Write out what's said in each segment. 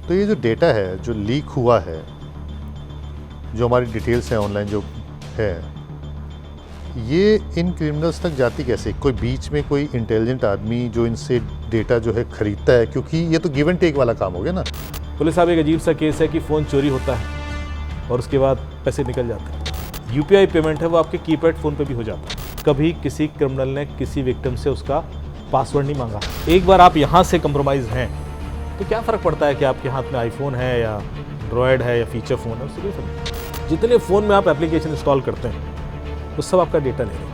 तो ये जो डेटा है जो लीक हुआ है, जो हमारी डिटेल्स हैं ऑनलाइन जो है, ये इन क्रिमिनल्स तक जाती कैसे? कोई बीच में कोई इंटेलिजेंट आदमी जो इनसे डेटा जो है खरीदता है, क्योंकि ये तो गिव एंड टेक वाला काम हो गया ना। पुलिस साहब, एक अजीब सा केस है कि फ़ोन चोरी होता है और उसके बाद पैसे निकल जाते हैं। यूपीआई पेमेंट है वो आपके कीपैड फ़ोन पे भी हो जाता है। कभी किसी क्रिमिनल ने किसी विक्टिम से उसका पासवर्ड नहीं मांगा। एक बार आप यहाँ से कंप्रोमाइज़ हैं तो क्या फ़र्क पड़ता है कि आपके हाथ में आईफोन है या एंड्रॉयड है या फीचर फ़ोन है, उससे कोई फ़र्क नहीं। जितने फ़ोन में आप एप्लीकेशन इंस्टॉल करते हैं वो सब आपका डेटा ले रहे हैं।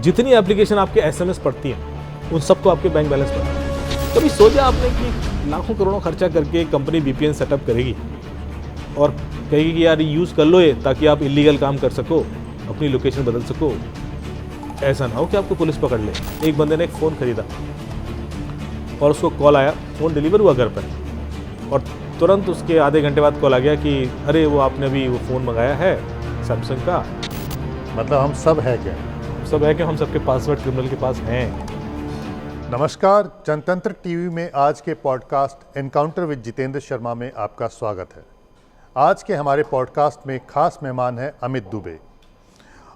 जितनी एप्लीकेशन आपके एसएमएस पढ़ती हैं उन सबको आपके बैंक बैलेंस पता है। कभी सोचा आपने कि लाखों करोड़ों खर्चा करके कंपनी वीपीएन सेटअप करेगी और कहेगी कि यार यूज़ कर लो ये, ताकि आप इलीगल काम कर सको, अपनी लोकेशन बदल सको। ऐसा ना हो कि आपको पुलिस पकड़ ले। एक बंदे ने एक फ़ोन खरीदा और उसको कॉल आया, फ़ोन डिलीवर हुआ घर पर, और तुरंत उसके आधे घंटे बाद कॉल आ गया कि अरे वो आपने अभी वो फ़ोन मंगाया है सैमसंग का। मतलब हम सब है क्या? सब है कि हम सबके पासवर्ड क्रिमिनल के पास हैं। नमस्कार, जनतंत्र टीवी में आज के podcast encounter with Jitendra Sharma में आपका स्वागत है। आज के हमारे पॉडकास्ट में खास मेहमान है अमित दुबे।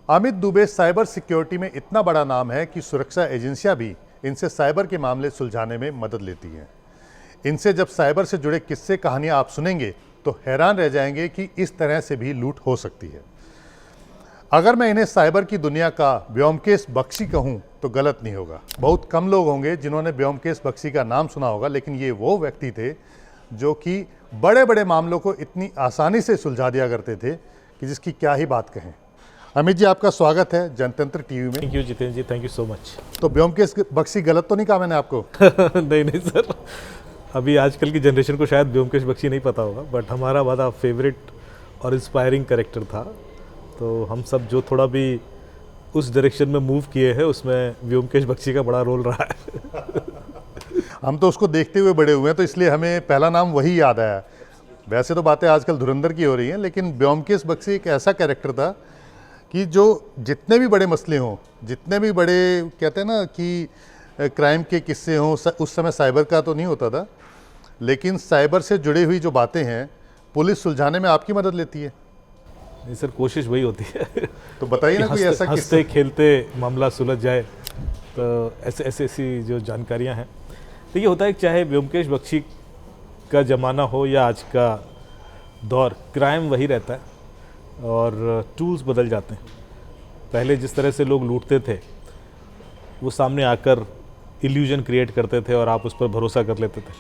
अमित दुबे साइबर सिक्योरिटी में इतना बड़ा नाम है कि सुरक्षा एजेंसियां भी इनसे साइबर के मामले सुलझाने में मदद लेती हैं। इनसे जब साइबर से जुड़े किस्से कहानियां आप सुनेंगे तो हैरान रह जाएंगे कि इस तरह से भी लूट हो सकती है। अगर मैं इन्हें साइबर की दुनिया का व्योमकेश बख्शी कहूं तो गलत नहीं होगा। बहुत कम लोग होंगे जिन्होंने व्योमकेश बख्शी का नाम सुना होगा, लेकिन ये वो व्यक्ति थे जो कि बड़े बड़े मामलों को इतनी आसानी से सुलझा दिया करते थे कि जिसकी क्या ही बात कहें। अमित जी, आपका स्वागत है जनतंत्र टीवी में। Thank you Jitendra ji, thank you so much. तो व्योमकेश बख्शी गलत तो नहीं कहा मैंने आपको? नहीं सर, अभी आजकल की जनरेशन को शायद व्योमकेश बख्शी नहीं पता होगा, बट हमारा बड़ा फेवरेट और इंस्पायरिंग कैरेक्टर था। तो हम सब जो थोड़ा भी उस डायरेक्शन में मूव किए हैं उसमें व्योमकेश बख्शी का बड़ा रोल रहा है। हम तो उसको देखते हुए बड़े हुए हैं, तो इसलिए हमें पहला नाम वही याद आया। वैसे तो बातें आजकल धुरंधर की हो रही हैं, लेकिन व्योमकेश बख्शी एक ऐसा कैरेक्टर था कि जो जितने भी बड़े मसले हों, जितने भी बड़े कहते हैं ना कि क्राइम के किस्से हों, उस समय साइबर का तो नहीं होता था, लेकिन साइबर से जुड़ी हुई जो बातें हैं पुलिस सुलझाने में आपकी मदद लेती है। नहीं सर, कोशिश वही होती है। तो बताइए ना कोई ऐसा हंसते खेलते मामला सुलझ जाए। तो ऐसी जो जानकारियां हैं, तो ये होता है कि चाहे व्योमकेश बख्शी का ज़माना हो या आज का दौर, क्राइम वही रहता है और टूल्स बदल जाते हैं। पहले जिस तरह से लोग लूटते थे वो सामने आकर इल्यूजन क्रिएट करते थे और आप उस पर भरोसा कर लेते थे।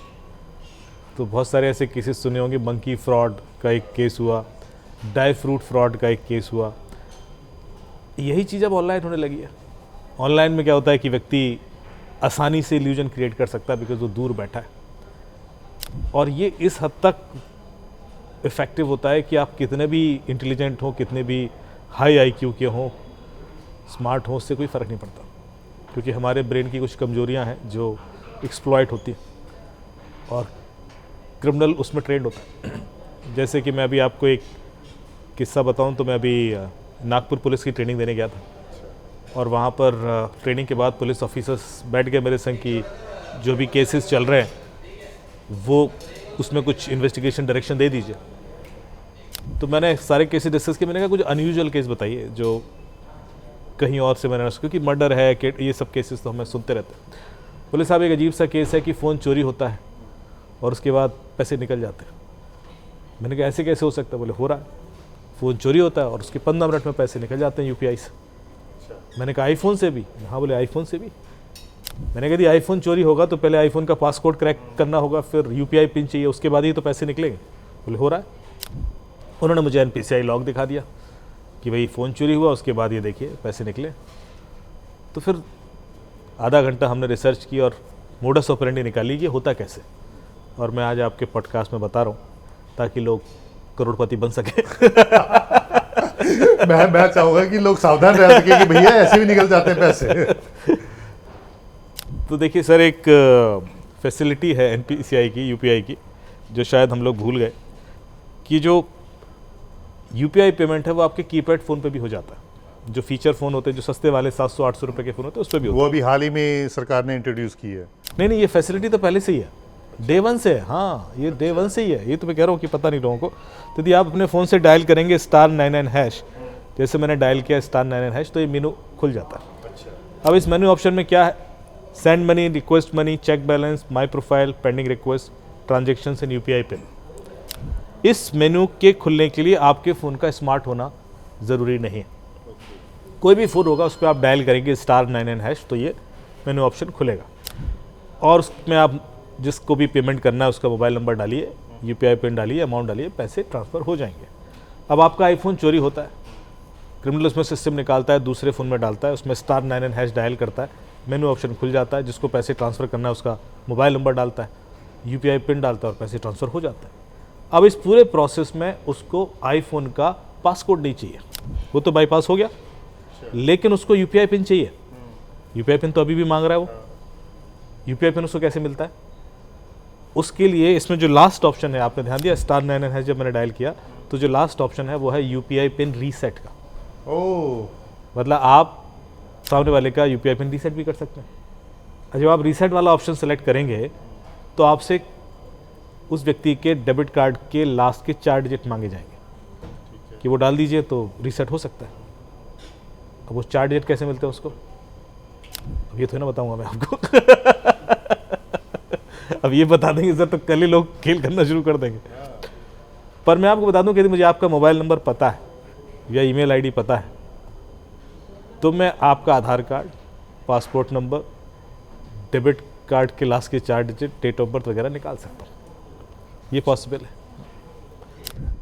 तो बहुत सारे ऐसे केसेस सुने होंगे। मंकी फ्रॉड का एक केस हुआ, डाई फ्रूट फ्रॉड का एक केस हुआ। यही चीज़ अब ऑनलाइन होने लगी है। ऑनलाइन में क्या होता है कि व्यक्ति आसानी से इल्यूजन क्रिएट कर सकता है बिकॉज वो दूर बैठा है, और ये इस हद तक इफ़ेक्टिव होता है कि आप कितने भी इंटेलिजेंट हो, कितने भी हाई आईक्यू के हों, स्मार्ट हों, उससे कोई फ़र्क नहीं पड़ता, क्योंकि हमारे ब्रेन की कुछ कमजोरियां हैं जो एक्सप्लॉइट होती हैं और क्रिमिनल उसमें ट्रेंड होता है। जैसे कि मैं अभी आपको एक किस्सा बताऊं, तो मैं अभी नागपुर पुलिस की ट्रेनिंग देने गया था और वहाँ पर ट्रेनिंग के बाद पुलिस ऑफिसर्स बैठ गए मेरे संग कि जो भी केसेस चल रहे हैं वो उसमें कुछ इन्वेस्टिगेशन डायरेक्शन दे दीजिए। तो मैंने सारे केसेस डिस्कस किए। मैंने कहा कुछ अनयूजुअल केस बताइए जो कहीं और से मैंने, क्योंकि मर्डर है कि ये सब केसेस तो हमें सुनते रहते हैं। पुलिस साहब, एक अजीब सा केस है कि फ़ोन चोरी होता है और उसके बाद पैसे निकल जाते हैं। मैंने कहा ऐसे कैसे हो सकता है? बोले हो रहा है, फ़ोन चोरी होता है और उसके 15 मिनट में पैसे निकल जाते हैं यूपीआई से। मैंने कहा आईफोन से भी? हाँ। बोले आईफोन से भी? मैंने कहा यदि आईफोन चोरी होगा तो पहले आईफोन का पासकोड क्रैक करना होगा, फिर यूपीआई पिन चाहिए, उसके बाद ही तो पैसे निकलेंगे। बोले हो रहा है। उन्होंने मुझे एनपीसीआई लॉग दिखा दिया कि भाई फ़ोन चोरी हुआ, उसके बाद ये देखिए पैसे निकले। तो फिर आधा घंटा हमने रिसर्च की और मोडस ऑपरेंडी निकाली कि होता कैसे, और मैं आज आपके पॉडकास्ट में बता रहा हूँ ताकि लोग करोड़पति बन सके। मैं चाहूँगा कि लोग सावधान रह सके कि भैया ऐसे भी निकल जाते हैं पैसे। तो देखिए सर, एक फैसिलिटी है एनपीसीआई की, यूपीआई की, जो शायद हम लोग भूल गए, कि जो यूपीआई पेमेंट है वो आपके कीपैड फ़ोन पे भी हो जाता है। जो फीचर फ़ोन होते हैं, जो सस्ते वाले 700-800 रुपये के फ़ोन होते हैं, उस पर भी होता है। वो अभी हाल ही में सरकार ने इंट्रोड्यूस की है। नहीं, ये फैसिलिटी तो पहले से ही है। डे वन से, हाँ ये डे वन से ही है, ये तो मैं कह रहा हूँ कि पता नहीं लोगों को। तो यदि आप अपने फ़ोन से डायल करेंगे *99#, जैसे मैंने डायल किया *99#, तो ये मेनू खुल जाता है। अब इस मेन्यू ऑप्शन में क्या है, send money, request money, check balance, my profile, pending request, transactions and UPI pin. इस मेन्यू के खुलने के लिए आपके फ़ोन का स्मार्ट होना ज़रूरी नहीं है। कोई भी फ़ोन होगा उस पर आप डायल करेंगे *99#, तो ये मेन्यू ऑप्शन खुलेगा और उसमें आप जिसको भी पेमेंट करना है उसका मोबाइल नंबर डालिए, यूपीआई पिन डालिए, अमाउंट डालिए, पैसे ट्रांसफ़र हो जाएंगे। अब आपका आईफोन चोरी होता है, क्रिमिनल उसमें सिस्टम निकालता है, दूसरे फ़ोन में डालता है, उसमें *99# डायल करता है, मेन्यू ऑप्शन खुल जाता है, जिसको पैसे ट्रांसफ़र करना है उसका मोबाइल नंबर डालता है, यूपीआई पिन डालता है और पैसे ट्रांसफ़र हो जाता है। अब इस पूरे प्रोसेस में उसको आईफोन का पासकोड नहीं चाहिए, वो तो बाईपास हो गया, लेकिन उसको यूपीआई पिन चाहिए। यूपीआई पिन तो अभी भी मांग रहा है वो। यूपीआई पिन उसको कैसे मिलता है? उसके लिए इसमें जो लास्ट ऑप्शन है, आपने ध्यान दिया *99# जब मैंने डायल किया तो जो लास्ट ऑप्शन है वो है यूपीआई पिन रीसेट का। ओह, मतलब आप सामने वाले का यूपीआई पिन रीसेट भी कर सकते हैं। और जब आप रीसेट वाला ऑप्शन सेलेक्ट करेंगे तो आपसे उस व्यक्ति के डेबिट कार्ड के लास्ट के 4 डिजिट मांगे जाएंगे कि वो डाल दीजिए तो रीसेट हो सकता है। अब वो 4 डिजिट कैसे मिलते हैं उसको, अब ये तो ना बताऊंगा मैं आपको अब ये बता देंगे सर तो कल ही लोग खेल करना शुरू कर देंगे। पर मैं आपको बता दूं कि यदि मुझे आपका मोबाइल नंबर पता है या ईमेल आईडी पता है तो मैं आपका Aadhaar card, passport number, debit card के लास्ट के 4 डिजिट, डेट ऑफ बर्थ वगैरह निकाल सकता हूँ। ये पॉसिबल है।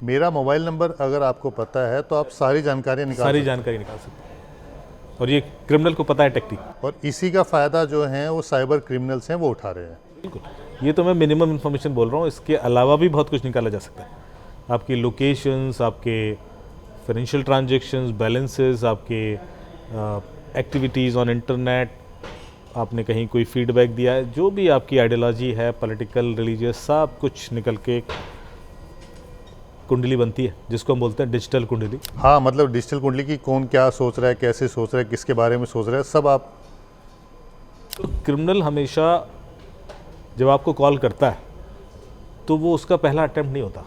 मेरा मोबाइल नंबर अगर आपको पता है तो आप सारी जानकारी निकाल सारी सकते जानकारी निकाल सकते हैं और ये क्रिमिनल को पता है टेक्निक। हैं। और इसी का फ़ायदा जो है वो साइबर क्रिमिनल्स हैं वो उठा रहे हैं। बिल्कुल, ये तो मैं मिनिमम इन्फॉर्मेशन बोल रहा हूँ, इसके अलावा भी बहुत कुछ निकाला जा सकता है। आपकी लोकेशंस, आपके फाइनेंशियल ट्रांजैक्शंस, बैलेंसेस, आपके एक्टिविटीज़ ऑन इंटरनेट, आपने कहीं कोई फीडबैक दिया है, जो भी आपकी आइडियोलॉजी है, पॉलिटिकल, रिलीजियस, सब कुछ निकल के एक कुंडली बनती है जिसको हम बोलते हैं डिजिटल कुंडली। हाँ, मतलब डिजिटल कुंडली की कौन क्या सोच रहा है, कैसे सोच रहा है, किसके बारे में सोच रहा है, सब आप। तो क्रिमिनल हमेशा जब आपको कॉल करता है तो वो उसका पहला अटेम्प्ट नहीं होता,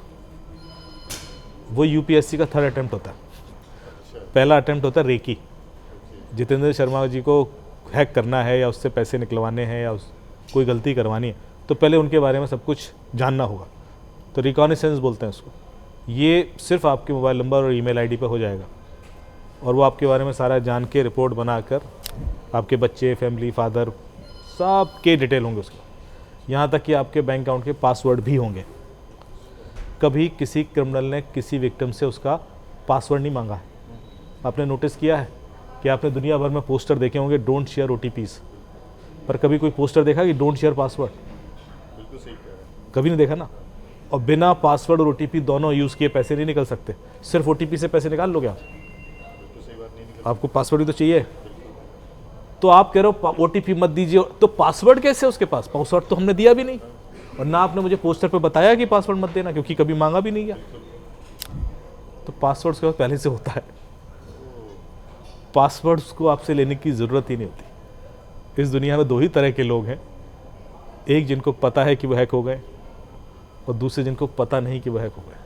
वो यूपीएससी का 3rd अटेम्प्ट होता है। पहला अटेम्प्ट होता है रेकी। जितेंद्र शर्मा जी को हैक करना है या उससे पैसे निकलवाने हैं या कोई गलती करवानी है तो पहले उनके बारे में सब कुछ जानना होगा, तो रिकॉनिसेंस बोलते हैं उसको। ये सिर्फ आपके मोबाइल नंबर और ईमेल आईडी पे हो जाएगा और वो आपके बारे में सारा जान के रिपोर्ट बनाकर आपके बच्चे, फैमिली, फादर, सब के डिटेल होंगे उसके, यहाँ तक कि आपके बैंक अकाउंट के पासवर्ड भी होंगे। कभी किसी क्रिमिनल ने किसी विक्टिम से उसका पासवर्ड नहीं मांगा है। आपने नोटिस किया है कि आपने दुनिया भर में पोस्टर देखे होंगे डोंट शेयर OTPs, पर कभी कोई पोस्टर देखा कि डोंट शेयर पासवर्ड? बिल्कुल सही कह रहे हैं। कभी नहीं देखा ना। और बिना पासवर्ड और OTP दोनों यूज़ किए पैसे नहीं निकल सकते। सिर्फ OTP से पैसे निकाल लोगे आप? आपको पासवर्ड भी तो चाहिए। तो आप कह रहे हो OTP मत दीजिए, तो पासवर्ड कैसे उसके पास? पासवर्ड तो हमने दिया भी नहीं और ना आपने मुझे पोस्टर पे बताया कि पासवर्ड मत देना, क्योंकि कभी मांगा भी नहीं गया। तो पासवर्ड उसके पास पहले से होता है। पासवर्ड को आपसे लेने की ज़रूरत ही नहीं होती। इस दुनिया में 2 ही तरह के लोग हैं, एक जिनको पता है कि वो हैक हो गए और दूसरे जिनको पता नहीं कि वो हैक हो गए।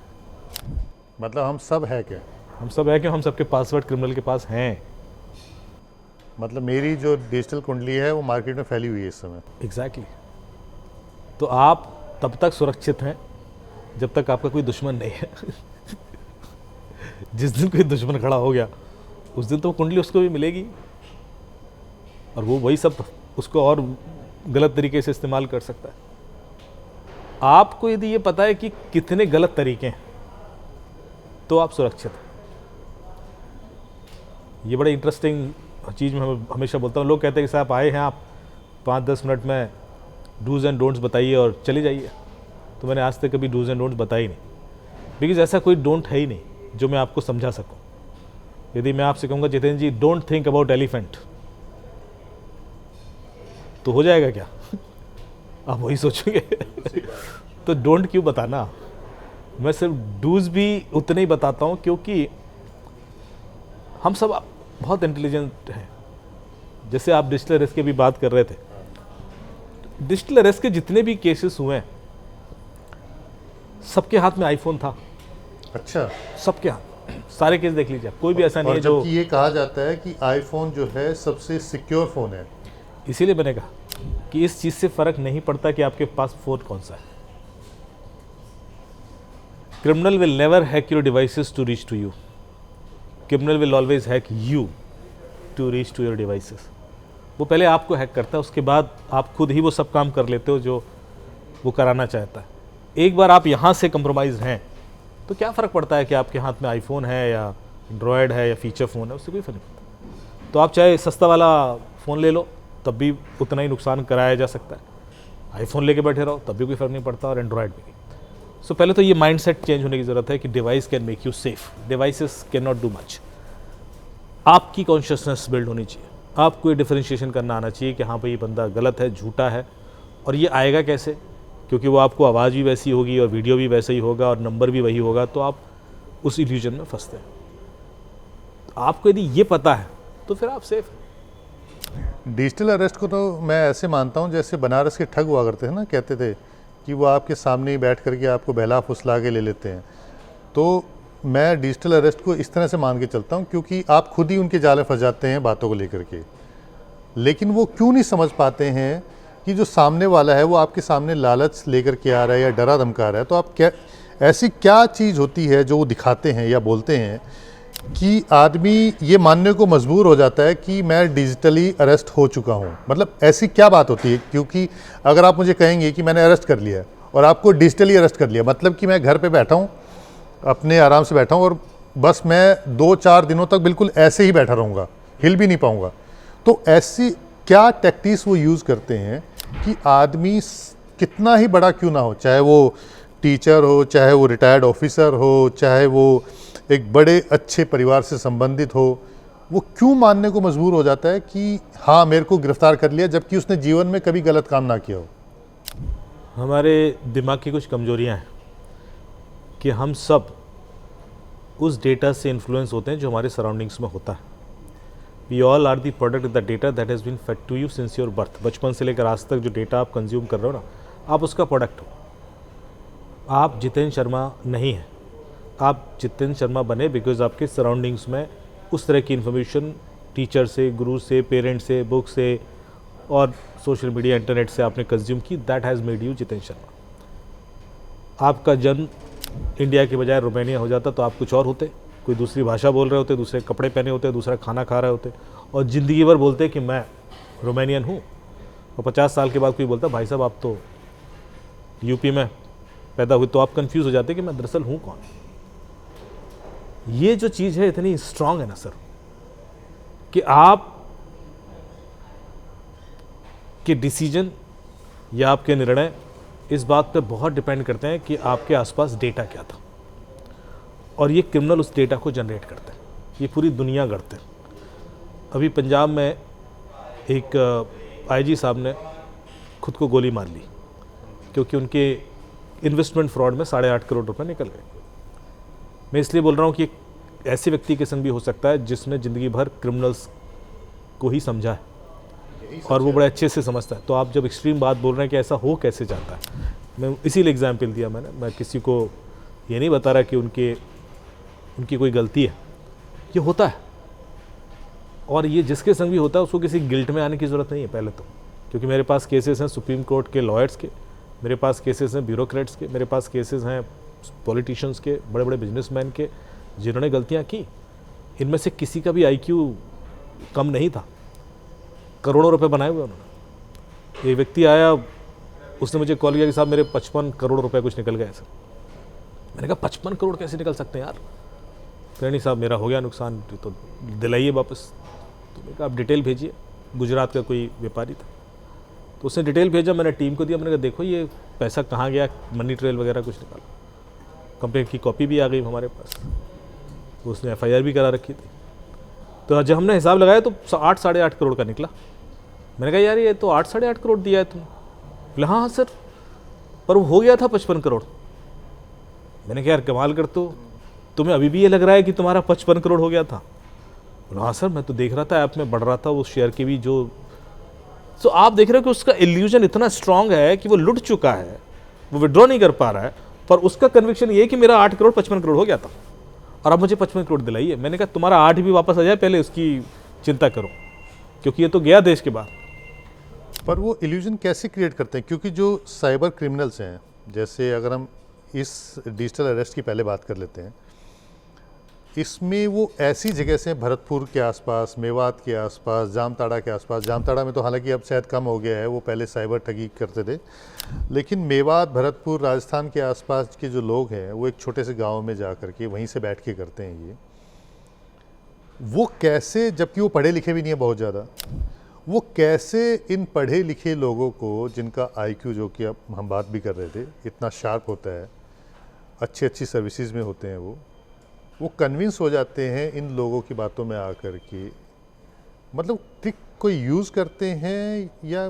मतलब हम सब है क्या? हम सब हैक हैं, हम सबके पासवर्ड क्रिमिनल के पास हैं। मतलब मेरी जो डिजिटल कुंडली है वो मार्केट में फैली हुई है इस समय। एग्जैक्टली। तो आप तब तक सुरक्षित हैं जब तक आपका कोई दुश्मन नहीं है जिस दिन कोई दुश्मन खड़ा हो गया उस दिन तो कुंडली उसको भी मिलेगी और वो वही सब उसको और गलत तरीके से इस्तेमाल कर सकता है। आपको यदि ये पता है कि कितने गलत तरीके हैं तो आप सुरक्षित हैं। ये बड़ा इंटरेस्टिंग चीज़ मैं हमेशा बोलता हूँ। लोग कहते हैं कि साहब आए हैं आप 5-10 मिनट में डूज़ एंड डोंट्स बताइए और चले जाइए, तो मैंने आज तक कभी डूज़ एंड डोंट्स बताई नहीं, बिकॉज ऐसा कोई डोंट है ही नहीं जो मैं आपको समझा सकूं। यदि मैं आपसे कहूँगा जितेंद्र जी डोंट थिंक अबाउट एलिफेंट, तो हो जाएगा क्या? आप वही सोचेंगे तो डोंट क्यों बताना? मैं सिर्फ डूज़ भी उतने ही बताता हूँ क्योंकि हम सब बहुत इंटेलिजेंट हैं। जैसे आप डिजिटल रिस्क की भी बात कर रहे थे, डिजिटल अरेस्ट के जितने भी केसेस हुए हैं, सबके हाथ में आईफोन था। अच्छा। सबके हाथ, सारे केस देख लीजिए, कोई भी ऐसा नहीं और है जो। जबकि ये कहा जाता है कि आईफोन जो है सबसे सिक्योर फ़ोन है। इसीलिए मैंने कहा कि इस चीज़ से फ़र्क नहीं पड़ता कि आपके पास फ़ोन कौन सा है। Criminal will never hack your devices to reach to you, criminal will always hack you to reach to your devices. वो पहले आपको हैक करता है, उसके बाद आप खुद ही वो सब काम कर लेते हो जो वो कराना चाहता है। एक बार आप यहाँ से कंप्रोमाइज़ हैं तो क्या फ़र्क पड़ता है कि आपके हाथ में आईफोन है या एंड्रॉयड है या फीचर फ़ोन है, उससे कोई फ़र्क नहीं पड़ता। तो आप चाहे सस्ता वाला फ़ोन ले लो तब भी उतना ही नुकसान कराया जा सकता है, आईफोन लेके बैठे रहो तब भी कोई फ़र्क नहीं पड़ता, और एंड्रॉयड भी। सो पहले तो ये माइंडसेट चेंज होने की ज़रूरत है कि device can make you safe, devices can not do much. आपकी कॉन्शियसनेस बिल्ड होनी चाहिए, आपको ये डिफरेंशिएशन करना आना चाहिए कि हाँ भाई ये बंदा गलत है, झूठा है। और ये आएगा कैसे? क्योंकि वो आपको आवाज़ भी वैसी होगी और वीडियो भी वैसा ही होगा और नंबर भी वही होगा, तो आप उस इल्यूजन में फंसते हैं। आपको यदि ये पता है तो फिर आप सेफ हैं। डिजिटल अरेस्ट को तो मैं ऐसे मानता हूँ जैसे बनारस के ठग हुआ करते थे ना, कहते थे कि वो आपके सामने ही बैठ करके आपको बहला फुसला के ले लेते हैं। तो मैं डिजिटल अरेस्ट को इस तरह से मान के चलता हूँ क्योंकि आप खुद ही उनके जाल में फंस जाते हैं बातों को लेकर के। लेकिन वो क्यों नहीं समझ पाते हैं कि जो सामने वाला है वो आपके सामने लालच लेकर के आ रहा है या डरा धमका रहा है। तो आप क्या, ऐसी क्या चीज़ होती है जो वो दिखाते हैं या बोलते हैं कि आदमी ये मानने को मजबूर हो जाता है कि मैं डिजिटली अरेस्ट हो चुका हूँ? मतलब ऐसी क्या बात होती है? क्योंकि अगर आप मुझे कहेंगे कि मैंने अरेस्ट कर लिया और आपको डिजिटली अरेस्ट कर लिया, मतलब कि मैं घर पे बैठा हूँ, अपने आराम से बैठा हूँ और बस मैं 2-4 दिनों तक बिल्कुल ऐसे ही बैठा रहूँगा, हिल भी नहीं पाऊँगा। तो ऐसी क्या टैक्टिक्स वो यूज़ करते हैं कि आदमी कितना ही बड़ा क्यों ना हो, चाहे वो टीचर हो, चाहे वो रिटायर्ड ऑफिसर हो, चाहे वो एक बड़े अच्छे परिवार से संबंधित हो, वो क्यों मानने को मजबूर हो जाता है कि हाँ मेरे को गिरफ्तार कर लिया, जबकि उसने जीवन में कभी गलत काम ना किया हो? हमारे दिमाग की कुछ कमजोरियां हैं कि हम सब उस डेटा से इन्फ्लुएंस होते हैं जो हमारे सराउंडिंग्स में होता है। We all are the product of the data that has been fed to you since your birth. बचपन से लेकर आज तक जो डेटा आप कंज्यूम कर रहे हो ना, आप उसका प्रोडक्ट हो। आप जितेंद्र शर्मा नहीं हैं, आप जितेंद्र शर्मा बने बिकॉज आपके सराउंडिंग्स में उस तरह की इन्फॉर्मेशन टीचर से, गुरु से, पेरेंट्स से, बुक से और सोशल मीडिया, इंटरनेट से आपने कंज्यूम की। That has made you Jitendra Sharma. आपका जन्म इंडिया के बजाय रोमानिया हो जाता तो आप कुछ और होते, कोई दूसरी भाषा बोल रहे होते, दूसरे कपड़े पहने होते, दूसरा खाना खा रहे होते और ज़िंदगी भर बोलते कि मैं रोमानियन हूँ। और 50 साल के बाद कोई बोलता भाई साहब आप तो यूपी में पैदा हुए, तो आप कंफ्यूज हो जाते कि मैं दरअसल हूँ कौन। ये जो चीज़ है इतनी स्ट्रांग है ना सर, कि आप के डिसीजन या आपके निर्णय इस बात पे बहुत डिपेंड करते हैं कि आपके आसपास डेटा क्या था। और ये क्रिमिनल उस डेटा को जनरेट करते हैं, ये पूरी दुनिया करते हैं। अभी पंजाब में एक आईजी साहब ने खुद को गोली मार ली क्योंकि उनके इन्वेस्टमेंट फ्रॉड में 8.5 करोड़ रुपए निकल गए। मैं इसलिए बोल रहा हूँ कि एक ऐसे व्यक्ति के संग भी हो सकता है जिसने ज़िंदगी भर क्रिमिनल्स को ही समझा है और वो बड़े अच्छे से समझता है। तो आप जब एक्सट्रीम बात बोल रहे हैं कि ऐसा हो कैसे जाता है, मैं इसीलिए एग्जाम्पल दिया मैंने। मैं किसी को ये नहीं बता रहा कि उनकी कोई गलती है, ये होता है। और ये जिसके संग भी होता है उसको किसी गिल्ट में आने की ज़रूरत नहीं है पहले तो, क्योंकि मेरे पास केसेस हैं सुप्रीम कोर्ट के लॉयर्स के, मेरे पास केसेस हैं ब्यूरोक्रेट्स के, मेरे पास केसेस हैं पॉलिटिशियंस के, बड़े बड़े बिजनेसमैन के, जिन्होंने गलतियां की। इनमें से किसी का भी आईक्यू कम नहीं था, करोड़ों रुपए बनाए हुए उन्होंने। एक व्यक्ति आया, उसने मुझे कॉल किया कि साहब मेरे 55 करोड़ रुपए कुछ निकल गए सर। मैंने कहा 55 करोड़ कैसे निकल सकते हैं यार? कह नहीं साहब मेरा हो गया नुकसान, तो दिलाइए वापस। तो मैंने कहा आप डिटेल भेजिए। गुजरात का कोई व्यापारी था, तो उसने डिटेल भेजा, मैंने टीम को दिया। मैंने कहा देखो ये पैसा कहाँ गया, मनी ट्रेल वगैरह कुछ निकालो। कंप्लेंट की कॉपी भी आ गई हमारे पास, तो उसने FIR भी करा रखी थी। तो जब हमने हिसाब लगाया तो 8-8.5 करोड़ का निकला। मैंने कहा यार ये तो 8-8.5 करोड़ दिया है तुम। बोले हाँ सर, पर वो हो गया था 55 करोड़। मैंने कहा यार कमाल करते हो, तुम्हें अभी भी ये लग रहा है कि तुम्हारा 55 करोड़ हो गया था? बोला हाँ सर, मैं तो देख रहा था ऐप में बढ़ रहा था, वो शेयर की भी जो तो आप देख रहे हो कि उसका इल्यूजन इतना स्ट्रांग है कि वो लुट चुका है, वो विड्रॉ नहीं कर पा रहा है, पर उसका कन्विक्शन ये है कि मेरा 8 करोड़ 55 करोड़ हो गया था और अब मुझे 55 करोड़ दिलाइए। मैंने कहा तुम्हारा 8 भी वापस आ जाए, पहले उसकी चिंता करो, क्योंकि ये तो गया देश के बाहर। पर वो इल्यूजन कैसे क्रिएट करते हैं? क्योंकि जो साइबर क्रिमिनल्स हैं, जैसे अगर हम इस डिजिटल अरेस्ट की पहले बात कर लेते हैं, इसमें वो ऐसी जगह से भरतपुर के आसपास, मेवात के आसपास, जामताड़ा के आसपास, जामताड़ा में तो हालांकि अब शायद कम हो गया है, वो पहले साइबर ठगी करते थे, लेकिन मेवात, भरतपुर, राजस्थान के आसपास के जो लोग हैं वो एक छोटे से गांव में जा कर के वहीं से बैठ के करते हैं ये। वो कैसे, जबकि वो पढ़े लिखे भी नहीं है बहुत ज़्यादा, वो कैसे इन पढ़े लिखे लोगों को, जिनका आईक्यू, जो कि अब हम बात भी कर रहे थे, इतना शार्प होता है, अच्छी अच्छी सर्विसेज में होते हैं, वो कन्विंस हो जाते हैं इन लोगों की बातों में आकर के? मतलब ट्रिक कोई यूज़ करते हैं या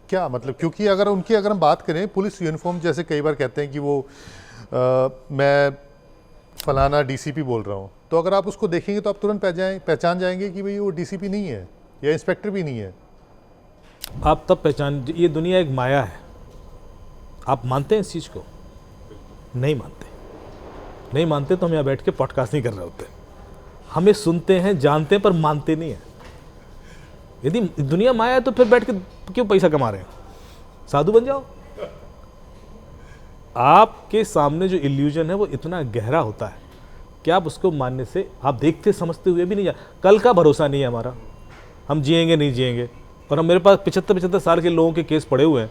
क्या? मतलब क्योंकि अगर हम बात करें, पुलिस यूनिफॉर्म जैसे कई बार कहते हैं कि वो मैं फलाना डीसीपी बोल रहा हूँ, तो अगर आप उसको देखेंगे तो आप तुरंत पहचान जाएंगे कि भाई वो डीसीपी नहीं है या इंस्पेक्टर भी नहीं है। आप तब पहचान, ये दुनिया एक माया है। आप मानते हैं इस चीज़ को? नहीं मानते तो हम यहाँ बैठ के पॉडकास्ट नहीं कर रहे होते। हमें सुनते हैं, जानते हैं, पर मानते नहीं हैं। यदि दुनिया माया है तो फिर बैठ के क्यों पैसा कमा रहे हैं? साधु बन जाओ। आपके सामने जो इल्यूजन है वो इतना गहरा होता है कि आप उसको मानने से, आप देखते समझते हुए भी नहीं जा, कल का भरोसा नहीं है हमारा, हम जिएंगे नहीं जिएंगे। और हम, मेरे पास 75 साल के लोगों के केस पड़े हुए हैं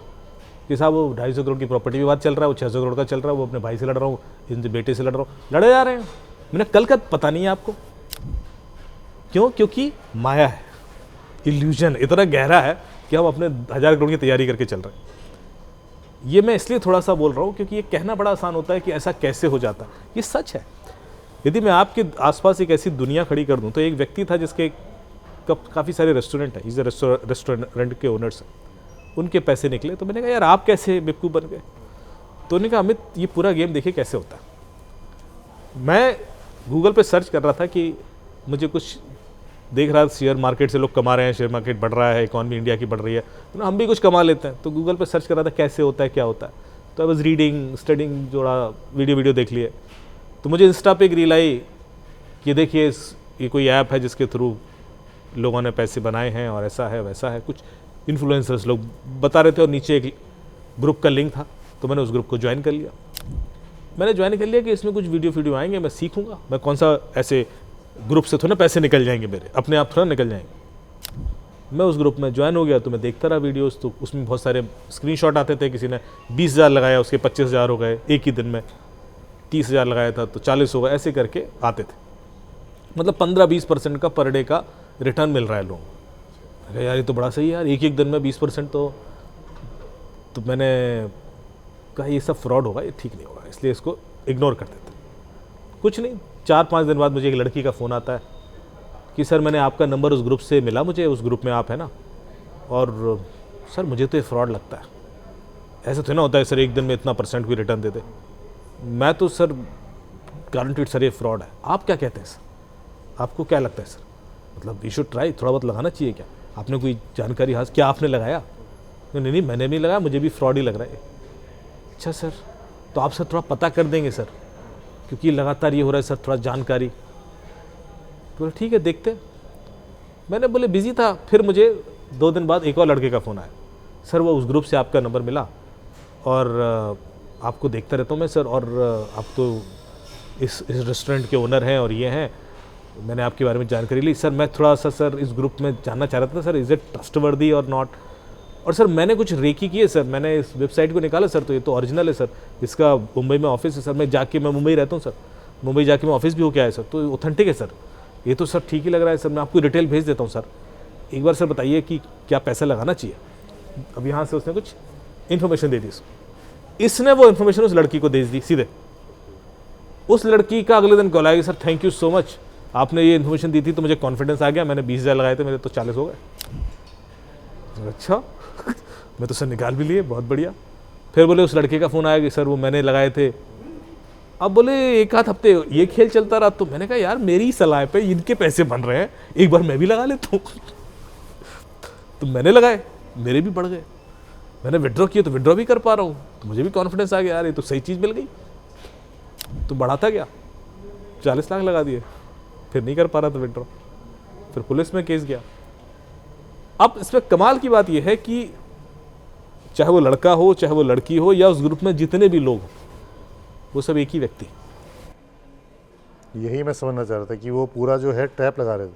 कि साहब वो 250 करोड़ की प्रॉपर्टी विवाद चल रहा है, वो 600 करोड़ का चल रहा है, वो अपने भाई से लड़ रहा हूँ, इनके बेटे से लड़ रहा हूँ, लड़े जा रहे हैं। मैंने कल का पता नहीं है आपको क्यों? क्योंकि माया है, इल्यूजन इतना गहरा है कि हम अपने 1000 करोड़ की तैयारी करके चल रहे हैं। ये मैं इसलिए थोड़ा सा बोल रहा हूँ क्योंकि ये कहना बड़ा आसान होता है कि ऐसा कैसे हो जाता है, ये सच है। यदि मैं आपके आसपास एक ऐसी दुनिया खड़ी कर दूँ, तो एक व्यक्ति था जिसके काफ़ी सारे रेस्टोरेंट है, इस रेस्टोरेंट के ओनर्स हैं, उनके पैसे निकले। तो मैंने कहा यार आप कैसे बेवकूफ़ बन गए? तो उन्होंने कहा अमित ये पूरा गेम देखिए कैसे होता है। मैं गूगल पे सर्च कर रहा था कि मुझे कुछ देख रहा था, शेयर मार्केट से लोग कमा रहे हैं, शेयर मार्केट बढ़ रहा है, इकॉनमी इंडिया की बढ़ रही है, तो हम भी कुछ कमा लेते हैं। तो गूगल पे सर्च कर रहा था कैसे होता है, क्या होता है। तो आई वाज रीडिंग, स्टडिंग, जोड़ा वीडियो देख लिए। तो मुझे इंस्टा पे एक रील आई कि देखिए ये कोई ऐप है जिसके थ्रू लोगों ने पैसे बनाए हैं और ऐसा है वैसा है, कुछ इन्फ्लुएंसर्स लोग बता रहे थे और नीचे एक ग्रुप का लिंक था। तो मैंने उस ग्रुप को ज्वाइन कर लिया। मैंने ज्वाइन कर लिया कि इसमें कुछ वीडियो आएंगे, मैं सीखूंगा। मैं कौन सा ऐसे ग्रुप से थोड़ा पैसे निकल जाएंगे, मेरे अपने आप थोड़ा निकल जाएंगे। मैं उस ग्रुप में ज्वाइन हो गया, तो मैं देखता रहा वीडियोस। तो उसमें बहुत सारे स्क्रीनशॉट आते थे, किसी ने 20,000 लगाया, उसके 25,000 हो गए एक ही दिन में, 30,000 लगाया था तो 40 हो गए, ऐसे करके आते थे। मतलब 15-20% का पर डे का रिटर्न मिल रहा है लोगों को। यार ये तो बड़ा सही है यार, एक दिन में 20%। तो मैंने कहा ये सब फ्रॉड होगा, ये ठीक नहीं होगा, इसलिए इसको इग्नोर कर देते। कुछ नहीं, 4-5 दिन बाद मुझे एक लड़की का फ़ोन आता है कि सर मैंने आपका नंबर उस ग्रुप से मिला, मुझे उस ग्रुप में आप है ना, और सर मुझे तो ये फ्रॉड लगता है। ऐसा तो ना होता है सर एक दिन में इतना % भी रिटर्न दे दे। मैं तो सर गारंटीड सर ये फ्रॉड है। आप क्या कहते हैं सर? आपको क्या लगता है सर? मतलब यू शुड ट्राई, थोड़ा बहुत लगाना चाहिए क्या? आपने कोई जानकारी हासिल, क्या आपने लगाया? नहीं मैंने भी लगाया, मुझे भी फ्रॉड ही लग रहा है। अच्छा सर, तो आप सर थोड़ा पता कर देंगे सर, क्योंकि लगातार ये हो रहा है सर, थोड़ा जानकारी। बोले ठीक है देखते। मैंने बोले बिजी था। फिर मुझे 2 दिन बाद एक और लड़के का फ़ोन आया, सर वो उस ग्रुप से आपका नंबर मिला और आपको देखता रहता हूँ मैं सर, और आप तो इस रेस्टोरेंट के ओनर हैं और ये हैं, मैंने आपके बारे में जानकारी ली। सर मैं थोड़ा सा सर इस ग्रुप में जानना चाह रहा था सर, इज़ इट ट्रस्टवर्दी और नॉट। और सर मैंने कुछ रेकी की है सर, मैंने इस वेबसाइट को निकाला सर, तो ये तो ओरिजिनल है सर, इसका मुंबई में ऑफिस है सर, मैं मुंबई रहता हूँ सर, मुंबई जाके मैं ऑफिस भी होके आया सर, तो ऑथेंटिक है सर, ये तो सर ठीक ही लग रहा है सर, मैं आपको डिटेल भेज देता हूँ सर, एक बार सर बताइए कि क्या पैसा लगाना चाहिए। अब यहाँ से उसने कुछ इन्फॉर्मेशन दे दी इसने वो इन्फॉर्मेशन उस लड़की को दे दी सीधे। उस लड़की का अगले दिन कॉल आएगी, sir thank you so much, आपने ये इन्फॉर्मेशन दी थी तो मुझे कॉन्फिडेंस आ गया, मैंने 20,000 लगाए थे, मेरे तो 40 हो गए। अच्छा मैं तो सर निकाल भी लिए, बहुत बढ़िया। फिर बोले उस लड़के का फ़ोन आया कि सर वो मैंने लगाए थे। अब बोले एक आध हफ्ते ये खेल चलता रहा। तो मैंने कहा यार मेरी सलाह पे इनके पैसे बन रहे हैं, एक बार मैं भी लगा लेता हूँ। तो मैंने लगाए, मेरे भी बढ़ गए। मैंने विड्रॉ किया तो विड्रॉ भी कर पा रहा हूँ, तो मुझे भी कॉन्फिडेंस आ गया, यार ये तो सही चीज़ मिल गई। तो बढ़ाता गया, 40 लाख लगा दिए, फिर नहीं कर पा रहा था विड्रॉ, फिर पुलिस में केस गया। अब इसमें कमाल की बात यह है कि चाहे वो लड़का हो, चाहे वो लड़की हो, या उस ग्रुप में जितने भी लोग, वो सब एक ही व्यक्ति। यही मैं समझना चाह रहा था कि वो पूरा जो है ट्रैप लगा रहे थे।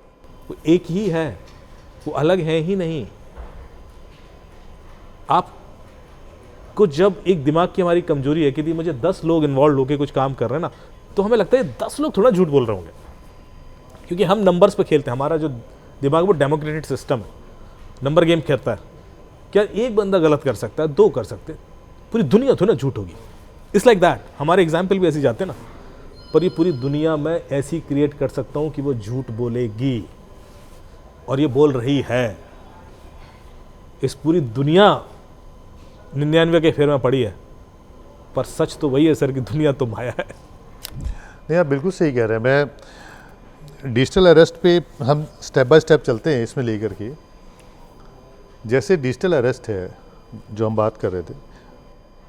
वो एक ही है, वो अलग है ही नहीं। आपको जब एक दिमाग की हमारी कमजोरी है कि यदि मुझे 10 लोग इन्वॉल्व होकर कुछ काम कर रहे हैं ना, तो हमें लगता है 10 लोग थोड़ा झूठ बोल रहे होंगे, क्योंकि हम नंबर्स पे खेलते हैं। हमारा जो दिमाग वो डेमोक्रेटिक सिस्टम है, नंबर गेम खेलता है। क्या एक बंदा गलत कर सकता है, 2 कर सकते हैं, पूरी दुनिया थोड़ी ना झूठ होगी। It's like that. हमारे एग्जाम्पल भी ऐसे जाते हैं ना, पर ये पूरी दुनिया मैं ऐसी क्रिएट कर सकता हूं कि वो झूठ बोलेगी, और ये बोल रही है। इस पूरी दुनिया 99 के फेर में पड़ी है, पर सच तो वही है सर कि दुनिया तो माया है। नहीं, आप बिल्कुल सही कह रहे हैं। मैं डिजिटल अरेस्ट पे हम स्टेप बाय स्टेप चलते हैं इसमें लेकर के। जैसे डिजिटल अरेस्ट है जो हम बात कर रहे थे,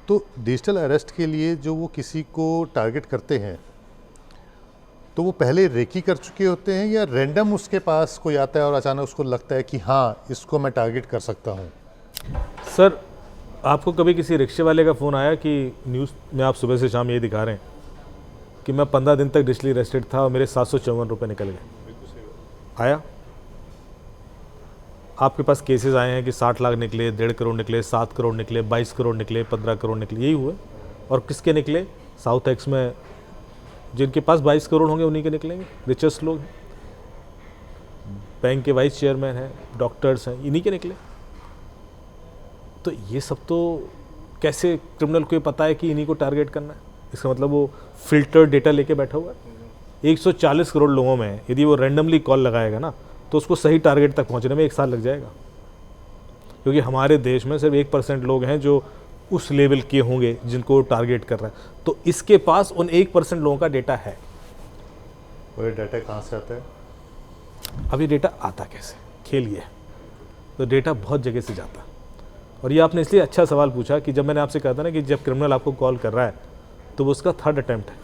तो डिजिटल अरेस्ट के लिए जो वो किसी को टारगेट करते हैं, तो वो पहले रेकी कर चुके होते हैं, या रैंडम उसके पास कोई आता है और अचानक उसको लगता है कि हाँ इसको मैं टारगेट कर सकता हूँ? सर, आपको कभी किसी रिक्शे वाले का फ़ोन आया कि न्यूज़ में आप सुबह से शाम ये दिखा रहे हैं कि मैं 15 दिन तक डिजिटली अरेस्टेड था और मेरे 754 रुपये निकल गए? आया? आपके पास केसेस आए हैं कि 60 लाख निकले, 1.5 करोड़ निकले, 7 करोड़ निकले, 22 करोड़ निकले, 15 करोड़ निकले, यही हुए। और किसके निकले? साउथ एक्स में जिनके पास 22 करोड़ होंगे उन्हीं के निकलेंगे, रिचेस्ट लोग हैं, बैंक के वाइस चेयरमैन हैं, डॉक्टर्स हैं, इन्हीं के निकले। तो ये सब तो कैसे क्रिमिनल को ये पता है कि इन्हीं को टारगेट करना है? इसका मतलब वो फिल्टर डेटा लेके बैठा हुआ है। 140 करोड़ लोगों में यदि वो रैंडमली कॉल लगाएगा ना, तो उसको सही टारगेट तक पहुंचने में 1 साल लग जाएगा, क्योंकि हमारे देश में सिर्फ 1% लोग हैं जो उस लेवल के होंगे जिनको टारगेट कर रहा है। तो इसके पास उन 1% लोगों का डेटा है। और ये डाटा कहाँ से आता है? अब ये डेटा आता कैसे? खेल ये है। तो डेटा बहुत जगह से जाता है। और ये आपने इसलिए अच्छा सवाल पूछा कि जब मैंने आपसे कहा था ना कि जब क्रिमिनल आपको कॉल कर रहा है तो वो उसका 3rd अटैम्प्ट है,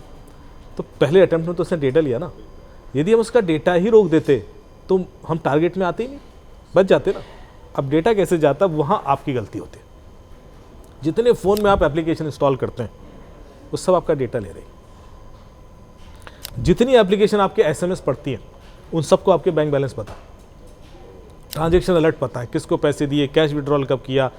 तो पहले अटैम्प्ट में तो उसने डेटा लिया ना। यदि हम उसका डेटा ही रोक देते तो हम टारगेट में आते ही नहीं, बच जाते ना। अब डेटा कैसे जाता, वहाँ आपकी गलती होती है। जितने फ़ोन में आप एप्लीकेशन इंस्टॉल करते हैं वो सब आपका डेटा ले रही है। जितनी एप्लीकेशन आपके एसएमएस पढ़ती हैं उन सबको आपके बैंक बैलेंस पता है, ट्रांजैक्शन अलर्ट पता है, किसको पैसे दिए, कैश विड्रॉल कब किया,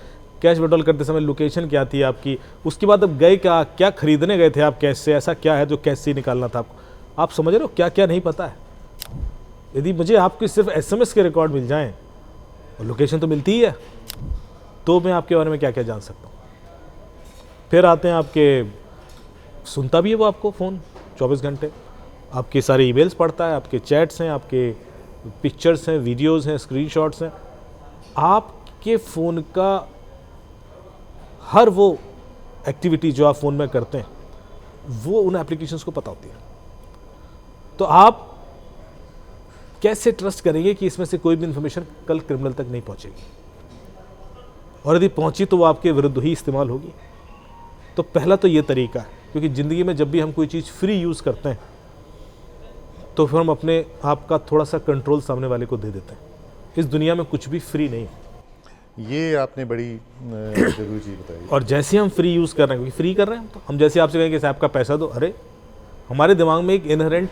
कैश विड्रॉल करते समय लोकेशन क्या थी आपकी, उसके बाद अब गए क्या खरीदने गए थे आप कैश से, ऐसा क्या है जो कैश से निकालना था आपको। आप समझ रहे हो क्या क्या नहीं पता है। यदि मुझे आपके सिर्फ एसएमएस के रिकॉर्ड मिल जाएं, और लोकेशन तो मिलती ही है, तो मैं आपके बारे में क्या क्या जान सकता हूँ। फिर आते हैं आपके, सुनता भी है वो आपको फ़ोन 24 घंटे, आपके सारे ईमेल्स पढ़ता है, आपके चैट्स हैं, आपके पिक्चर्स हैं, वीडियोस हैं, स्क्रीनशॉट्स हैं। आपके फ़ोन का हर वो एक्टिविटी जो आप फ़ोन में करते हैं वो उन एप्लीकेशंस को पता होती है। तो आप कैसे ट्रस्ट करेंगे कि इसमें से कोई भी इंफॉर्मेशन कल क्रिमिनल तक नहीं पहुंचेगी, और यदि पहुंची तो वो आपके विरुद्ध ही इस्तेमाल होगी। तो पहला तो ये तरीका है, क्योंकि ज़िंदगी में जब भी हम कोई चीज़ फ्री यूज़ करते हैं तो फिर हम अपने आप का थोड़ा सा कंट्रोल सामने वाले को दे देते हैं। इस दुनिया में कुछ भी फ्री नहीं है। ये आपने बड़ी जरूरी चीज़ बताई। और जैसे हम फ्री यूज़ कर रहे हैं, क्योंकि फ्री कर रहे हैं, तो हम जैसे आपसे कहेंगे कि आपका पैसा दो, अरे हमारे दिमाग में एक इनहेरेंट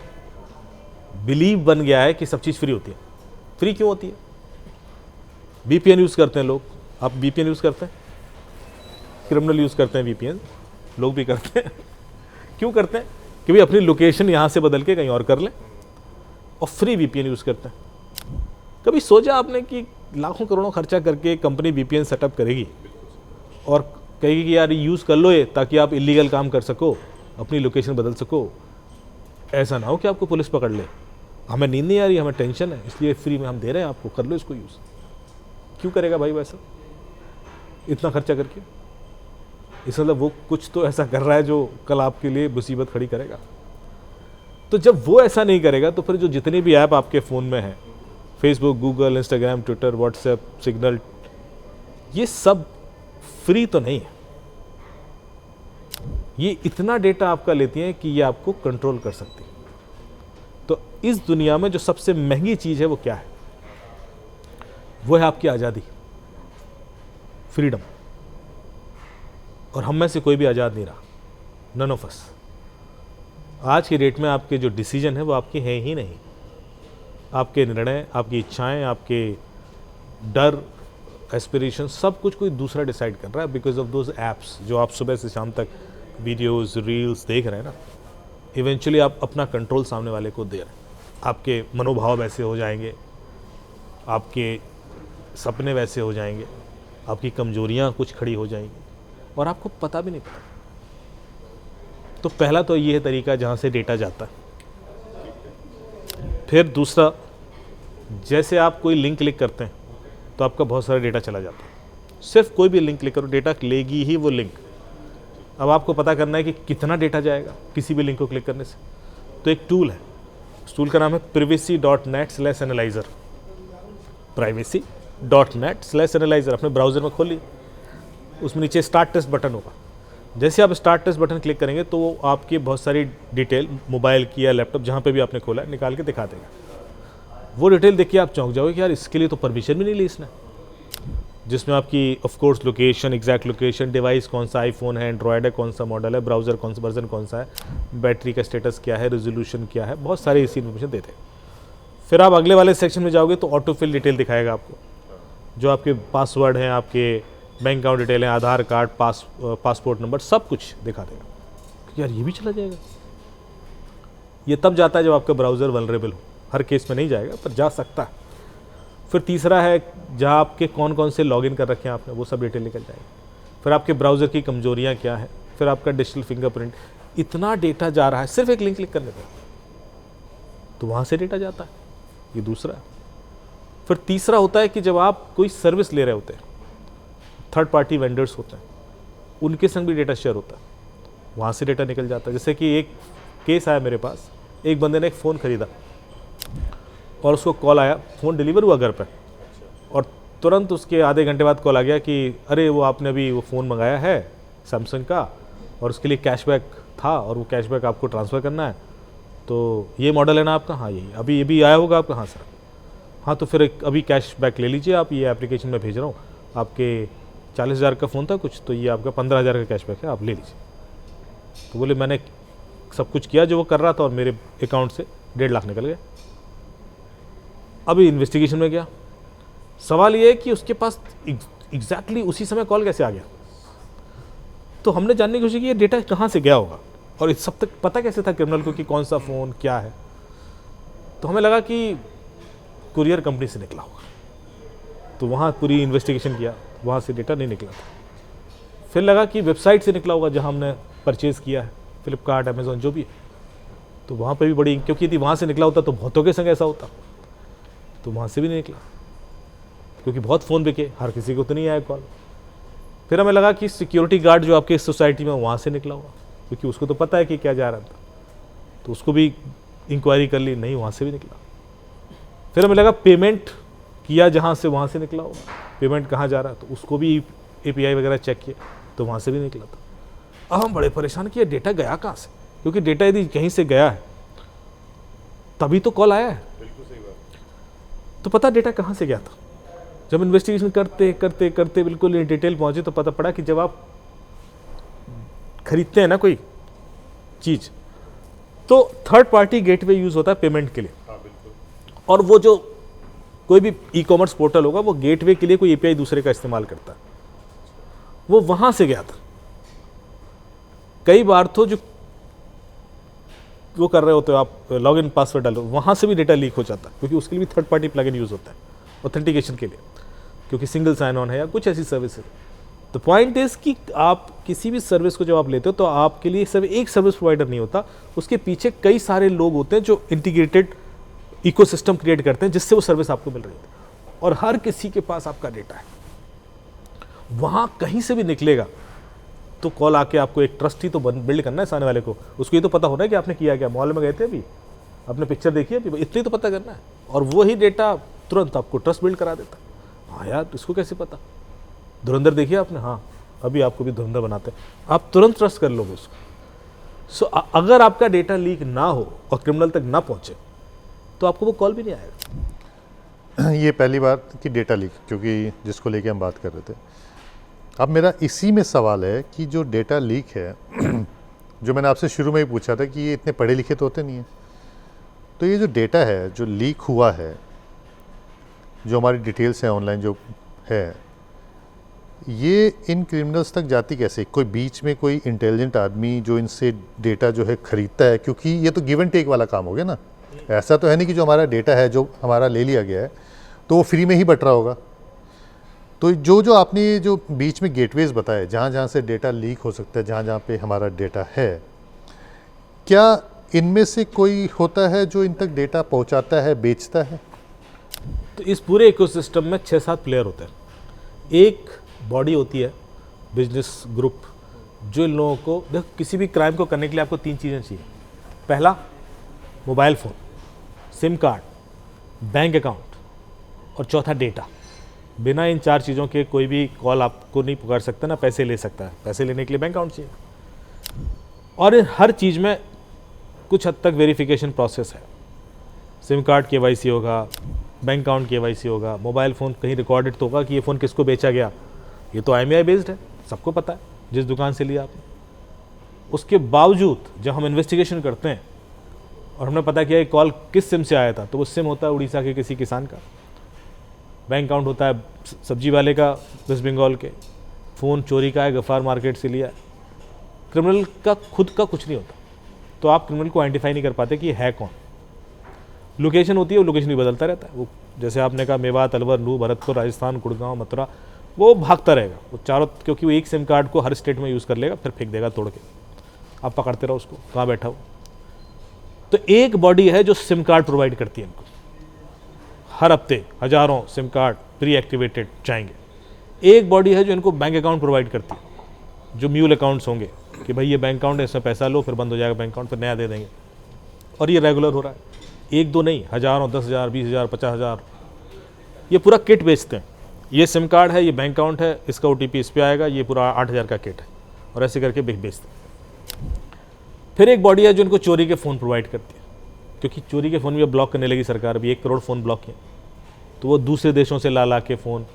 बिलीव बन गया है कि सब चीज़ फ्री होती है। फ्री क्यों होती है? VPN यूज़ करते हैं लोग। आप VPN यूज़ करते हैं? क्रिमिनल यूज़ करते हैं VPN, लोग भी करते हैं। क्यों करते हैं? कि भाई अपनी लोकेशन यहाँ से बदल के कहीं और कर लें, और फ्री VPN यूज़ करते हैं। कभी सोचा आपने कि लाखों करोड़ों खर्चा करके कंपनी VPN सेटअप करेगी और कहेगी कि यार यूज़ कर लो ये, ताकि आप इलीगल काम कर सको, अपनी लोकेशन बदल सको। ऐसा ना हो कि आपको पुलिस पकड़ ले, हमें नींद नहीं आ रही, हमें टेंशन है, इसलिए फ्री में हम दे रहे हैं आपको, कर लो इसको यूज़। क्यों करेगा भाई वैसा इतना खर्चा करके? इस मतलब वो कुछ तो ऐसा कर रहा है जो कल आपके लिए मुसीबत खड़ी करेगा। तो जब वो ऐसा नहीं करेगा तो फिर जो जितने भी ऐप आपके फ़ोन में हैं, Facebook, Google, Instagram, Twitter, WhatsApp, signal, ये सब फ्री तो नहीं है, ये इतना डेटा आपका लेती हैं कि ये आपको कंट्रोल कर सकती है। तो इस दुनिया में जो सबसे महंगी चीज है वो क्या है? वो है आपकी आज़ादी, फ्रीडम। और हम में से कोई भी आज़ाद नहीं रहा, नन ऑफ अस। आज की डेट में आपके जो डिसीजन है वो आपके हैं ही नहीं। आपके निर्णय, आपकी इच्छाएं, आपके डर, एस्पिरेशन, सब कुछ कोई दूसरा डिसाइड कर रहा है बिकॉज ऑफ दोज ऐप्स जो आप सुबह से शाम तक वीडियोस, रील्स देख रहे हैं ना। इवेंचुअली आप अपना कंट्रोल सामने वाले को दे रहे हैं। आपके मनोभाव वैसे हो जाएंगे, आपके सपने वैसे हो जाएंगे, आपकी कमजोरियां कुछ खड़ी हो जाएंगी और आपको पता भी नहीं पता। तो पहला तो ये है तरीका जहाँ से डेटा जाता है। फिर दूसरा, जैसे आप कोई लिंक क्लिक करते हैं तो आपका बहुत सारा डेटा चला जाता है। सिर्फ कोई भी लिंक क्लिक करो, डेटा लेगी ही वो लिंक। अब आपको पता करना है कि कितना डेटा जाएगा किसी भी लिंक को क्लिक करने से। तो एक टूल है, उस टूल का नाम है privacy.net/analyzer। privacy.net/analyzer अपने ब्राउज़र में खोलिए, उसमें नीचे स्टार्ट टेस्ट बटन होगा। जैसे आप स्टार्ट टेस्ट बटन क्लिक करेंगे तो वो आपकी बहुत सारी डिटेल, मोबाइल की या लैपटॉप जहाँ पे भी आपने खोला है, निकाल के दिखा देगा। वो डिटेल देख के आप चौंक जाओगे कि यार इसके लिए तो परमिशन भी नहीं ली इसने, जिसमें आपकी of course location, exact location, device कौन सा आईफोन है, एंड्रॉयड है, कौन सा मॉडल है, ब्राउज़र कौन सा वर्जन कौन सा है, बैटरी का स्टेटस क्या है, रेजोल्यूशन क्या है, बहुत सारी ऐसी इन्फॉर्मेशन देते हैं। फिर आप अगले वाले सेक्शन में जाओगे तो ऑटो फिल डिटेल दिखाएगा आपको, जो आपके पासवर्ड हैं, आपके बैंक अकाउंट डिटेल हैं, आधार कार्ड, पासपोर्ट नंबर, सब कुछ दिखा देगा। यार ये भी चला जाएगा। ये तब जाता है जब आपका ब्राउज़र वल्नरेबल हो, हर केस में नहीं जाएगा पर जा सकता है। फिर तीसरा है जहाँ आपके कौन कौन से लॉगिन कर रखे हैं आपने, वो सब डिटेल निकल जाएगी। फिर आपके ब्राउज़र की कमजोरियाँ क्या है, फिर आपका डिजिटल फिंगरप्रिंट। इतना डेटा जा रहा है सिर्फ एक लिंक क्लिक करने पर, तो वहाँ से डेटा जाता है। ये दूसरा है। फिर तीसरा होता है कि जब आप कोई सर्विस ले रहे होते हैं, थर्ड पार्टी वेंडर्स होते हैं, उनके संग भी डेटा शेयर होता है, वहाँ से डेटा निकल जाता है। जैसे कि एक केस आया मेरे पास, एक बंदे ने एक फ़ोन ख़रीदा और उसको कॉल आया, फ़ोन डिलीवर हुआ घर पे, और तुरंत उसके आधे घंटे बाद कॉल आ गया कि अरे वो आपने अभी वो फ़ोन मंगाया है सैमसंग का और उसके लिए कैशबैक था और वो कैशबैक आपको ट्रांसफ़र करना है, तो ये मॉडल है ना आपका? हाँ यही, अभी ये भी आया होगा आपका? हाँ सर। हाँ तो फिर अभी कैशबैक ले लीजिए आप, ये एप्लीकेशन में भेज रहा हूँ, आपके 40,000 का फ़ोन था कुछ, तो ये आपका 15,000 का कैशबैक है, आप ले लीजिए। तो बोले मैंने सब कुछ किया जो वो कर रहा था और मेरे अकाउंट से 1.5 लाख निकल गए। अभी इन्वेस्टिगेशन में गया, सवाल ये है कि उसके पास एग्जैक्टली उसी समय कॉल कैसे आ गया। तो हमने जानने की कोशिश की ये डेटा कहाँ से गया होगा और इस सब तक पता कैसे था क्रिमिनल को कि कौन सा फ़ोन क्या है। तो हमें लगा कि कुरियर कंपनी से निकला होगा, तो वहाँ पूरी इन्वेस्टिगेशन किया, वहाँ से डेटा नहीं निकला था। फिर लगा कि वेबसाइट से निकला होगा जहाँ हमने परचेज़ किया है, फ्लिपकार्ट, अमेज़ॉन, जो भी है, तो वहाँ पर भी बड़ी, क्योंकि यदि वहाँ से निकला होता तो बहुतों के संग ऐसा होता, तो वहाँ से भी नहीं निकला क्योंकि बहुत फ़ोन बिके, हर किसी को तो नहीं आया कॉल। फिर हमें लगा कि सिक्योरिटी गार्ड जो आपके इस सोसाइटी में वहाँ से निकला होगा, क्योंकि उसको तो पता है कि क्या जा रहा था, तो उसको भी इंक्वायरी कर ली, नहीं वहाँ से भी निकला। फिर हमें लगा पेमेंट किया जहाँ से, वहाँ से निकला होगा, पेमेंट कहाँ जा रहा है, तो उसको भी API वगैरह चेक किया तो वहाँ से भी निकला था। अब हम बड़े परेशान कि ये डेटा गया कहाँ से, क्योंकि डेटा यदि कहीं से गया है तभी तो कॉल आया है। तो पता डेटा कहाँ से गया था। जब इन्वेस्टिगेशन करते करते करते बिल्कुल इन डिटेल पहुँचे तो पता पड़ा कि जब आप खरीदते हैं ना कोई चीज़, तो थर्ड पार्टी गेटवे यूज़ होता है पेमेंट के लिए। और वो जो कोई भी ई-कॉमर्स पोर्टल होगा वो गेटवे के लिए कोई API दूसरे का इस्तेमाल करता है, वो वहाँ से गया था। कई बार तो जो वो कर रहे होते हो आप, लॉगिन पासवर्ड डालो, वहाँ से भी डेटा लीक हो जाता है, क्योंकि उसके लिए भी थर्ड पार्टी प्लगइन यूज़ होता है ऑथेंटिकेशन के लिए, क्योंकि सिंगल साइन ऑन है या कुछ ऐसी सर्विस है। द पॉइंट इज़ कि आप किसी भी सर्विस को जब आप लेते हो तो आपके लिए सिर्फ एक सर्विस प्रोवाइडर नहीं होता, उसके पीछे कई सारे लोग होते हैं जो इंटीग्रेटेड इकोसिस्टम क्रिएट करते हैं जिससे वो सर्विस आपको मिल रही है, और हर किसी के पास आपका डेटा है। वहाँ कहीं से भी निकलेगा तो कॉल आके आपको एक ट्रस्ट ही तो बिल्ड करना है सामने वाले को, उसको ये तो पता होना है कि आपने किया क्या, मॉल में गए थे अभी, आपने पिक्चर देखी है अभी, इतनी तो पता करना है, और वही डेटा तुरंत आपको ट्रस्ट बिल्ड करा देता है। हाँ यार इसको कैसे पता, धुरंधर देखिए आपने, हाँ अभी आपको भी धुरंधर बनाते हैं, आप तुरंत ट्रस्ट कर लोगे उसको। सो अगर आपका डेटा लीक ना हो और क्रिमिनल तक ना पहुंचे तो आपको वो कॉल भी नहीं आएगा। ये पहली बात कि डेटा लीक, क्योंकि जिसको लेके हम बात कर रहे थे। अब मेरा इसी में सवाल है कि जो डेटा लीक है जो मैंने आपसे शुरू में ही पूछा था कि ये इतने पढ़े लिखे तो होते नहीं हैं, तो ये जो डेटा है जो लीक हुआ है, जो हमारी डिटेल्स हैं ऑनलाइन जो है, ये इन क्रिमिनल्स तक जाती कैसे? कोई बीच में कोई इंटेलिजेंट आदमी जो इनसे डेटा जो है खरीदता है, क्योंकि ये तो गिव एंड टेक वाला काम हो गया ना। ऐसा तो है नहीं कि जो हमारा डेटा है जो हमारा ले लिया गया है तो वो फ्री में ही बट रहा होगा। तो जो आपने जो बीच में गेटवेज बताए जहाँ जहाँ से डेटा लीक हो सकता है, जहाँ जहाँ पे हमारा डेटा है, क्या इनमें से कोई होता है जो इन तक डेटा पहुँचाता है, बेचता है? तो इस पूरे इकोसिस्टम में 6-7 प्लेयर होते हैं। एक बॉडी होती है, बिजनेस ग्रुप, जो इन लोगों को, देखो किसी भी क्राइम को करने के लिए आपको 3 चीज़ें चाहिए। पहला, mobile phone, SIM card, bank account, और चौथा डेटा। बिना इन 4 चीज़ों के कोई भी कॉल आपको नहीं पुकार सकता, ना पैसे ले सकता है। पैसे लेने के लिए बैंक अकाउंट चाहिए, और इन हर चीज़ में कुछ हद तक वेरिफिकेशन प्रोसेस है। सिम कार्ड KYC होगा, बैंक अकाउंट KYC होगा, मोबाइल फ़ोन कहीं रिकॉर्डेड तो होगा कि ये फ़ोन किसको बेचा गया। ये तो IMEI बेस्ड है, सबको पता है जिस दुकान से लिया आपने। उसके बावजूद जब हम इन्वेस्टिगेशन करते हैं और हमने पता किया कि कॉल किस सिम से आया था, तो वो सिम होता है उड़ीसा के किसी किसान का, बैंक अकाउंट होता है सब्जी वाले का वेस्ट बंगाल के, फ़ोन चोरी का है, गफ़ार मार्केट से लिया है। क्रिमिनल का खुद का कुछ नहीं होता, तो आप क्रिमिनल को आइडेंटिफाई नहीं कर पाते कि ये है कौन। लोकेशन होती है, वो लोकेशन भी बदलता रहता है। वो जैसे आपने कहा मेवात, अलवर, नूह, भरतपुर, राजस्थान, गुड़गांव, मथुरा, वो भागता रहेगा वो चारों, क्योंकि वो एक सिम कार्ड को हर स्टेट में यूज़ कर लेगा, फिर फेंक देगा तोड़ के। आप पकड़ते रहो उसको, कहाँ बैठा हो। तो एक बॉडी है जो सिम कार्ड प्रोवाइड करती है इनको, हर हफ्ते हज़ारों सिम कार्ड प्री एक्टिवेटेड जाएंगे। एक बॉडी है जो इनको बैंक अकाउंट प्रोवाइड करती है, जो म्यूल अकाउंट्स होंगे कि भाई ये बैंक अकाउंट है, इसमें पैसा लो, फिर बंद हो जाएगा बैंक अकाउंट, फिर नया दे देंगे। और ये रेगुलर हो रहा है, 1-2 नहीं, हज़ारों, 10,000, 20,000, 50,000, ये पूरा किट बेचते हैं। ये सिम कार्ड है, ये बैंक अकाउंट है, इसका OTP इस पर आएगा, ये पूरा 8,000 का किट है, और ऐसे करके बेचते हैं। फिर एक बॉडी है जो इनको चोरी के फ़ोन प्रोवाइड करती है, क्योंकि चोरी के फ़ोन भी अब ब्लॉक करने लगी सरकार, अभी 1 करोड़ फ़ोन ब्लॉक किए, तो वो दूसरे देशों से ला के फ़ोन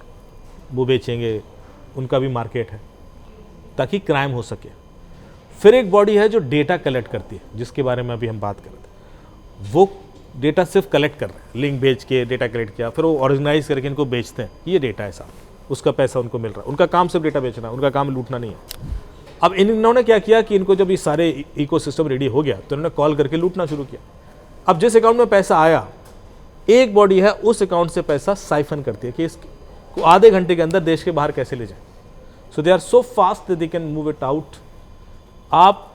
वो बेचेंगे, उनका भी मार्केट है, ताकि क्राइम हो सके। फिर एक बॉडी है जो डेटा कलेक्ट करती है, जिसके बारे में अभी हम बात कर रहे थे। वो डेटा सिर्फ कलेक्ट कर रहे हैं, लिंक भेज के डेटा कलेक्ट किया, फिर वो ऑर्गेनाइज करके इनको बेचते हैं। ये डेटा है साहब, उसका पैसा उनको मिल रहा है। उनका काम सिर्फ डेटा बेचना है, उनका काम लूटना नहीं है। अब इन्होंने क्या किया कि इनको जब ये सारे इकोसिस्टम रेडी हो गया तो इन्होंने कॉल करके लूटना शुरू किया। अब जिस अकाउंट में पैसा आया, एक बॉडी है उस अकाउंट से पैसा साइफन करती है कि इसको आधे घंटे के अंदर देश के बाहर कैसे ले जाए। So they are so fast they can move it out. आप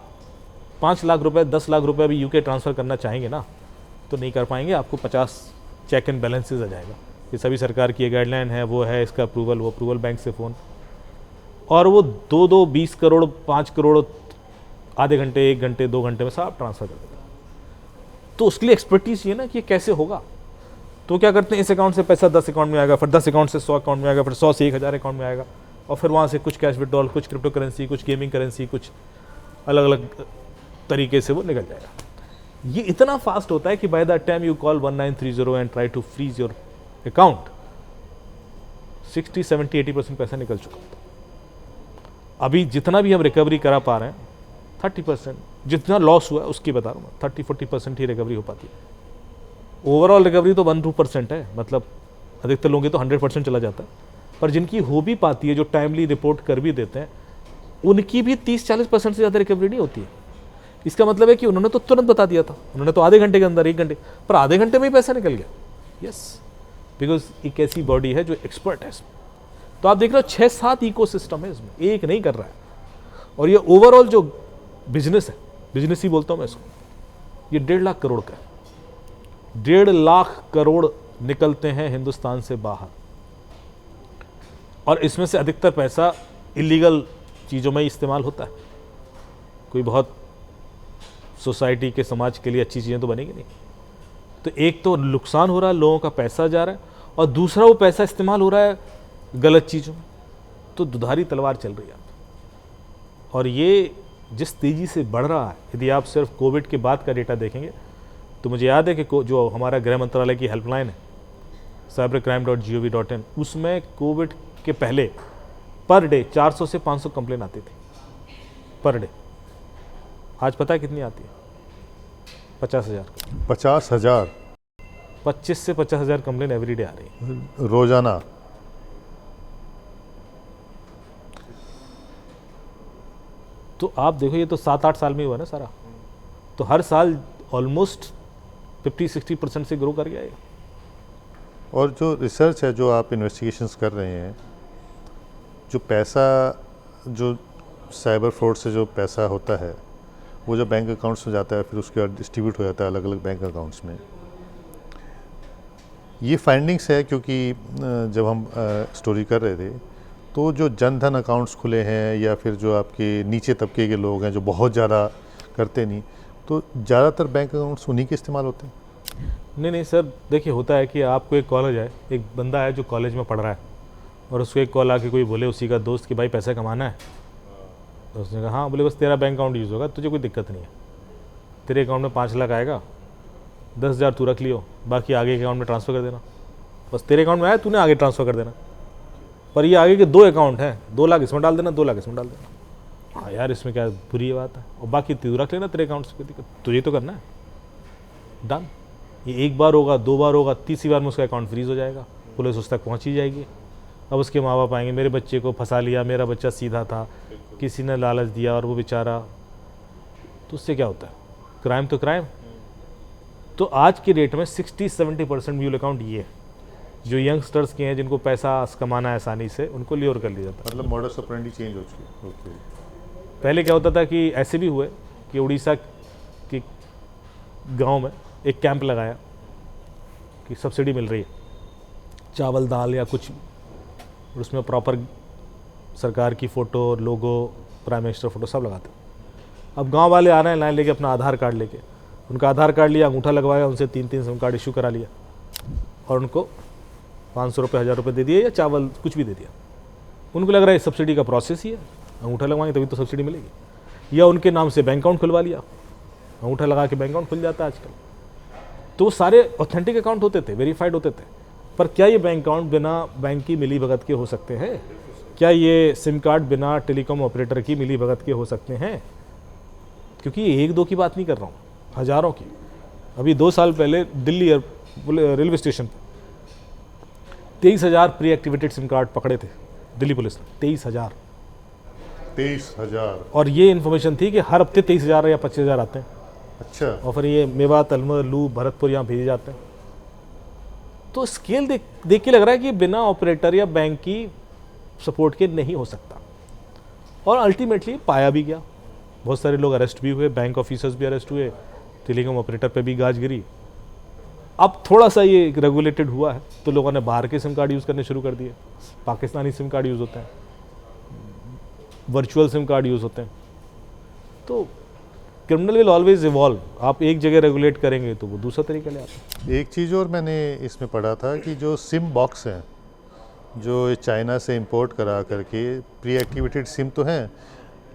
5 लाख रुपए, 10 लाख रुपए अभी UK ट्रांसफ़र करना चाहेंगे ना, तो नहीं कर पाएंगे। आपको 50 चेक एंड बैलेंसेस आ जाएगा। ये सभी सरकार की गाइडलाइन है, वो है इसका अप्रूवल, वो अप्रूवल बैंक से फ़ोन, और वो 2-2, 20 करोड़, 5 करोड़ आधे घंटे, 1 घंटे, 2 घंटे में सब ट्रांसफ़र कर देते हैं। तो उसके लिए एक्सपर्टीज चाहिए ना कि ये कैसे होगा। तो क्या करते हैं, इस अकाउंट से पैसा 10 अकाउंट में आएगा, फिर 10 अकाउंट से 100 अकाउंट में आएगा, फिर 100 से 1,000 अकाउंट में आएगा, और फिर वहाँ से कुछ कैश विड्रॉल, कुछ क्रिप्टो करेंसी, कुछ गेमिंग करेंसी, कुछ अलग अलग तरीके से वो निकल जाएगा। ये इतना फास्ट होता है कि by the time you call 1930 and try to freeze your account, 60, 70, 80% पैसा निकल चुका है। अभी जितना भी हम रिकवरी करा पा रहे हैं, 30%, जितना लॉस हुआ है उसकी बता रहा हूँ, 30-40% ही रिकवरी हो पाती है। ओवरऑल रिकवरी तो 1-2% है, मतलब अधिकतर लोगों की तो 100% चला जाता है। पर जिनकी हो भी पाती है, जो टाइमली रिपोर्ट कर भी देते हैं, उनकी भी 30-40% से ज़्यादा रिकवरी नहीं होती है। इसका मतलब है कि उन्होंने तो तुरंत बता दिया था, उन्होंने तो आधे घंटे के अंदर, 1 घंटे, पर आधे घंटे में ही पैसा निकल गया। यस, बिकॉज एक ऐसी बॉडी है जो एक्सपर्ट है इसमें। तो आप देख रहे हो 6-7 इकोसिस्टम है इसमें, एक नहीं कर रहा है। और ये ओवरऑल जो बिजनेस है, बिजनेस ही बोलता हूँ मैं इसको, ये 1.5 लाख करोड़ का है। 1.5 लाख करोड़ निकलते हैं हिंदुस्तान से बाहर, और इसमें से अधिकतर पैसा इलीगल चीज़ों में ही इस्तेमाल होता है। कोई बहुत सोसाइटी के, समाज के लिए अच्छी चीज़ें तो बनेगी नहीं। तो एक तो नुकसान हो रहा है, लोगों का पैसा जा रहा है, और दूसरा वो पैसा इस्तेमाल हो रहा है गलत चीज़ों में। तो दुधारी तलवार चल रही है। और ये जिस तेज़ी से बढ़ रहा है, यदि आप सिर्फ कोविड के बाद का डेटा देखेंगे तो मुझे याद है कि जो हमारा गृह मंत्रालय की हेल्पलाइन है cybercrime.gov.in, उसमें कोविड के पहले पर डे 400 से 500 कंप्लेन आती थी पर डे। आज पता है कितनी आती है? 50,000। 50,000 25 से 50,000 कंप्लेन एवरीडे आ रही है रोजाना। तो आप देखो, ये तो 7-8 साल में हुआ ना सारा, तो हर साल ऑलमोस्ट 50-60% से ग्रो कर गया ये। और जो रिसर्च है, जो आप इन्वेस्टिगेशंस कर रहे हैं, जो पैसा, जो साइबर फ्रॉड से जो पैसा होता है वो जो बैंक अकाउंट्स में जाता है फिर उसके बाद डिस्ट्रीब्यूट हो जाता है अलग अलग बैंक अकाउंट्स में, ये फाइंडिंग्स है क्योंकि जब हम स्टोरी कर रहे थे तो जो जन धन अकाउंट्स खुले हैं या फिर जो आपके नीचे तबके के लोग हैं जो बहुत ज़्यादा करते नहीं, तो ज़्यादातर बैंक अकाउंट्स उन्हीं के इस्तेमाल होते हैं। नहीं सर, देखिए होता है कि आपको एक कॉलेज है, एक बंदा है जो कॉलेज में पढ़ रहा है और उसको एक कॉल आके कोई बोले उसी का दोस्त कि भाई पैसा कमाना है, तो उसने कहा हाँ, बोले बस तेरा बैंक अकाउंट यूज़ होगा, तुझे कोई दिक्कत नहीं है, तेरे अकाउंट में 5 लाख आएगा, 10,000 तू रख लियो, बाकी आगे के अकाउंट में ट्रांसफ़र कर देना, बस तेरे अकाउंट में आया तूने आगे ट्रांसफ़र कर देना। पर ये आगे के 2 अकाउंट हैं, 2 लाख इसमें डाल देना, 2 लाख इसमें डाल देना। हाँ यार, इसमें क्या बुरी बात है, और बाकी तू रख लेना तेरे अकाउंट से, कोई दिक्कत, तुझे तो करना है, डन। ये एक बार होगा, 2 बार होगा, तीसरी बार में उसका अकाउंट फ्रीज हो जाएगा, पुलिस उस तक पहुँच ही जाएगी। अब उसके माँ बाप आएंगे, मेरे बच्चे को फंसा लिया, मेरा बच्चा सीधा था, किसी ने लालच दिया और वो बेचारा, तो उससे क्या होता है? क्राइम तो क्राइम। तो आज के डेट में 60-70% म्यूल अकाउंट ये जो यंगस्टर्स के हैं, जिनको पैसा कमाना है आसानी से, उनको ल्योर कर लिया जाता है। मतलब मॉडस ऑपरेंडी चेंज हो चुकी है। ओके। पहले क्या होता था कि ऐसे भी हुए कि उड़ीसा के गांव में एक कैंप लगाया कि सब्सिडी मिल रही है, चावल दाल या कुछ, और उसमें प्रॉपर सरकार की फ़ोटो, लोगो, प्राइम मिनिस्टर फ़ोटो सब लगाते। अब गांव वाले आ रहे हैं लाइन लेके अपना आधार कार्ड लेके, उनका आधार कार्ड लिया, अंगूठा लगवाया, उनसे 3-3 सिम कार्ड इशू करा लिया और उनको 500 रुपये 1000 रुपये दे दिए या चावल कुछ भी दे दिया। उनको लग रहा है सब्सिडी का प्रोसेस ही है, अंगूठा लगवाएंगे तभी तो सब्सिडी मिलेगी, या उनके नाम से बैंक अकाउंट खुलवा लिया, अंगूठा लगा के बैंक अकाउंट खुल जाता है आजकल। तो सारे ऑथेंटिक अकाउंट होते थे, वेरीफाइड होते थे। पर क्या ये बैंक अकाउंट बिना बैंक की मिली भगत के हो सकते हैं? क्या ये सिम कार्ड बिना टेलीकॉम ऑपरेटर की मिली भगत के हो सकते हैं? क्योंकि ये 1-2 की बात नहीं कर रहा हूँ, हज़ारों की। अभी 2 साल पहले दिल्ली रेलवे स्टेशन पर 23,000 प्री एक्टिवेटेड सिम कार्ड पकड़े थे दिल्ली पुलिस ने। 23,000। और ये इन्फॉर्मेशन थी कि हर हफ्ते 23,000 या 25,000 आते हैं। अच्छा। और फिर ये मेवात, अलवर, लू, भरतपुर यहाँ भेजे जाते हैं। तो स्केल देख के लग रहा है कि बिना ऑपरेटर या बैंक की सपोर्ट के नहीं हो सकता। और अल्टीमेटली पाया भी गया, बहुत सारे लोग अरेस्ट भी हुए, बैंक ऑफिसर्स भी अरेस्ट हुए, टेलीकॉम ऑपरेटर पे भी गाज गिरी। अब थोड़ा सा ये रेगुलेटेड हुआ है तो लोगों ने बाहर के सिम कार्ड यूज़ करने शुरू कर दिए, पाकिस्तानी सिम कार्ड यूज़ होते हैं, वर्चुअल सिम कार्ड यूज़ होते हैं। तो क्रिमिनल विल ऑलवेज इवॉल्व, आप एक जगह रेगुलेट करेंगे तो वो दूसरा तरीका ले आते हैं। एक चीज़ और मैंने इसमें पढ़ा था कि जो सिम बॉक्स हैं जो चाइना से इंपोर्ट करा करके, प्री एक्टिवेटेड सिम तो हैं,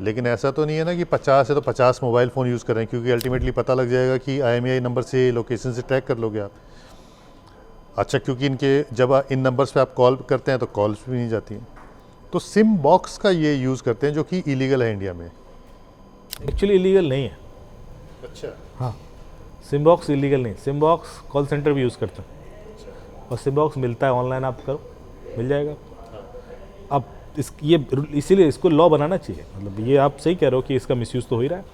लेकिन ऐसा तो नहीं है ना कि 50 है तो 50 मोबाइल फ़ोन यूज़ करें, क्योंकि अल्टीमेटली पता लग जाएगा कि IMEI नंबर से, लोकेशन से ट्रैक कर लोगे आप। अच्छा, क्योंकि इनके जब इन नंबर्स पे आप कॉल करते हैं तो कॉल्स भी नहीं जाती हैं, तो सिम बॉक्स का ये यूज़ करते हैं जो कि इलीगल है इंडिया में। एक्चुअली इलीगल नहीं है। अच्छा। हाँ, सिम बॉक्स इलीगल नहीं, सिम बॉक्स कॉल सेंटर भी यूज़ करते हैं और सिम बॉक्स मिलता है ऑनलाइन, आप करो मिल जाएगा। अब ये इसीलिए इसको लॉ बनाना चाहिए। मतलब ये आप सही कह रहे हो कि इसका मिसयूज़ तो हो ही रहा है,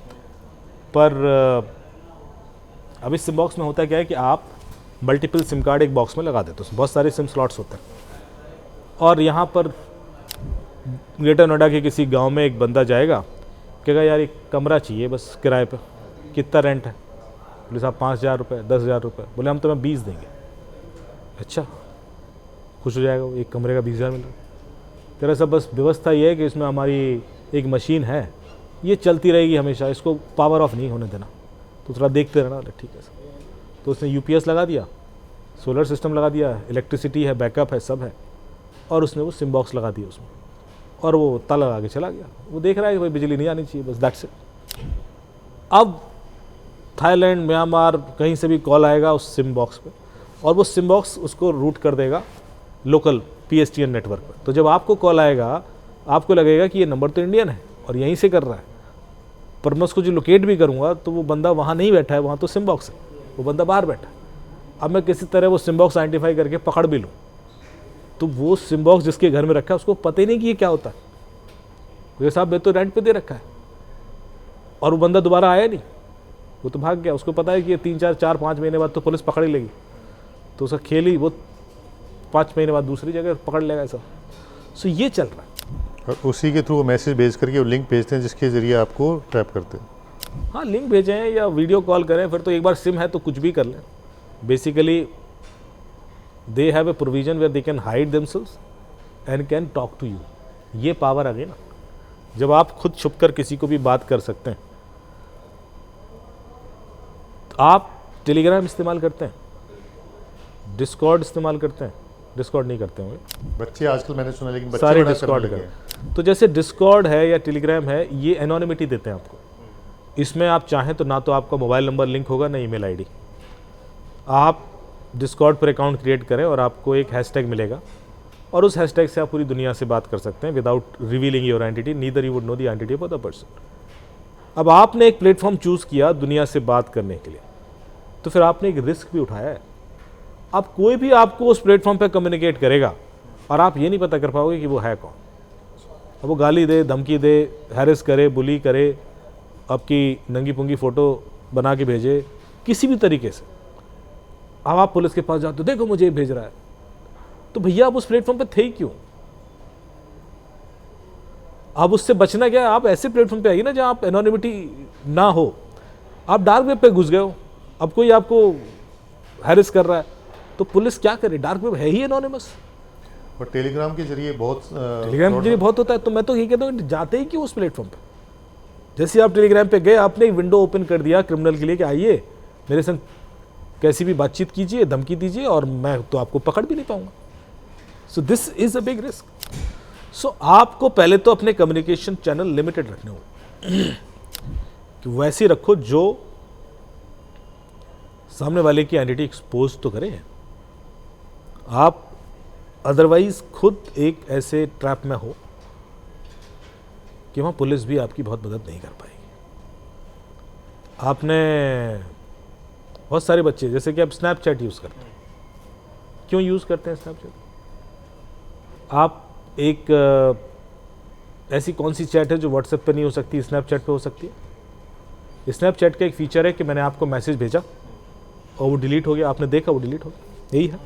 पर अब इस सिम बॉक्स में होता क्या है कि आप मल्टीपल सिम कार्ड एक बॉक्स में लगा देते हो, बहुत सारे सिम स्लॉट्स होते हैं। और यहाँ पर ग्रेटर नोएडा के किसी गांव में एक बंदा जाएगा, कहेगा यार एक कमरा चाहिए बस किराए पे, कितना रेंट है? बोले साहब 5,000 रुपये, 10,000 रुपये। बोले हम तुम्हें 20 देंगे। अच्छा, खुश हो जाएगा वो, एक कमरे का 20,000 मिल रहा है। तेरा सब बस व्यवस्था ये है कि इसमें हमारी एक मशीन है, ये चलती रहेगी हमेशा, इसको पावर ऑफ नहीं होने देना, तो थोड़ा देखते रहना। ठीक है सर। तो उसने UPS लगा दिया, सोलर सिस्टम लगा दिया, इलेक्ट्रिसिटी है, बैकअप है, सब है, और उसने वो सिम बॉक्स लगा दिया उसमें। और वो ताला लगा के चला गया। वो देख रहा है कि भाई बिजली नहीं आनी चाहिए, बस दैट्स इट। अब थाईलैंड, म्यांमार, कहीं से भी कॉल आएगा उस सिम बॉक्स पे, और वो सिम बॉक्स उसको रूट कर देगा लोकल PSTN नेटवर्क पर। तो जब आपको कॉल आएगा आपको लगेगा कि ये नंबर तो इंडियन है और यहीं से कर रहा है, पर मैं उसको जो लोकेट भी करूँगा तो वो बंदा वहाँ नहीं बैठा है, वहाँ तो सिम बॉक्स है, वो बंदा बाहर बैठा है। अब मैं किसी तरह वो सिम बॉक्स आइडेंटिफाई करके पकड़ भी लूँ तो वो सिम बॉक्स जिसके घर में रखा है उसको पता ही नहीं कि ये क्या होता है। ये साहब मैं तो रेंट पे दे रखा है, और वो बंदा दोबारा आया नहीं, वो तो भाग गया। उसको पता है कि ये 3-4-5 महीने बाद तो पुलिस पकड़ ही लेगी, तो उसका खेल ही वो 5 महीने बाद दूसरी जगह पकड़ लेगा ऐसा। सो ये चल रहा है। और उसी के थ्रू वो मैसेज भेज करके वो लिंक भेजते हैं जिसके ज़रिए आपको ट्रैप करते हैं। हाँ, लिंक भेजें या वीडियो कॉल करें, फिर तो एक बार सिम है तो कुछ भी कर लें। Basically they have a provision where they can hide themselves and can talk to you. ये पावर आ गई ना, जब आप खुद छुप कर किसी को भी बात कर सकते हैं। तो आप टेलीग्राम इस्तेमाल करते हैं, डिस्कॉर्ड इस्तेमाल करते हैं, डिस्कॉर्ड नहीं करते होंगे बच्चे आजकल मैंने सुना, लेकिन बच्चे सारे बड़ा डिस्कॉर्ड करने लगे कर। तो जैसे डिस्कॉर्ड है या टेलीग्राम है, ये एनोनिमिटी देते हैं आपको। इसमें आप चाहें तो ना तो आपका मोबाइल नंबर लिंक होगा ना ईमेल आईडी। आप डिस्कॉर्ड पर अकाउंट क्रिएट करें और आपको एक हैशटैग मिलेगा, और उस हैशटैग से आप पूरी दुनिया से बात कर सकते हैं without revealing your identity, neither you would know the identity of the person. अब आपने एक प्लेटफॉर्म चूज़ किया दुनिया से बात करने के लिए, तो फिर आपने एक रिस्क भी उठाया है। अब कोई भी आपको उस प्लेटफॉर्म पे कम्युनिकेट करेगा और आप ये नहीं पता कर पाओगे कि वो है कौन। अब वो गाली दे, धमकी दे, हैरेस करे, बुली करे, आपकी नंगी पुंगी फ़ोटो बना के भेजे किसी भी तरीके से। अब आप पुलिस के पास जाते हो, देखो मुझे भेज रहा है, तो भैया आप उस प्लेटफॉर्म पे थे ही क्यों? अब उससे बचना क्या है? आप ऐसे प्लेटफॉर्म पे आइए ना जहाँ आप एनोनिमिटी ना हो। आप डार्क वेब पे घुस गए हो, अब कोई आपको हैरेस कर रहा है तो पुलिस क्या करे? डार्क वेब है ही एनोनिमस। और टेलीग्राम के जरिए बहुत टेलीग्राम के जरिए बहुत होता है। तो मैं तो ये कहता हूँ जाते ही क्यों उस प्लेटफॉर्म पे? जैसे आप टेलीग्राम पे गए, आपने एक विंडो ओपन कर दिया क्रिमिनल के लिए कि आइए मेरे संग कैसी भी बातचीत कीजिए, धमकी दीजिए, और मैं तो आपको पकड़ भी नहीं पाऊंगा। So this is a big risk. So आपको पहले तो अपने कम्युनिकेशन चैनल लिमिटेड रखने होंगे कि वैसे रखो जो सामने वाले की आइडेंटिटी एक्सपोज तो करें। आप अदरवाइज खुद एक ऐसे ट्रैप में हो कि वहाँ पुलिस भी आपकी बहुत मदद नहीं कर पाएगी। आपने बहुत सारे बच्चे, जैसे कि आप स्नैपचैट यूज़ करते हैं, क्यों यूज़ करते हैं स्नैपचैट? आप एक ऐसी कौन सी चैट है जो व्हाट्सएप पे नहीं हो सकती, स्नैपचैट पे हो सकती है? स्नैपचैट का एक फीचर है कि मैंने आपको मैसेज भेजा और वो डिलीट हो गया, आपने देखा वो डिलीट हो गया, यही है।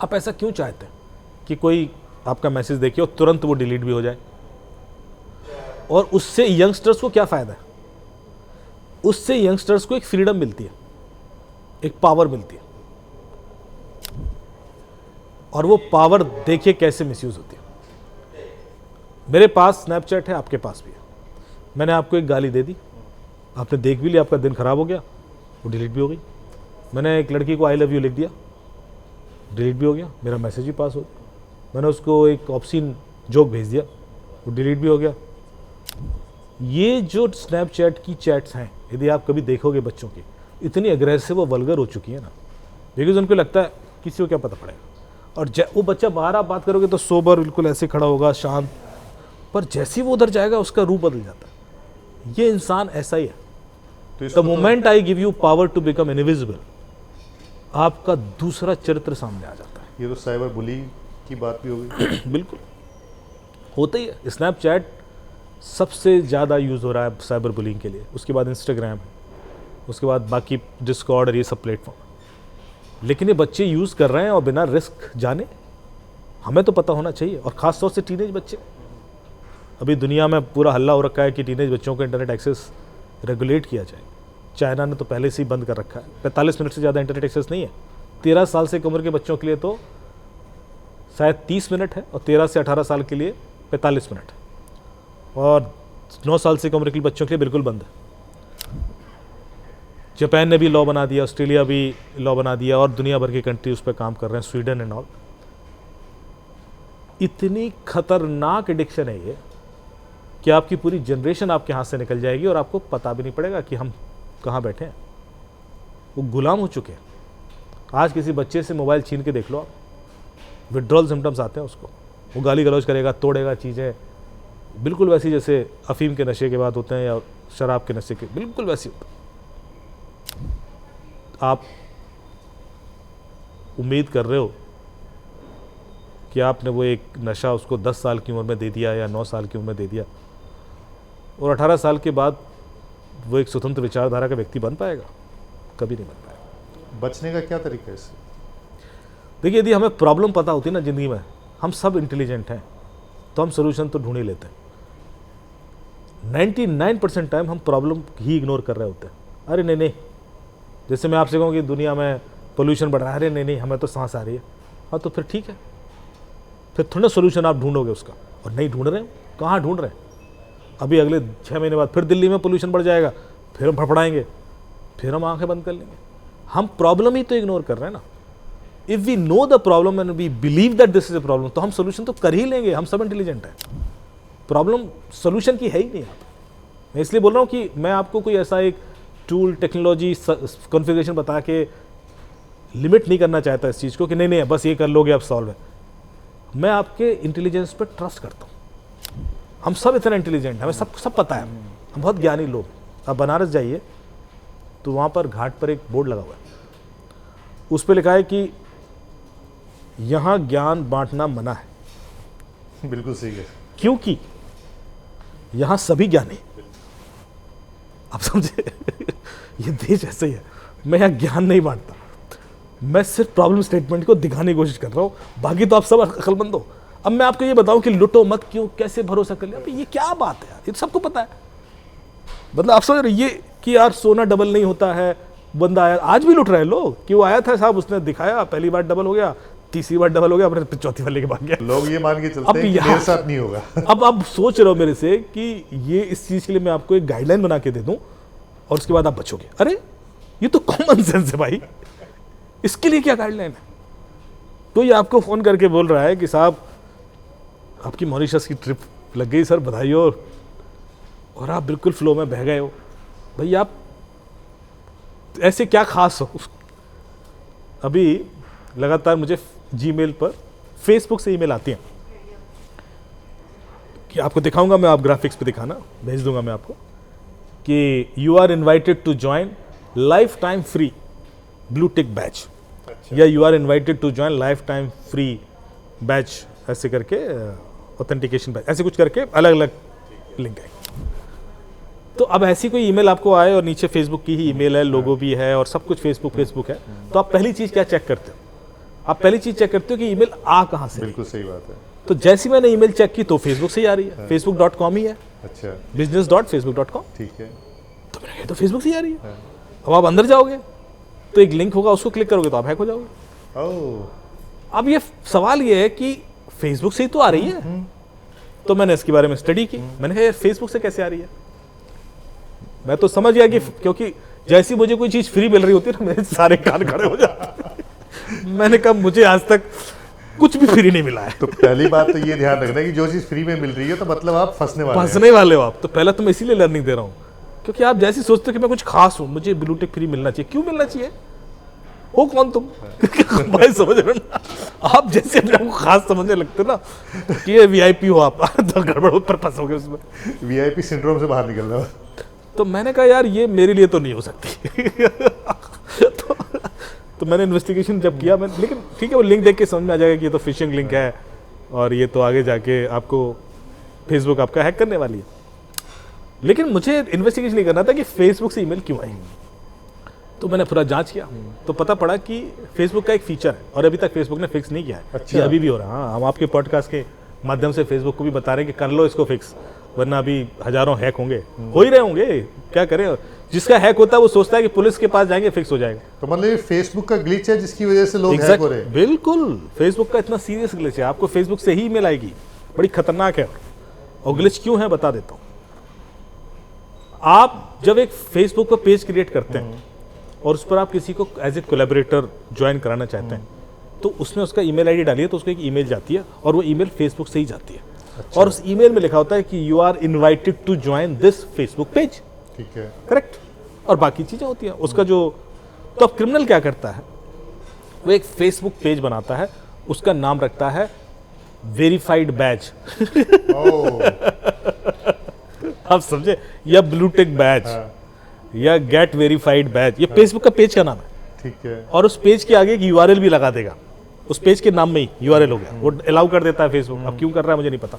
आप ऐसा क्यों चाहते हैं कि कोई आपका मैसेज देखे और तुरंत वो डिलीट भी हो जाए? और उससे यंगस्टर्स को क्या फ़ायदा है? उससे यंगस्टर्स को एक फ्रीडम मिलती है, एक पावर मिलती है, और वो पावर देखिए कैसे मिसयूज होती है। मेरे पास स्नैपचैट है, आपके पास भी है। मैंने आपको एक गाली दे दी, आपने देख भी लिया, आपका दिन खराब हो गया, वो डिलीट भी हो गई। मैंने एक लड़की को आई लव यू लिख दिया, डिलीट भी हो गया, मेरा मैसेज भी पास हो गया। मैंने उसको एक ऑब्सीन जोक भेज दिया, वो डिलीट भी हो गया। ये जो स्नैपचैट की चैट्स हैं, यदि आप कभी देखोगे बच्चों की, इतनी अग्रेसिव और वल्गर हो चुकी है ना, बिकॉज उनको लगता है किसी को क्या पता पड़ेगा। और वो बच्चा बाहर आप बात करोगे तो सोबर बिल्कुल ऐसे खड़ा होगा, शांत, पर जैसे ही वो उधर जाएगा उसका रूप बदल जाता है। ये इंसान ऐसा ही है। The moment I give you power to become invisible, आपका दूसरा चरित्र सामने आ जाता है। ये तो साइबर बुली की बात भी हो गई। बिल्कुल होता ही है। स्नैपचैट सबसे ज़्यादा यूज़ हो रहा है साइबर बुलिंग के लिए, उसके बाद इंस्टाग्राम है, उसके बाद बाकी डिस्कॉर्ड और ये सब प्लेटफॉर्म। लेकिन ये बच्चे यूज़ कर रहे हैं और बिना रिस्क जाने। हमें तो पता होना चाहिए, और ख़ास तौर से टीनेज बच्चे। अभी दुनिया में पूरा हल्ला हो रखा है कि टीनेज बच्चों का इंटरनेट एक्सेस रेगुलेट किया जाए। चाइना ने तो पहले से ही बंद कर रखा है, 45 मिनट से ज़्यादा इंटरनेट एक्सेस नहीं है। 13 साल से उम्र के बच्चों के लिए तो शायद 30 मिनट है, और 13 से 18 साल के लिए 45 मिनट है, और 9 साल से उम्र के बच्चों के लिए बिल्कुल बंद है। जापान ने भी लॉ बना दिया, ऑस्ट्रेलिया भी लॉ बना दिया, और दुनिया भर की कंट्री उस पर काम कर रहे हैं, स्वीडन एंड ऑल। इतनी खतरनाक एडिक्शन है ये कि आपकी पूरी जनरेशन आपके हाथ से निकल जाएगी और आपको पता भी नहीं पड़ेगा कि हम कहाँ बैठे हैं। वो गुलाम हो चुके हैं। आज किसी बच्चे से मोबाइल छीन के देख लो आप, विड्रॉल सिम्टम्स आते हैं उसको। वो गाली गलौज करेगा, तोड़ेगा चीज़ें, बिल्कुल वैसी जैसे अफीम के नशे के बाद होते हैं या शराब के नशे के, बिल्कुल वैसी होता है। आप उम्मीद कर रहे हो कि आपने वो एक नशा उसको 10 साल की उम्र में दे दिया या 9 साल की उम्र में दे दिया और 18 साल के बाद वो एक स्वतंत्र विचारधारा का व्यक्ति बन पाएगा? कभी नहीं बन पाएगा। बचने का क्या तरीका है इससे? देखिए, यदि हमें प्रॉब्लम पता होती ना ज़िंदगी में, हम सब इंटेलिजेंट हैं, तो हम सोल्यूशन तो ढूंढ ही लेते हैं। 99% टाइम हम प्रॉब्लम ही इग्नोर कर रहे होते हैं। अरे नहीं नहीं, जैसे मैं आपसे कहूँ कि दुनिया में पोल्यूशन बढ़ रहा है, अरे नहीं नहीं हमें तो सांस आ रही है। हाँ तो फिर ठीक है, फिर थोड़ा सोल्यूशन आप ढूंढोगे उसका। और नहीं ढूंढ रहे हो, कहाँ ढूंढ रहे हैं? अभी अगले 6 महीने बाद फिर दिल्ली में पोल्यूशन बढ़ जाएगा, फिर हम फड़फड़ाएंगे, फिर हम आंखें बंद कर लेंगे। हम प्रॉब्लम ही तो इग्नोर कर रहे हैं ना। If we know the problem and we believe that this is a problem, तो हम सोल्यूशन तो कर ही लेंगे। हम सब इंटेलिजेंट हैं। प्रॉब्लम सोल्यूशन की है ही नहीं। आप, मैं इसलिए बोल रहा हूँ कि मैं आपको कोई ऐसा एक टूल, टेक्नोलॉजी, कॉन्फ़िगरेशन बता के लिमिट नहीं करना चाहता इस चीज़ को कि नहीं नहीं बस ये कर लोगे अब सॉल्व है। मैं आपके इंटेलिजेंस पर ट्रस्ट करता हूँ। हम सब इतना इंटेलिजेंट हैं, हमें सब पता है, हम बहुत ज्ञानी लोग। आप बनारस जाइए तो वहाँ पर घाट पर एक बोर्ड लगा हुआ है, उस पर लिखा है कि यहाँ ज्ञान बांटना मना है। बिल्कुल सही है। क्योंकि यहाँ सभी ज्ञानी। आप समझे? ये देश ऐसे ही है। मैं यहाँ ज्ञान नहीं बांटता, मैं सिर्फ प्रॉब्लम स्टेटमेंट को दिखाने की कोशिश कर रहा हूँ, बाकी तो आप सब अक्लमंद हो। अब मैं आपको ये बताऊं कि लुटो मत, क्यों, कैसे भरोसा कर लिया, ये क्या बात है यार? ये तो सबको पता है। मतलब आप समझ रहे ये कि यार सोना डबल नहीं होता है। बंदा आया, आज भी लुट रहे हैं लोग कि वो आया था साहब, उसने दिखाया, पहली बार डबल हो गया, तीसरी बार डबल हो गया, अपने चौथी वाले के भाग गया। लोग ये मान के चलते हैं कि मेरे साथ नहीं होगा। अब आप सोच रहे हो मेरे से कि ये इस चीज़ के लिए मैं आपको एक गाइडलाइन बना के दे दूं और उसके बाद आप बचोगे। अरे ये तो कॉमन सेंस है भाई, इसके लिए क्या गाइडलाइन है? तो ये आपको फ़ोन करके बोल रहा है कि साहब आपकी मॉरिशस की ट्रिप लग गई सर, बधाई हो, और आप बिल्कुल फ्लो में बह गए हो। भाई आप ऐसे क्या खास हो? अभी लगातार मुझे जीमेल पर, फेसबुक से ईमेल आती हैं कि आपको दिखाऊंगा मैं, आप ग्राफिक्स पे दिखाना, भेज दूंगा मैं आपको, कि you are invited to join lifetime free blue tick batch, या you are invited to join lifetime free batch, ऐसे करके ऑथेंटिकेशन बैच, ऐसे कुछ करके अलग अलग लिंक है। तो अब ऐसी कोई ईमेल आपको आए और नीचे फेसबुक की ही ईमेल है, लोगो भी है और सब कुछ फेसबुक है, तो आप पहली चीज़ क्या चेक करते हो? आप पहली चीज़ चेक करते हो कि ईमेल आ कहाँ से। बिल्कुल सही बात है। तो जैसी मैंने ईमेल चेक की तो फेसबुक से ही आ रही है, facebook.com ही है। अच्छा, business.facebook.com, ठीक है। तो मैंने कहा तो फेसबुक से ही आ रही है। अब आप अंदर जाओगे तो एक लिंक होगा, उसको क्लिक करोगे तो आप हैक हो जाओगे। ओह, अब ये सवाल ये है कि फेसबुक से ही तो आ रही है। तो मैंने इसके बारे में स्टडी की, मैंने कहा यार फेसबुक से कैसे आ रही है? मैं तो समझ गया कि क्योंकि जैसी मुझे कोई चीज़ फ्री मिल रही होती है ना, मेरे सारे कान खड़े हो जाते। मैंने कहा मुझे आज तक कुछ भी फ्री नहीं मिला है। तो पहली बात तो ये ध्यान रखना कि जो चीज़ फ्री में मिल रही है तो मतलब आप फंसने वाले हो आप। तो पहला तो मैं इसीलिए लर्निंग दे रहा हूँ क्योंकि आप जैसे सोचते हो कि मैं कुछ खास हूँ, मुझे ब्लू टिक फ्री मिलना चाहिए। क्यों मिलना चाहिए? हो कौन तुम? भाई समझ रहे हो ना, आप जैसे अपने को खास समझने लगते हो ना कि ये वीआईपी हो आप, तो गड़बड़ पर फंसोगे उसमें, वीआईपी सिंड्रोम से बाहर निकल रहा हो। तो मैंने कहा यार ये मेरे लिए तो नहीं हो सकती। तो मैंने इन्वेस्टिगेशन जब किया, मैं, लेकिन ठीक है वो लिंक देख के समझ में आ जाएगा कि ये तो फिशिंग लिंक है और ये तो आगे जाके आपको फेसबुक आपका हैक करने वाली है। लेकिन मुझे इन्वेस्टिगेशन नहीं करना था कि फेसबुक से ईमेल क्यों आई। तो मैंने पूरा जांच किया तो पता पड़ा कि फेसबुक का एक फीचर है और अभी तक फेसबुक ने फिक्स नहीं किया है। अच्छा। ये अभी भी हो रहा है। हाँ, हम आपके पॉडकास्ट के माध्यम से फेसबुक को भी बता रहे हैं कि कर लो इसको फिक्स, वरना अभी हजारों हैक होंगे, हो ही रहे होंगे, क्या करें। जिसका हैक होता है वो सोचता है कि पुलिस के पास जाएंगे फिक्स हो जाएगा। तो मतलब ये फेसबुक का ग्लिच है जिसकी वजह से लोग हैक हो रहे हैं। बिल्कुल, फेसबुक का इतना सीरियस ग्लिच है, आपको फेसबुक से ही ईमेल आएगी, बड़ी खतरनाक है। और ग्लिच क्यों है बता देता हूँ। आप जब एक फेसबुक पर पेज क्रिएट करते हैं और उस पर आप किसी को एज ए कोलैबोरेटर ज्वाइन कराना चाहते हैं, तो उसमें उसका ईमेल आईडी डालिए तो उसको एक ईमेल जाती है और वो ईमेल फेसबुक से ही जाती है। और उस ईमेल में लिखा होता है कि you are invited to join this Facebook page. ठीक है। करेक्ट। और बाकी चीजें होती हैं उसका जो। तो अब क्रिमिनल क्या करता है, वो एक फेसबुक पेज बनाता है, उसका नाम रखता है वेरीफाइड बैच। आप समझे, या ब्लू टिक बैच, या गेट वेरीफाइड बैच, ये फेसबुक का पेज का नाम है। ठीक है। और उस पेज के आगे एक यूआरएल भी लगा देगा, उस पेज के नाम में ही यूआरएल हो गया, वो अलाउ कर देता है फेसबुक। अब क्यों कर रहा है मुझे नहीं पता।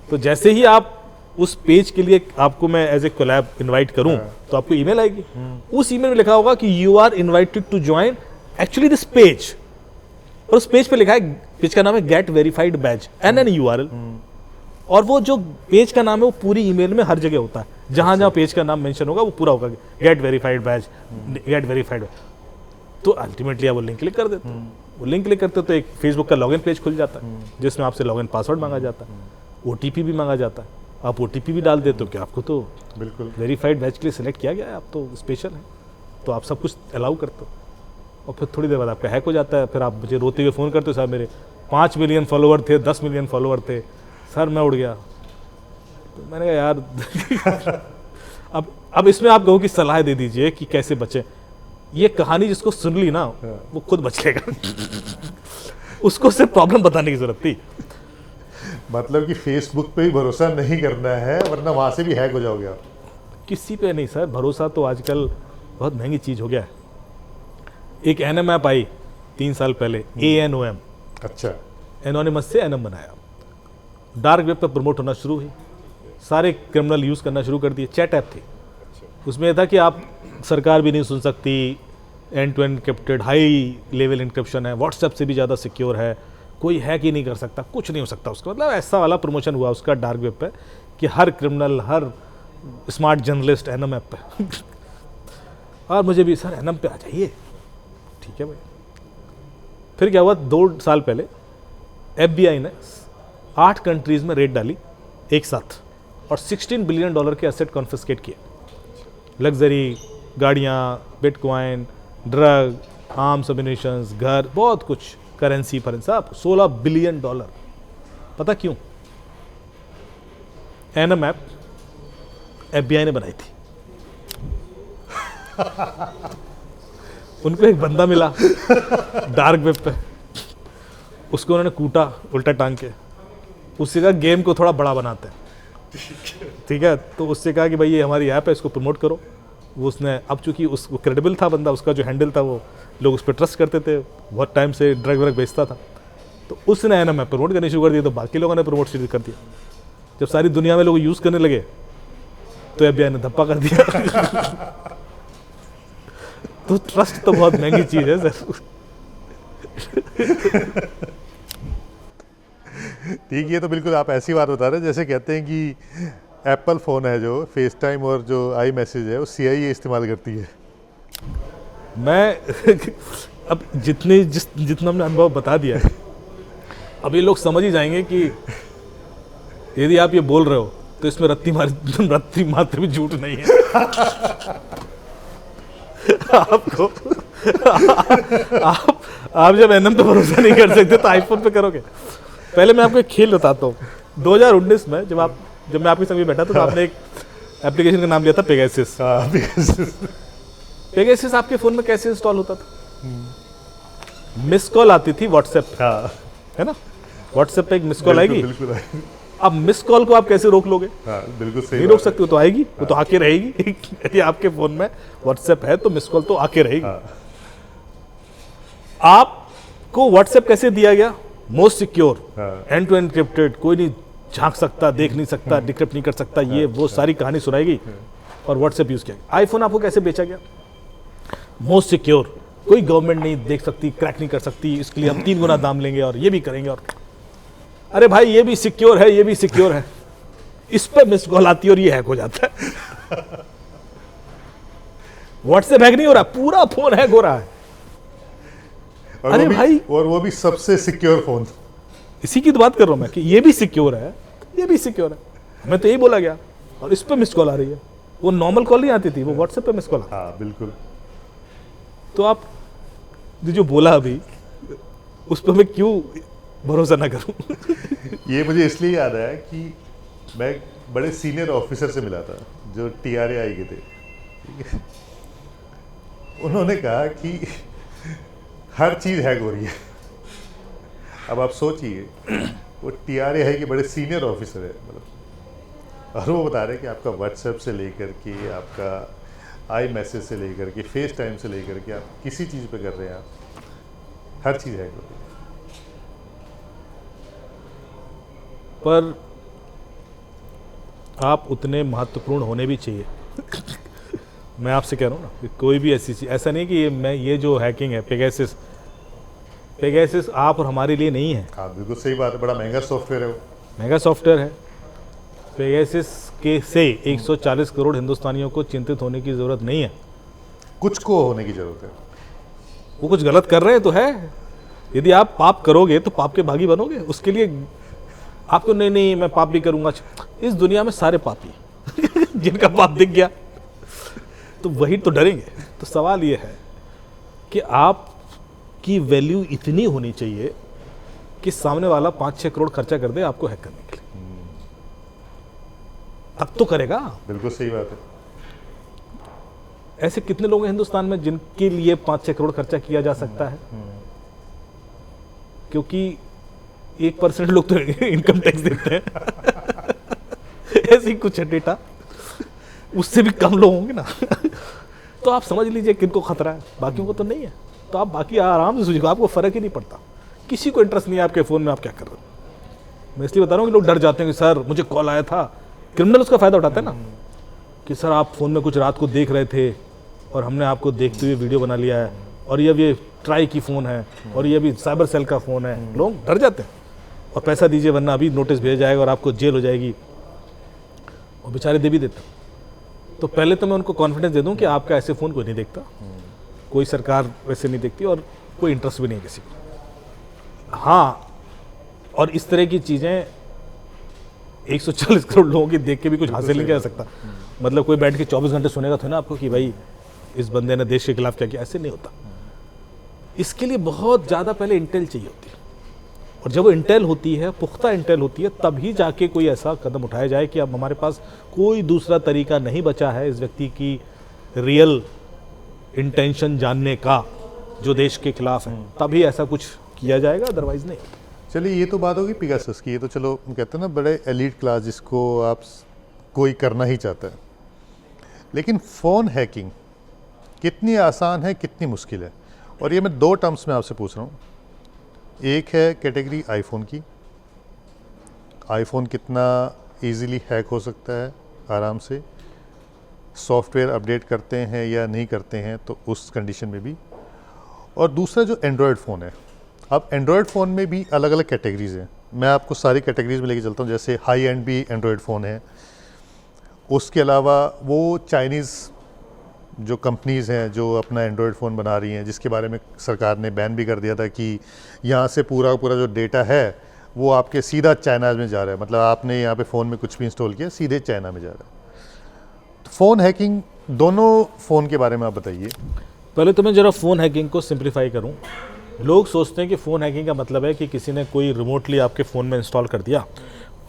तो जैसे ही आप उस पेज के लिए, आपको मैं एज ए कोलैब इनवाइट करूं तो आपको ईमेल आएगी, उस ईमेल में लिखा होगा कि you are invited to join actually this page, और उस पेज पे लिखा है, पेज का नाम है get verified badge an URL. और वो जो पेज का नाम है वो पूरी ईमेल में हर जगह होता है, जहां जहां पेज का नाम मेंशन होगा वो पूरा होगा, gate verified batch, gate verified. तो अल्टीमेटली आप वो लिंक क्लिक कर देते हो, वो लिंक क्लिक करते हो तो एक फेसबुक का लॉगिन पेज खुल जाता है, जिसमें आपसे लॉगिन पासवर्ड मांगा जाता है, ओटीपी भी मांगा जाता है। आप ओटीपी भी डाल देते हो कि आपको तो बिल्कुल वेरीफाइड बैच के लिए सिलेक्ट किया गया है, आप तो स्पेशल हैं, तो आप सब कुछ अलाउ करते हो। और फिर थोड़ी देर बाद आपका हैक हो जाता है, फिर आप मुझे रोते हुए फ़ोन करते हो, सर मेरे 5 मिलियन फॉलोवर थे, 10 मिलियन फॉलोवर थे, सर मैं उड़ गया। तो मैंने कहा यार अब इसमें आप कहो कि सलाह दे दीजिए कि कैसे बचें। ये कहानी जिसको सुन ली ना वो खुद बच लेगा। उसको सिर्फ प्रॉब्लम बताने की जरूरत थी। मतलब कि फेसबुक पे ही भरोसा नहीं करना है, वरना वहां से भी हैक हो जाओगे आप। किसी पे नहीं सर, भरोसा तो आजकल बहुत महंगी चीज़ हो गया है। एक एनएम ऐप आई 3 साल पहले, ANOM। अच्छा। एनोनिमस से एनएम बनाया, डार्क वेब पर प्रमोट होना शुरू हुई, सारे क्रिमिनल यूज़ करना शुरू कर दिए। चैट ऐप थी, उसमें यह था कि आप सरकार भी नहीं सुन सकती, end to end encrypted, high level encryption है, व्हाट्सएप से भी ज़्यादा सिक्योर है, कोई हैक ही नहीं कर सकता, कुछ नहीं हो सकता उसका। मतलब ऐसा वाला प्रमोशन हुआ उसका डार्क वेब पे कि हर क्रिमिनल, हर स्मार्ट जर्नलिस्ट एनएम ऐप पे। और मुझे भी, सर एनएम पे आ जाइए। ठीक है भाई। फिर क्या हुआ, 2 साल पहले FBI ने 8 कंट्रीज में रेड डाली एक साथ और $16 बिलियन के एसेट कॉन्फिस्केट किए। लग्जरी गाड़ियाँ, बिटकॉइन, ड्रग, आर्म्स, एम्युनिशंस, घर, बहुत कुछ, करेंसी फरेंसी, सब $16 बिलियन। पता क्यों? एनएम ऐप FBI ने बनाई थी। उनको एक बंदा मिला डार्क वेब पे, उसको उन्होंने कूटा उल्टा टांग के, उससे कहा गेम को थोड़ा बड़ा बनाते हैं। ठीक है, तो उससे कहा कि भाई ये हमारी ऐप है, इसको प्रमोट करो। वो उसने, अब चूंकि उसको क्रेडिबल था बंदा, उसका जो हैंडल था वो लोग उस पर ट्रस्ट करते थे, बहुत टाइम से ड्रग व्रग बेचता था, तो उसने एनएम ऐप प्रमोट करनी शुरू कर दिया, तो बाकी लोगों ने प्रमोट शुरू कर दिया। जब सारी दुनिया में लोग यूज़ करने लगे तो FBI ने धप्पा कर दिया। तो ट्रस्ट तो बहुत महंगी चीज है सर। ठीक है, तो बिल्कुल आप ऐसी बात बता रहे हैं जैसे कहते हैं कि एप्पल फ़ोन है जो फेस टाइम और जो आई मैसेज है वो CIA इस्तेमाल करती है। मैं अब जितना हमने अनुभव बता दिया है, अब ये लोग समझ ही जाएंगे कि यदि आप ये बोल रहे हो तो इसमें रत्ती मात्र भी झूठ नहीं है। आपको आप जब एनएम पे भरोसा नहीं कर सकते तो आईफोन पे करोगे। पहले मैं आपको एक खेल बताता हूँ। 2019 में जब मैं आपके संग में बैठा था तो आपने एक एप्लीकेशन का नाम लिया था पेगासस। पेगासस आपके फोन में कैसे इंस्टॉल होता था? मिस कॉल आती थी व्हाट्सएप, है ना? व्हाट्सएप पे एक मिस कॉल आएगी। बिल्कुल। अब मिस कॉल को आप कैसे रोक लोगे? बिल्कुल सही, नहीं रोक सकते, वो तो आएगी, वो तो आके रहेगी। यदि आपके फोन में व्हाट्सएप है तो मिस कॉल तो आके रहेगी। आपको व्हाट्सएप कैसे दिया गया? Most secure, end to encrypted, कोई नहीं झांक सकता, देख नहीं सकता, डिक्रिप्ट नहीं कर सकता, ये वो सारी कहानी सुनाएगी, और व्हाट्सएप यूज किया। आईफोन आपको कैसे बेचा गया? मोस्ट सिक्योर, कोई गवर्नमेंट नहीं देख सकती, क्रैक नहीं कर सकती, इसके लिए हम 3 गुना दाम लेंगे और ये भी करेंगे। और अरे भाई ये भी सिक्योर है, ये भी सिक्योर है, इस पर मिस कॉल आती है और ये हैक हो जाता है। व्हाट्सएप हैक नहीं हो रहा, पूरा फोन हैक हो रहा है। और अरे भाई, और वो भी सबसे सिक्योर फोन। इसी की तो बात कर रहा हूं मैं कि ये भी सिक्योर है, ये भी सिक्योर है। मैं तो यही बोला गया, और इस पर मिस कॉल आ रही है। वो नॉर्मल कॉल नहीं आती थी, वो व्हाट्सएप पे मिस कॉल। हाँ बिल्कुल। तो आप जो बोला अभी उस पर मैं क्यों भरोसा ना करूं? ये मुझे इसलिए याद आया कि मैं बड़े सीनियर ऑफिसर से मिला था जो TRAI के थे, ठीक है? उन्होंने कहा कि हर चीज़ हैक हो रही है। अब आप सोचिए, वो TRAI के बड़े सीनियर ऑफिसर है, मतलब, और वो बता रहे हैं कि आपका व्हाट्सएप से लेकर के, आपका आई मैसेज से लेकर के, फेस टाइम से लेकर के, आप किसी चीज़ पे कर रहे हैं, आप हर चीज़ हैक हो रही है। पर आप उतने महत्वपूर्ण होने भी चाहिए। मैं आपसे कह रहा हूँ ना कि कोई भी ऐसी चीज़, ऐसा नहीं कि ये जो हैकिंग है, पेगासस आप और हमारे लिए नहीं है। हाँ, बिल्कुल सही बात है, बड़ा महंगा सॉफ्टवेयर है वो। महंगा सॉफ्टवेयर है। पेगासस के से 140 करोड़ हिंदुस्तानियों को चिंतित होने की ज़रूरत नहीं है। कुछ को होने की ज़रूरत है। वो कुछ गलत कर रहे हैं तो है। यदि आप पाप करोगे तो पाप के भागी बनोगे। उसके लिए आपको नहीं मैं पाप भी करूंगा। इस दुनिया में सारे पापी हैं। जिनका पाप दिख गया तो वही तो डरेंगे। तो सवाल ये है कि आपकी वैल्यू इतनी होनी चाहिए कि सामने वाला 5-6 करोड़ खर्चा कर दे आपको हैक करने के लिए, तब तो करेगा। बिल्कुल सही बात है। ऐसे कितने लोग हैं हिंदुस्तान में जिनके लिए 5-6 करोड़ खर्चा किया जा सकता है? क्योंकि 1% लोग तो इनकम टैक्स देते हैं। ऐसी कुछ है डेटा, उससे भी कम लोग होंगे ना। तो आप समझ लीजिए किनको खतरा है, बाकियों को तो नहीं है। तो आप बाकी आराम से सोचिए, आपको फर्क ही नहीं पड़ता। किसी को इंटरेस्ट नहीं है आपके फ़ोन में आप क्या कर रहे हो। मैं इसलिए बता रहा हूँ कि लोग डर जाते हैं कि सर मुझे कॉल आया था। क्रिमिनल उसका फ़ायदा उठाते हैं ना कि सर आप फ़ोन में कुछ रात को देख रहे थे और हमने आपको देखते हुए वीडियो बना लिया है, और ये ट्राई की फ़ोन है, और ये भी साइबर सेल का फ़ोन है। लोग डर जाते हैं और पैसा दीजिए वरना अभी नोटिस भेजा जाएगा और आपको जेल हो जाएगी, और बेचारे दे भी देते। तो पहले तो मैं उनको कॉन्फिडेंस दे दूं कि आपका ऐसे फ़ोन कोई नहीं देखता, कोई सरकार वैसे नहीं देखती, और कोई इंटरेस्ट भी नहीं है किसी को। हाँ, और इस तरह की चीज़ें 140 करोड़ लोगों की देख के भी कुछ हासिल नहीं किया जा सकता। मतलब कोई बैठ के 24 घंटे सुनेगा तो ना आपको कि भाई इस बंदे ने देश के खिलाफ क्या किया, ऐसे नहीं होता। इसके लिए बहुत ज़्यादा पहले इंटेल चाहिए होती है, और जब वो इंटेल होती है, पुख्ता इंटेल होती है, तभी जाके कोई ऐसा कदम उठाया जाए कि अब हमारे पास कोई दूसरा तरीका नहीं बचा है इस व्यक्ति की रियल इंटेंशन जानने का जो देश के खिलाफ है, तभी ऐसा कुछ किया जाएगा, अदरवाइज नहीं। चलिए, ये तो बात होगी पेगासस की। ये तो चलो कहते हैं ना बड़े एलीट क्लास, जिसको आप कोई करना ही चाहता है। लेकिन फ़ोन हैकिंग कितनी आसान है, कितनी मुश्किल है? और ये मैं 2 टर्म्स में आपसे पूछ रहा हूँ। एक है कैटेगरी आईफोन की। आईफोन कितना इजीली हैक हो सकता है आराम से, सॉफ्टवेयर अपडेट करते हैं या नहीं करते हैं तो उस कंडीशन में भी। और दूसरा जो एंड्रॉयड फ़ोन है, अब एंड्रॉयड फ़ोन में भी अलग अलग कैटेगरीज़ हैं। मैं आपको सारी कैटेगरीज़ में लेके चलता हूँ। जैसे हाई एंड भी एंड्रॉयड फ़ोन है, उसके अलावा वो चाइनीज़ जो कंपनीज़ हैं जो अपना एंड्रॉयड फ़ोन बना रही हैं, जिसके बारे में सरकार ने बैन भी कर दिया था कि यहाँ से पूरा पूरा जो डेटा है वो आपके सीधा चाइना में जा रहा है। मतलब आपने यहाँ पे फ़ोन में कुछ भी इंस्टॉल किया, सीधे चाइना में जा रहा है। तो फ़ोन हैकिंग, दोनों फ़ोन के बारे में आप बताइए। पहले तो मैं ज़रा फ़ोन हैकिंग को सिंप्लीफाई करूं। लोग सोचते हैं कि फ़ोन हैकिंग का मतलब है कि किसी ने कोई रिमोटली आपके फ़ोन में इंस्टॉल कर दिया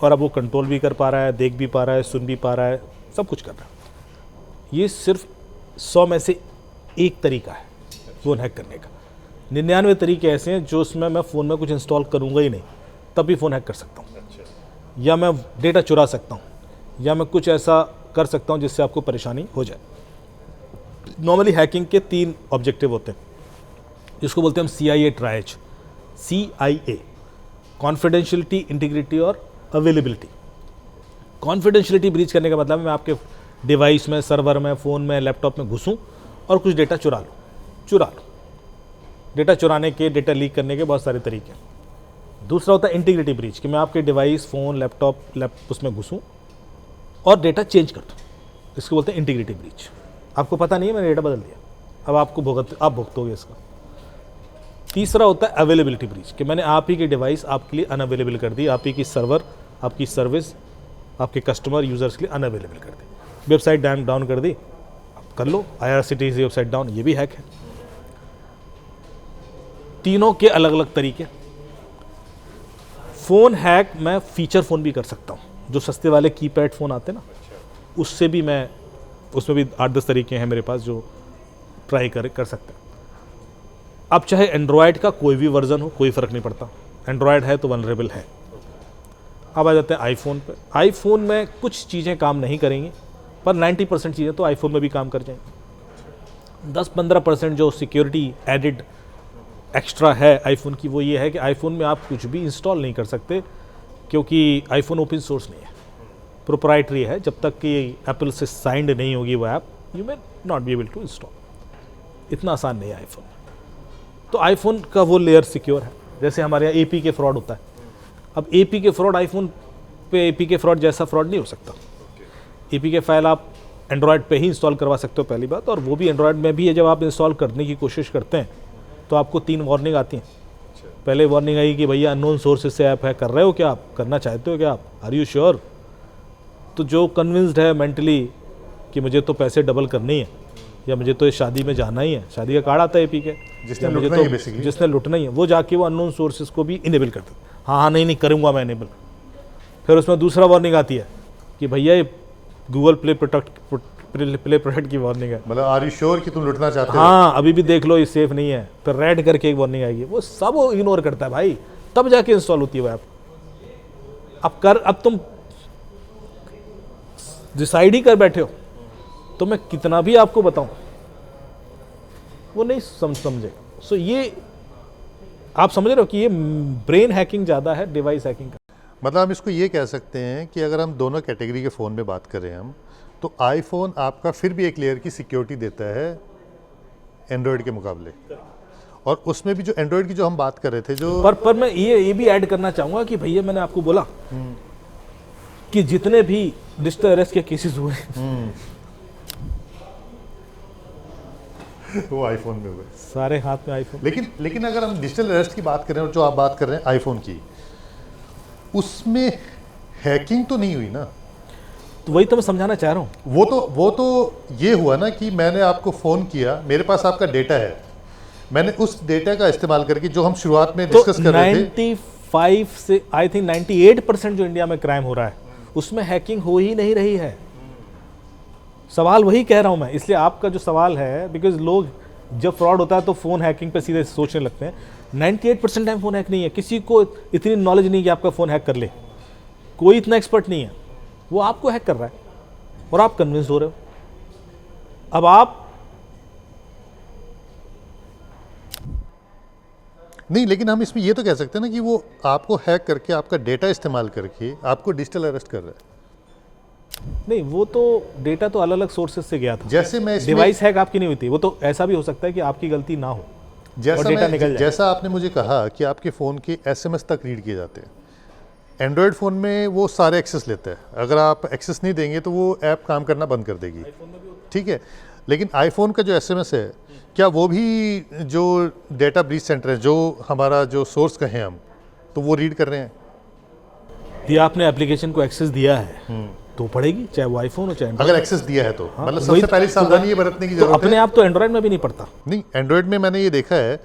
और अब वो कंट्रोल भी कर पा रहा है, देख भी पा रहा है, सुन भी पा रहा है, सब कुछ कर रहा है। ये सिर्फ 100 में से एक तरीका है फ़ोन हैक करने का। 99 तरीके ऐसे हैं जो उसमें मैं फ़ोन में कुछ इंस्टॉल करूँगा ही नहीं, तब भी फ़ोन हैक कर सकता हूँ। या मैं डेटा चुरा सकता हूँ, या मैं कुछ ऐसा कर सकता हूँ जिससे आपको परेशानी हो जाए। नॉर्मली हैकिंग के 3 ऑब्जेक्टिव होते हैं, जिसको बोलते हैं हम CIA tries. CIA confidentiality, integrity और अवेलेबिलिटी। कॉन्फिडेंशियलिटी ब्रीच करने का मतलब है मैं आपके डिवाइस में, सर्वर में, फ़ोन में, लैपटॉप में घुसूँ और कुछ डेटा चुरा लूँ। डेटा चुराने के, डेटा लीक करने के बहुत सारे तरीके हैं। दूसरा होता है इंटीग्रिटी ब्रीच, कि मैं आपके डिवाइस, फ़ोन, लैपटॉप उसमें घुसूँ और डेटा चेंज कर दूँ। इसको बोलते हैं इंटीग्रिटी ब्रीच। आपको पता नहीं है मैंने डेटा बदल दिया, अब आप भुगतोगे इसका। तीसरा होता है अवेलेबिलिटी ब्रीच, कि मैंने आप ही की डिवाइस आपके लिए अनअवेलेबल कर दी, आप ही की सर्वर, आपकी सर्विस, आपके कस्टमर यूज़र्स के लिए अनअवेलेबल कर दी, वेबसाइट डाउन कर दी। आप कर लो, IRCTC वेबसाइट डाउन, ये भी हैक है। तीनों के अलग अलग तरीके। फ़ोन हैक मैं फीचर फ़ोन भी कर सकता हूँ, जो सस्ते वाले कीपैड फ़ोन आते हैं ना, उससे भी मैं, उसमें भी 8-10 तरीके हैं मेरे पास जो ट्राई कर सकते हैं। अब चाहे एंड्रॉयड का कोई भी वर्जन हो, कोई फ़र्क नहीं पड़ता, एंड्रॉयड है तो वनरेबल है। अब आ जाते हैं आईफोन पे। आईफोन में कुछ चीज़ें काम नहीं करेंगी, पर 90% चीज़ें तो आईफोन में भी काम कर जाएंगी। 10-15% जो सिक्योरिटी एडिड एक्स्ट्रा है आईफोन की, वो ये है कि आईफोन में आप कुछ भी इंस्टॉल नहीं कर सकते, क्योंकि आईफोन ओपन सोर्स नहीं है, प्रोप्राइटरी है। जब तक कि एप्पल से साइंड नहीं होगी वो app, you may not be able to install. इतना आसान नहीं है आईफोन। तो आईफोन का वो लेयर सिक्योर है। जैसे हमारे यहाँ एपी के फ्रॉड होता है, अब एपी के फ्रॉड आईफोन पे एपी के फ्रॉड जैसा फ्रॉड नहीं हो सकता। एपी के फाइल आप एंड्रॉयड पे ही इंस्टॉल करवा सकते हो, पहली बात। और वो भी एंड्रॉयड में भी है, जब आप इंस्टॉल करने की कोशिश करते हैं तो आपको 3 वार्निंग आती हैं। पहले वार्निंग आई कि भैया अननोन सोर्सेज से ऐप है, कर रहे हो क्या आप, करना चाहते हो क्या आप, आर यू श्योर। तो जो कन्विंस्ड है मेंटली कि मुझे तो पैसे डबल करने ही है, या मुझे तो इस शादी में जाना ही है, शादी का कार्ड आता है एपी के, जिसने मुझे लुटना तो ही है basically। जिसने लुटना ही है, वो जाके वो अननोन सोर्सेज को भी इनेबल कर देता है। हाँ नहीं करूँगा मैं इनेबल। फिर उसमें दूसरा वार्निंग आती है कि भैया ये गूगल प्ले प्रोटेक्ट की वार्निंग है, मतलब आर यू श्योर कि तुम लुटना चाहते हो। हाँ अभी भी देख लो ये सेफ नहीं है। फिर रेड करके एक वार्निंग आएगी, वो सब इग्नोर करता है भाई, तब जाके इंस्टॉल होती है वो ऐप। अब तुम डिसाइड ही कर बैठे हो, तो मैं कितना भी आपको बताऊं वो नहीं समझे। सो ये आप समझ रहे हो कि ये ब्रेन हैकिंग ज़्यादा है डिवाइस हैकिंग का। मतलब हम इसको ये कह सकते हैं कि अगर हम दोनों कैटेगरी के फ़ोन में बात करें हम, तो आईफोन आपका फिर भी एक लेयर की सिक्योरिटी देता है एंड्रॉयड के मुकाबले। और उसमें भी जो एंड्रॉयड की जो हम बात कर रहे थे, जो पर मैं ये भी ऐड करना चाहूँगा कि भैया मैंने आपको बोला कि जितने भी डिजिटल अरेस्ट के केसेस हुए वो आईफोन में हुए, सारे हाथ में आईफोन। लेकिन अगर हम डिजिटल अरेस्ट की बात करें, और जो आप बात कर रहे हैं आईफोन की, उसमें हैकिंग तो नहीं हुई ना। तो वही तो मैं समझाना चाह रहा हूँ। वो तो ये हुआ ना कि मैंने आपको फ़ोन किया, मेरे पास आपका डेटा है, मैंने उस डेटा का इस्तेमाल करके, जो हम शुरुआत में डिस्कस कर रहे थे, 95 से आई थिंक 98% जो इंडिया में क्राइम हो रहा है उसमें हैकिंग हो ही नहीं रही है। सवाल वही कह रहा हूं मैं, इसलिए आपका जो सवाल है, बिकॉज लोग जब फ्रॉड होता है तो फ़ोन हैकिंग पे सीधे सोचने लगते हैं। 98% टाइम फ़ोन हैक नहीं है। किसी को इतनी नॉलेज नहीं कि आपका फ़ोन हैक कर ले, कोई इतना एक्सपर्ट नहीं है, वो आपको हैक कर रहा है और आप कन्विंस हो रहे हो। अब आप नहीं, लेकिन हम इसमें ये तो कह सकते हैं ना कि वो आपको हैक करके, आपका डेटा इस्तेमाल करके आपको डिजिटल अरेस्ट कर रहा है। नहीं, वो तो डेटा तो अलग अलग सोर्सेज से गया था। जैसे मैं इसमें डिवाइस हैक आपकी नहीं हुई थी, वो तो ऐसा भी हो सकता है कि आपकी गलती ना हो, जैसा आपने मुझे कहा कि आपके फ़ोन के एसएमएस तक रीड किए जाते हैं, एंड्रॉयड फ़ोन में वो सारे एक्सेस लेता है। अगर आप एक्सेस नहीं देंगे तो वो ऐप काम करना बंद कर देगी, ठीक है। लेकिन आईफोन का जो एसएमएस है, क्या वो भी जो डेटा ब्रीच सेंटर है, जो हमारा जो सोर्स कहें हम, तो वो रीड कर रहे हैं? दिया आपने एप्लीकेशन को एक्सेस दिया है तो पड़ेगी, चाहे वो आईफोन हो चाहे अगर एक्सेस दिया है तो हाँ, मतलब वही सबसे पहले सावधानी ये बरतने की तो जरूरत अपने है। आप तो एंड्रॉयड में भी नहीं पड़ता। नहीं, एंड्रॉयड में मैंने ये देखा है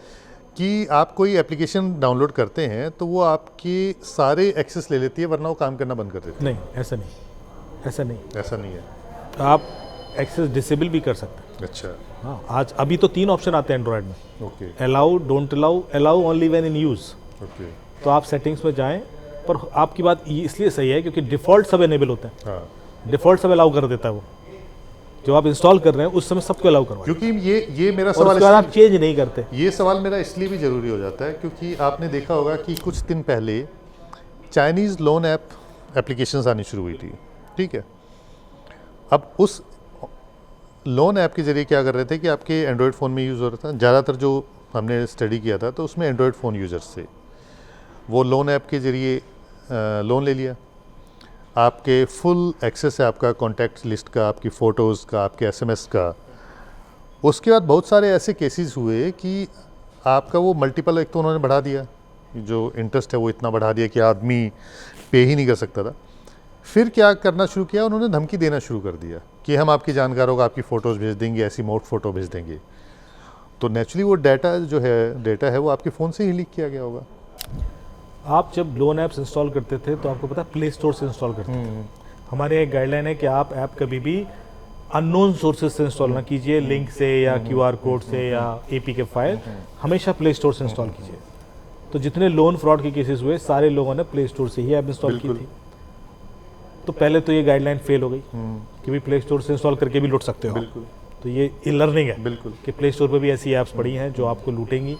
कि आप कोई एप्लीकेशन डाउनलोड करते हैं तो वो आपके सारे एक्सेस ले लेती है, वरना वो काम करना बंद कर देती है। नहीं, ऐसा नहीं, ऐसा नहीं है। आप एक्सेस डिसेबल भी कर सकते हैं। अच्छा, हाँ, आज अभी तो 3 ऑप्शन आते हैं एंड्रॉयड में, okay allow, don't allow, allow only when in use. Okay, तो आप सेटिंग्स में जाएं, पर आपकी बात ये इसलिए सही है क्योंकि डिफ़ॉल्ट सब इनेबल होते हैं, हाँ, डिफ़ॉल्ट सब अलाउ कर देता है वो। जो आप इंस्टॉल कर रहे हैं उस समय सबको अलाउ करवाएं, क्योंकि ये मेरा और सवाल उसके बाद आप चेंज नहीं करते। ये सवाल मेरा इसलिए भी ज़रूरी हो जाता है क्योंकि आपने देखा होगा कि कुछ दिन पहले चाइनीज़ लोन ऐप एप्लीकेशंस आनी शुरू हुई थी, ठीक है। अब उस लोन ऐप के ज़रिए क्या कर रहे थे कि आपके एंड्रॉयड फ़ोन में यूज़ हो रहा था, ज़्यादातर जो हमने स्टडी किया था तो उसमें एंड्रॉयड फ़ोन यूज़र्स थे। वो लोन ऐप के ज़रिए लोन ले लिया, आपके फुल एक्सेस है आपका कॉन्टैक्ट लिस्ट का, आपकी फ़ोटोज़ का, आपके एसएमएस का। उसके बाद बहुत सारे ऐसे केसेस हुए कि आपका वो मल्टीपल, एक तो उन्होंने बढ़ा दिया, जो इंटरेस्ट है वो इतना बढ़ा दिया कि आदमी पे ही नहीं कर सकता था। फिर क्या करना शुरू किया, उन्होंने धमकी देना शुरू कर दिया कि हम आपकी जानकारों को आपकी फ़ोटोज़ भेज देंगे, ऐसी मोट फ़ोटो भेज देंगे। तो नेचुरली वो डेटा है वो आपके फ़ोन से ही लीक किया गया होगा। आप जब लोन ऐप्स इंस्टॉल करते थे तो आपको पता प्ले स्टोर से इंस्टॉल करते थे। हमारे यहाँ एक गाइडलाइन है कि आप ऐप कभी भी अननोन सोर्सेज से इंस्टॉल ना कीजिए, लिंक से या क्यूआर कोड से या एपीके फाइल, हमेशा प्ले स्टोर से इंस्टॉल कीजिए। तो जितने लोन फ्रॉड के केसेस हुए सारे लोगों ने प्ले स्टोर से ही ऐप इंस्टॉल की थी। तो पहले तो ये गाइडलाइन फेल हो गई कि भी प्ले स्टोर से इंस्टॉल करके भी लूट सकते हो। बिल्कुल। तो ये लर्निंग है बिल्कुल कि प्ले स्टोर पर भी ऐसी ऐप्स पड़ी हैं जो आपको लूटेंगी।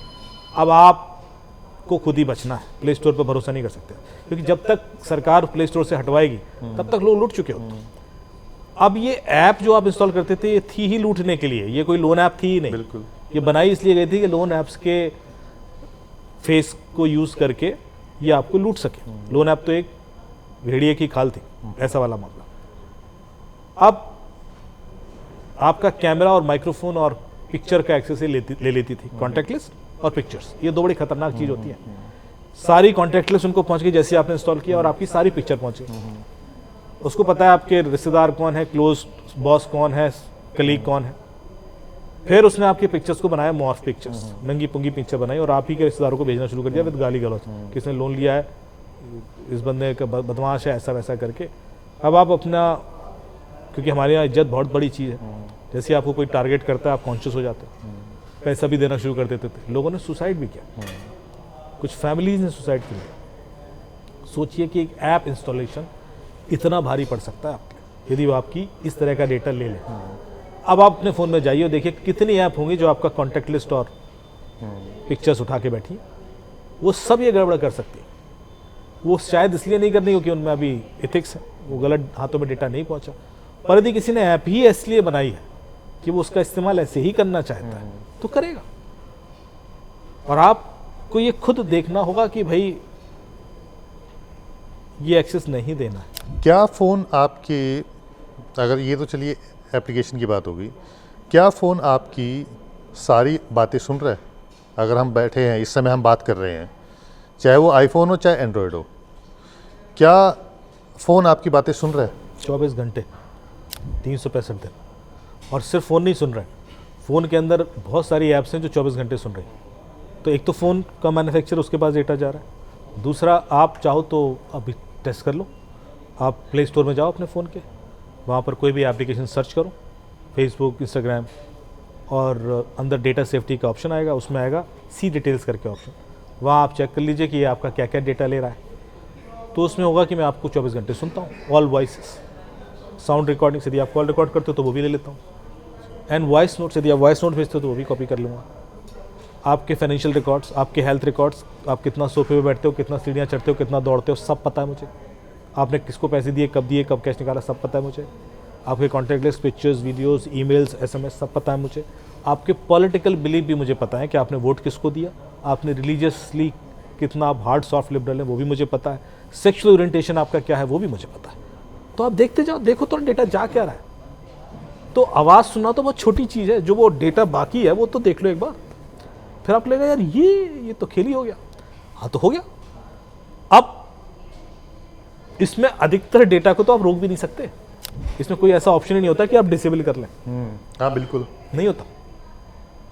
अब आपको खुद ही बचना है, प्ले स्टोर पर भरोसा नहीं कर सकते, क्योंकि जब तक सरकार प्ले स्टोर से हटवाएगी तब तक लोग लूट चुके होते हैं। अब ये ऐप जो आप इंस्टॉल करते थे ये थी ही लूटने के लिए, ये कोई लोन ऐप थी ही नहीं। बिल्कुल। ये बनाई इसलिए गई थी कि लोन ऐप्स के फेस को यूज करके ये आपको लूट सके। लोन ऐप तो एक भेड़िए की खाल थी, ऐसा वाला मामला। अब आपका कैमरा और माइक्रोफोन और पिक्चर का एक्सेस ले लेती थी, कॉन्टैक्ट लिस्ट और पिक्चर्स, ये दो बड़ी खतरनाक चीज होती है। सारी कॉन्टैक्ट लिस्ट उनको पहुंच गई जैसे आपने इंस्टॉल किया, और आपकी सारी पिक्चर पहुंच गई। उसको पता है आपके रिश्तेदार कौन है, क्लोज बॉस कौन है, कलीग कौन है। फिर उसने आपके पिक्चर्स को बनाया मॉर्फ पिक्चर्स, नंगी पुंगी पिक्चर बनाई और आप ही के रिश्तेदारों को भेजना शुरू कर दिया विद गाली गलौज, किसने लोन लिया है, इस बंदे का बदमाश है, ऐसा वैसा करके। अब आप अपना, क्योंकि हमारे यहाँ इज्जत बहुत बड़ी चीज़ है, जैसे आपको कोई टारगेट करता है आप कॉन्शियस हो जाते हो, पैसा भी देना शुरू कर देते थे। लोगों ने सुसाइड भी किया, कुछ फैमिलीज ने सुसाइड किया। सोचिए कि एक ऐप इंस्टॉलेशन इतना भारी पड़ सकता है आपके, यदि वो आपकी इस तरह का डेटा ले ले। अब आप अपने फ़ोन में जाइए और देखिए कितनी ऐप होंगी जो आपका कॉन्टैक्ट लिस्ट और पिक्चर्स उठा के बैठी, वो सब ये गड़बड़ कर सकती है। वो शायद इसलिए नहीं करनी क्योंकि उनमें अभी एथिक्स है, वो गलत हाथों में डेटा नहीं पहुंचा, पर यदि किसी ने ऐप ही इसलिए बनाई है कि वो उसका इस्तेमाल ऐसे ही करना चाहता है तो करेगा। और आपको ये खुद देखना होगा कि भाई ये एक्सेस नहीं देना है। क्या फ़ोन आपके, अगर ये तो चलिए एप्लीकेशन की बात होगी, क्या फ़ोन आपकी सारी बातें सुन रहा है? अगर हम बैठे हैं इस समय हम बात कर रहे हैं, चाहे वो आईफोन हो चाहे एंड्रॉयड हो, क्या फ़ोन आपकी बातें सुन रहा है? 24 घंटे 365 दिन। और सिर्फ फ़ोन नहीं सुन रहे हैं, फ़ोन के अंदर बहुत सारी ऐप्स हैं जो 24 घंटे सुन रही हैं। तो एक तो फ़ोन का मैन्युफैक्चर, उसके पास डेटा जा रहा है। दूसरा, आप चाहो तो अभी टेस्ट कर लो, आप प्ले स्टोर में जाओ अपने फ़ोन के, वहाँ पर कोई भी एप्लीकेशन सर्च करो, फेसबुक, इंस्टाग्राम, और अंदर डेटा सेफ्टी का ऑप्शन आएगा, उसमें आएगा सी डिटेल्स करके ऑप्शन, वहाँ आप चेक कर लीजिए कि ये आपका क्या क्या डेटा ले रहा है। तो उसमें होगा कि मैं आपको 24 घंटे सुनता हूँ, ऑल वॉइसेस, साउंड रिकॉर्डिंग, यदि आप कॉल रिकॉर्ड करते हो तो वो भी ले लेता हूँ, एंड वॉइस नोट्स, यदि आप वॉइस नोट भेजते हो तो वो भी कॉपी कर लूँगा। आपके फाइनेंशियल रिकॉर्ड्स, आपके हेल्थ रिकॉर्ड्स, आप कितना सोफे पे बैठते हो, कितना सीढ़ियाँ चढ़ते हो, कितना दौड़ते हो, सब पता है मुझे। आपने किसको पैसे दिए, कब कैश निकाला, सब पता है मुझे। आपके contact list, pictures, videos, emails, SMS, सब पता है मुझे। आपके पॉलिटिकल बिलीफ भी मुझे पता है कि आपने वोट किसको दिया, आपने रिलीजियसली कितना आप हार्ड सॉफ्ट लिबरल है वो भी मुझे पता है, सेक्सुअल ओरिएंटेशन आपका क्या है वो भी मुझे पता है। तो आप देखते जाओ, देखो तो डेटा जा क्या रहा है। तो आवाज़ सुनना तो बहुत छोटी चीज़ है, जो वो डेटा बाकी है वो तो देख लो एक बार, फिर आप लगेगा यार ये तो खेल ही हो गया। हाँ तो हो गया। अब इसमें अधिकतर डेटा को तो आप रोक भी नहीं सकते, इसमें कोई ऐसा ऑप्शन ही नहीं होता कि आप डिसेबल कर लें। हाँ बिल्कुल नहीं होता,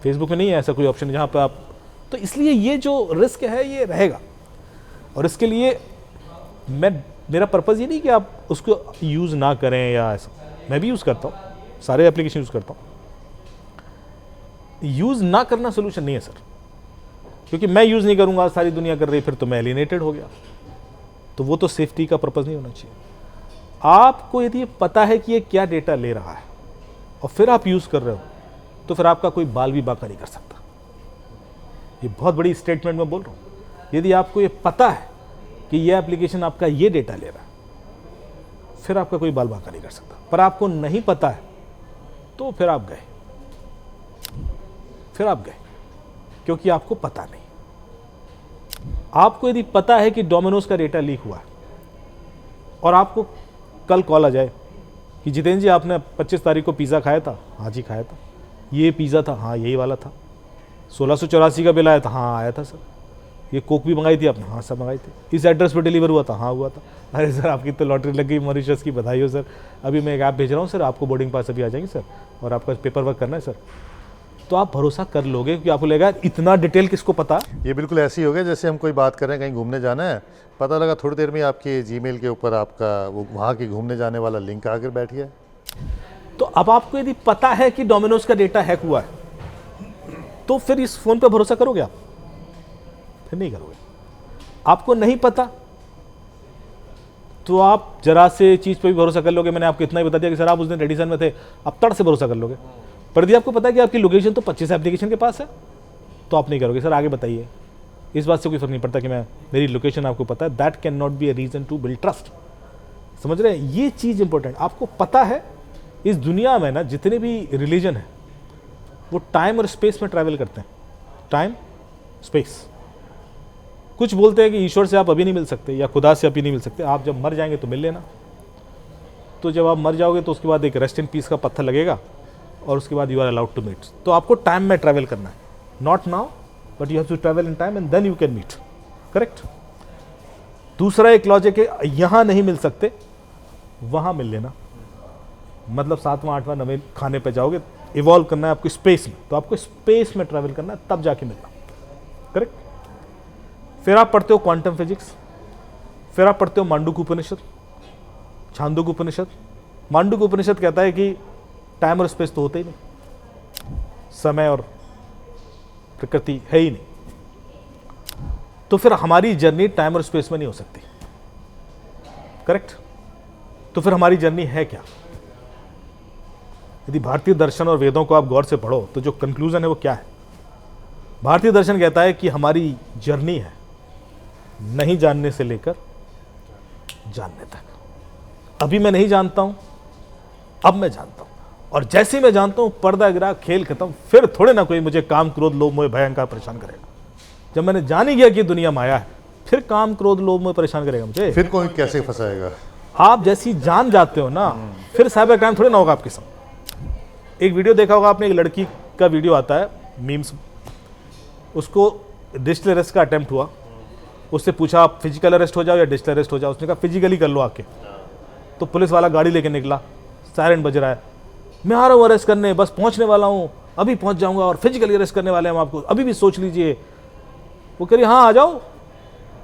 फेसबुक में नहीं है ऐसा कोई ऑप्शन जहाँ पे आप, तो इसलिए ये जो रिस्क है ये रहेगा। और इसके लिए मेरा पर्पज़ ये नहीं कि आप उसको यूज़ ना करें या ऐसा, मैं भी यूज़ करता हूँ, सारे एप्लीकेशन यूज़ करता हूँ। यूज़ ना करना सोल्यूशन नहीं है सर, क्योंकि मैं यूज़ नहीं करूँगा, सारी दुनिया कर रही, फिर तो मैं एलिनेटेड हो गया। तो वो तो सेफ्टी का पर्पज़ नहीं होना चाहिए। आपको यदि ये पता है कि ये क्या डेटा ले रहा है और फिर आप यूज़ कर रहे हो, तो फिर आपका कोई बाल भी बाका नहीं कर सकता। ये बहुत बड़ी स्टेटमेंट मैं बोल रहा हूँ। यदि आपको ये पता है कि ये एप्लीकेशन आपका ये डेटा ले रहा है, फिर आपका कोई बाल बाका नहीं कर सकता। पर आपको नहीं पता है तो फिर आप गए, क्योंकि आपको पता नहीं। आपको यदि पता है कि डोमिनोज का डेटा लीक हुआ है और आपको कल कॉल आ जाए कि जितेंद्र जी आपने 25 तारीख को पिज़्ज़ा खाया था, हाँ जी खाया था, ये पिज़्ज़ा था, हाँ यही वाला था, 1684 का बिल आया था, हाँ आया था सर, ये कोक भी मंगाई थी आपने, हाँ सब मंगाई थी, इस एड्रेस पर डिलीवर हुआ था, हाँ हुआ था। अरे सर आपकी तो लॉटरी लग गई, मॉरिशस की बधाई हो सर, अभी मैं एक ऐप भेज रहा हूँ सर, आपको बोर्डिंग पास अभी आ जाएंगे सर, और आपका पेपर वर्क करना है सर। तो आप भरोसा कर लोगे, क्योंकि आपको लगेगा इतना डिटेल किसको पता। ये बिल्कुल ऐसे ही हो गया जैसे हम कोई बात कर रहे हैं, कहीं घूमने जाना है, पता लगा थोड़ी देर में आपके जीमेल के ऊपर आपका वो वहाँ के घूमने जाने वाला लिंक आकर बैठ गया। तो अब आपको यदि पता है कि डोमिनोज का डेटा हैक हुआ है, तो फिर इस फोन पर भरोसा करोगे आप? फिर नहीं करोगे। आपको नहीं पता तो आप जरा से चीज पे भी भरोसा कर लोगे। मैंने आपको इतना ही बता दिया कि सर आप उस दिन रेडिसन में थे, आप तड़ से भरोसा कर लोगे। पर यदि आपको पता है कि आपकी लोकेशन तो 25 एप्लीकेशन के पास है, तो आप नहीं करोगे। सर आगे बताइए। इस बात से कोई फर्क नहीं पड़ता कि मेरी लोकेशन आपको पता है, that can not be a reason to build trust. समझ रहे हैं? ये चीज इंपॉर्टेंट। आपको पता है इस दुनिया में ना जितने भी रिलीजन है वो टाइम और स्पेस में ट्रैवल करते हैं। Time space. कुछ बोलते हैं कि ईश्वर से आप अभी नहीं मिल सकते या खुदा से अभी नहीं मिल सकते, आप जब मर जाएंगे तो मिल लेना। तो जब आप मर जाओगे तो उसके बाद एक रेस्ट इन पीस का पत्थर लगेगा और उसके बाद you are allowed to meet. तो आपको टाइम में ट्रैवल करना है, not now but you have to travel in time and then you can meet. Correct. दूसरा एक लॉजिक है, यहां नहीं मिल सकते वहां मिल लेना। मतलब 7वां 8वां 9वें खाने पे जाओगे, इवॉल्व करना है आपको स्पेस में, तो आपको स्पेस में ट्रैवल करना है, तब जाके मिलना। करेक्ट। फिर आप पढ़ते हो क्वांटम फिजिक्स, फिर आप पढ़ते हो मांडूक्य उपनिषद, छांदोग्य उपनिषद। मांडूक्य उपनिषद कहता है कि टाइम और स्पेस तो होते ही नहीं, समय और प्रकृति है ही नहीं। तो फिर हमारी जर्नी टाइम और स्पेस में नहीं हो सकती। करेक्ट। तो फिर हमारी जर्नी है क्या? यदि भारतीय दर्शन और वेदों को आप गौर से पढ़ो तो जो कंक्लूजन है वो क्या है? भारतीय दर्शन कहता है कि हमारी जर्नी है नहीं जानने से लेकर जानने तक। अभी मैं नहीं जानता हूं, अब मैं जानता हूं, और जैसे ही मैं जानता हूं पर्दा गिरा, खेल खत्म। फिर थोड़े ना कोई मुझे काम क्रोध लोभ मोह भयंकर परेशान करेगा। जब मैंने जान ही गया कि दुनिया माया है, फिर काम क्रोध लोभ मोह परेशान करेगा मुझे? फिर कोई कैसे फंसाएगा? आप जैसी जान जाते हो ना, फिर साइबर क्राइम थोड़े ना होगा आपके साथ। एक वीडियो देखा होगा आपने, एक लड़की का वीडियो आता है मीम्स, उसको डिजिटल अरेस्ट का अटेम्प्ट हुआ। उससे पूछा आप फिजिकल अरेस्ट हो जाओ या डिजिटल अरेस्ट हो जाओ? उसने कहा फिजिकली कर लो आके। तो पुलिस वाला गाड़ी लेके निकला, सायरन बज रहा है, मैं आ रहा हूँ अरेस्ट करने, बस पहुंचने वाला हूँ, अभी पहुंच जाऊंगा और फिजिकली अरेस्ट करने वाले हैं हम आपको, अभी भी सोच लीजिए। वो कह रही हाँ आ जाओ,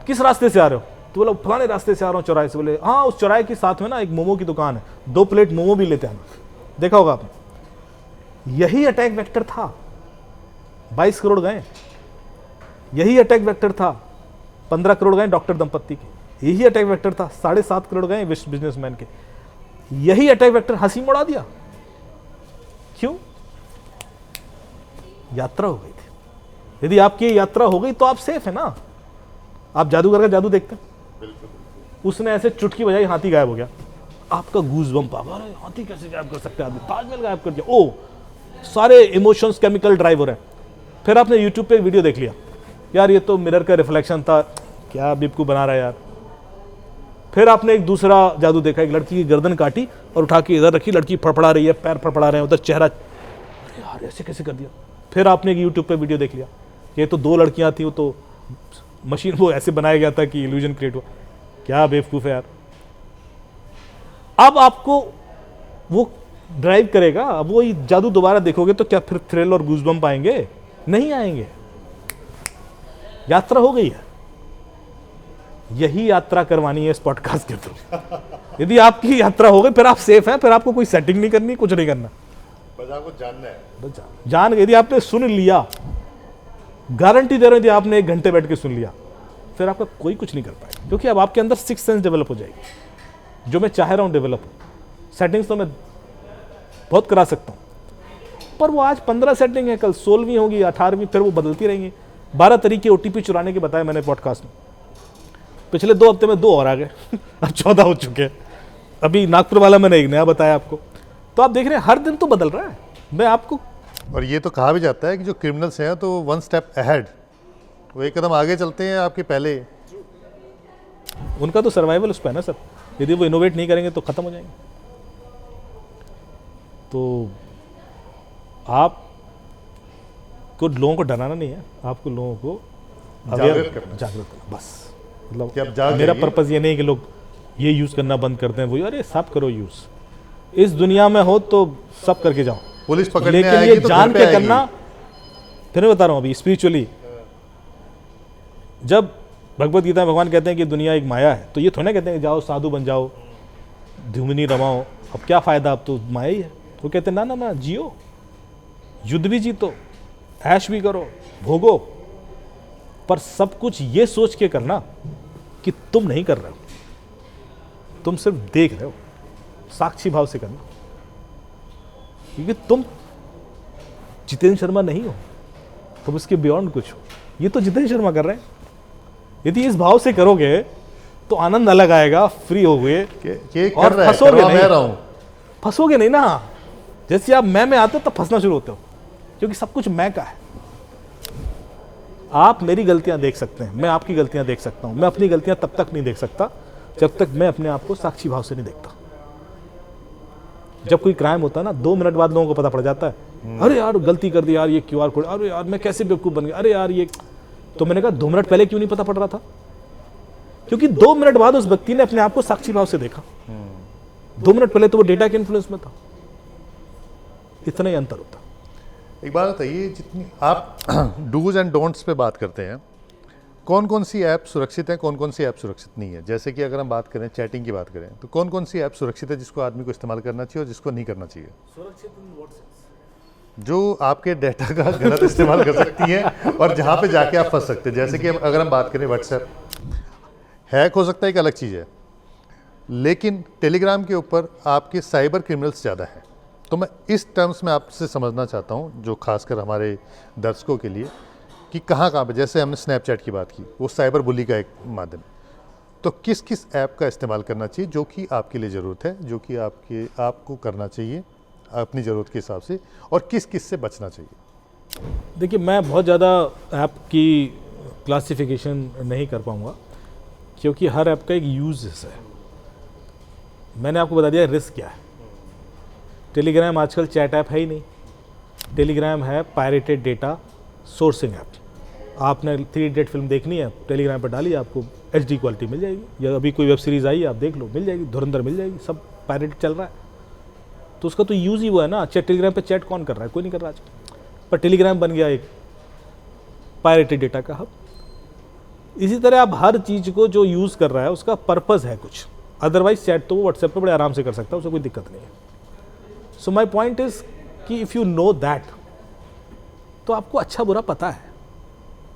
किस रास्ते से आ रहे हो? तो बोला फलाने रास्ते से आ रहा हूँ, चौराहे से। बोले हाँ, उस चौराहे के साथ में ना एक मोमो की दुकान है, 2 प्लेट मोमो भी लेते हैं। देखा होगा आपने। यही अटैक वेक्टर था, 22 करोड़ गए। यही अटैक वेक्टर था, 15 करोड़ गए डॉक्टर दंपत्ति के। यही अटैक वेक्टर था, 7.5 करोड़ गए विश्व बिजनेसमैन के। यही अटैक वेक्टर हंसी उड़ा दिया। क्यों? यात्रा हो गई थी। यदि आपकी यात्रा हो गई तो आप सेफ है ना। आप जादूगर का जादू देखते हैं, उसने ऐसे चुटकी बजाई, हाथी गायब हो गया, आपका गूज बम्प आ गया। अरे हाथी कैसे गायब कर सकते हैं आदमी? ताजमहल गायब कर दिया। ओ, सारे इमोशंस केमिकल ड्राइव हो रहे हैं। फिर आपने यूट्यूब पे वीडियो देख लिया, यार ये तो मिरर का रिफ्लेक्शन था, क्या बेवकूफ बना रहा है यार। फिर आपने एक दूसरा जादू देखा, एक लड़की की गर्दन काटी और उठा के इधर रखी, लड़की फड़फड़ा रही है, पैर फड़फड़ा रहे हैं, उधर चेहरा, अरे यार ऐसे कैसे कर दिया। फिर आपने एक यूट्यूब पे वीडियो देख लिया, ये तो 2 लड़कियां थी, वो तो मशीन वो ऐसे बनाया गया था कि इल्यूजन क्रिएट हुआ। क्या बेवकूफ है यार। अब आपको वो ड्राइव करेगा। अब वो जादू दोबारा देखोगे तो क्या फिर थ्रिल और गूज़बम्प आएंगे? नहीं आएंगे। यात्रा हो गई है। यही यात्रा करवानी है इस पॉडकास्ट के थ्रू। यदि आपकी यात्रा हो गई, फिर आप सेफ हैं, फिर आपको कोई सेटिंग नहीं करनी, कुछ नहीं करना, बस आपको जानना है। जान यदि आपने सुन लिया, गारंटी दे रहे हैं, यदि आपने 1 घंटे बैठ के सुन लिया, फिर आपका कोई कुछ नहीं कर पाएगा, क्योंकि अब आपके अंदर 6th सेंस डेवलप हो जाएगी, जो मैं चाह रहा हूं डेवलप। सेटिंग्स तो मैं बहुत करा सकता हूं, पर वो आज 15 सेटिंग है, कल 16वीं होगी, 18वीं, फिर वो बदलती रहेंगी। 12 तरीके OTP चुराने के बताए मैंने पॉडकास्ट में। पिछले 2 हफ्ते में 2 और आ गए। अब 14 हो चुके हैं। अभी नागपुर वाला मैंने एक नया बताया आपको। तो आप देख रहे हैं हर दिन तो बदल रहा है। मैं आपको, और ये तो कहा भी जाता है कि जो क्रिमिनल्स हैं तो 1 स्टेप अहेड, वो 1 कदम आगे चलते हैं आपके पहले। उनका तो सर्वाइवल उस पर है ना सर। यदि वो इनोवेट नहीं करेंगे तो खत्म हो जाएंगे। तो आपको लोगों को डराना नहीं है, आपको लोगों को जागृत करना बस। मतलब कि अब जाग मेरा जाइए। पर्पज़ ये नहीं कि लोग ये यूज़ करना बंद कर दें, वो अरे सब करो यूज़। इस दुनिया में हो तो सब करके जाओ, पुलिस पकड़ने लेकिन आएगी ये तो जान घर पे के आएगी। करना फिर मैं बता रहा हूँ अभी स्पिरिचुअली, जब भगवत गीता में भगवान कहते हैं कि दुनिया एक माया है, तो ये थोड़ा ना कहते हैं कि जाओ साधु बन जाओ, धूमनी रमाओ, अब क्या फ़ायदा, अब तो माया ही है। वो कहते हैं ना ना ना, जियो, युद्ध भी जीतो, ऐश भी करो, भोगो, पर सब कुछ ये सोच के करना कि तुम नहीं कर रहे हो, तुम सिर्फ देख रहे हो, साक्षी भाव से करना, क्योंकि तुम जितेंद्र शर्मा नहीं हो, तुम इसके बियॉन्ड कुछ हो। ये तो जितेंद्र शर्मा कर रहे हैं। यदि इस भाव से करोगे तो आनंद अलग आएगा, फ्री हो गए और फंसोगे नहीं, फंसोगे नहीं ना। जैसे आप मैं में आते हो तब फंसना शुरू होते हो, क्योंकि सब कुछ मैं का है। आप मेरी गलतियां देख सकते हैं, मैं आपकी गलतियां देख सकता हूं, मैं अपनी गलतियां तब तक नहीं देख सकता जब तक मैं अपने आप को साक्षी भाव से नहीं देखता। जब कोई क्राइम होता है ना, 2 मिनट बाद लोगों को पता पड़ जाता है, अरे यार गलती कर दी यार, ये QR कोड, अरे यार मैं कैसे बेवकूफ बन गया, अरे यार ये। तो मैंने कहा 2 मिनट पहले क्यों नहीं पता पड़ रहा था? क्योंकि 2 मिनट बाद उस व्यक्ति ने अपने आप को साक्षी भाव से देखा। 2 मिनट पहले तो वो डेटा के इन्फ्लुएंस में था। इतना ही अंतर होता। एक बात बताइए, जितनी आप डूज एंड डोंट्स पे बात करते हैं, कौन कौन सी ऐप सुरक्षित है, कौन कौन सी ऐप सुरक्षित नहीं है? जैसे कि अगर हम बात करें चैटिंग की बात करें, तो कौन कौन सी ऐप सुरक्षित है जिसको आदमी को इस्तेमाल करना चाहिए और जिसको नहीं करना चाहिए? सुरक्षित इन व्हाट सेंस? जो आपके डाटा का गलत इस्तेमाल कर सकती हैं और जहाँ पे जाके आप फंस सकते हैं। जैसे कि अगर हम बात करें, व्हाट्सएप हैक हो सकता है, एक अलग चीज़ है, लेकिन टेलीग्राम के ऊपर आपके साइबर क्रिमिनल्स ज़्यादा हैं। तो मैं इस टर्म्स में आपसे समझना चाहता हूँ, जो खासकर हमारे दर्शकों के लिए, कि कहाँ पे, जैसे हमने स्नैपचैट की बात की, वो साइबर बुली का एक माध्यम, तो किस किस ऐप का इस्तेमाल करना चाहिए जो कि आपके लिए ज़रूरत है, जो कि आपको करना चाहिए अपनी ज़रूरत के हिसाब से, और किस किस से बचना चाहिए? देखिए, मैं बहुत ज़्यादा ऐप की क्लासिफिकेशन नहीं कर पाऊँगा, क्योंकि हर ऐप का एक यूज है। मैंने आपको बता दिया रिस्क क्या है। टेलीग्राम आजकल चैट ऐप है ही नहीं, टेलीग्राम है पायरेटेड डेटा सोर्सिंग ऐप। आपने 3 इडियट फिल्म देखनी है, टेलीग्राम पर डालिए, आपको HD क्वालिटी मिल जाएगी। या अभी कोई वेब सीरीज़ आई है, आप देख लो, मिल जाएगी, धुरंधर मिल जाएगी, सब पायरेटेड चल रहा है। तो उसका तो यूज़ ही वो है ना। टेलीग्राम पे चैट कौन कर रहा है? कोई नहीं कर रहा आज, पर टेलीग्राम बन गया एक पायरेटेड डेटा का हब। इसी तरह आप हर चीज़ को जो यूज़ कर रहा है उसका पर्पज़ है कुछ, अदरवाइज चैट तो वो व्हाट्सएप पे बड़े आराम से कर सकता है, उससे कोई दिक्कत नहीं है। सो माई पॉइंट इज़ कि इफ़ यू नो दैट, तो आपको अच्छा बुरा पता है।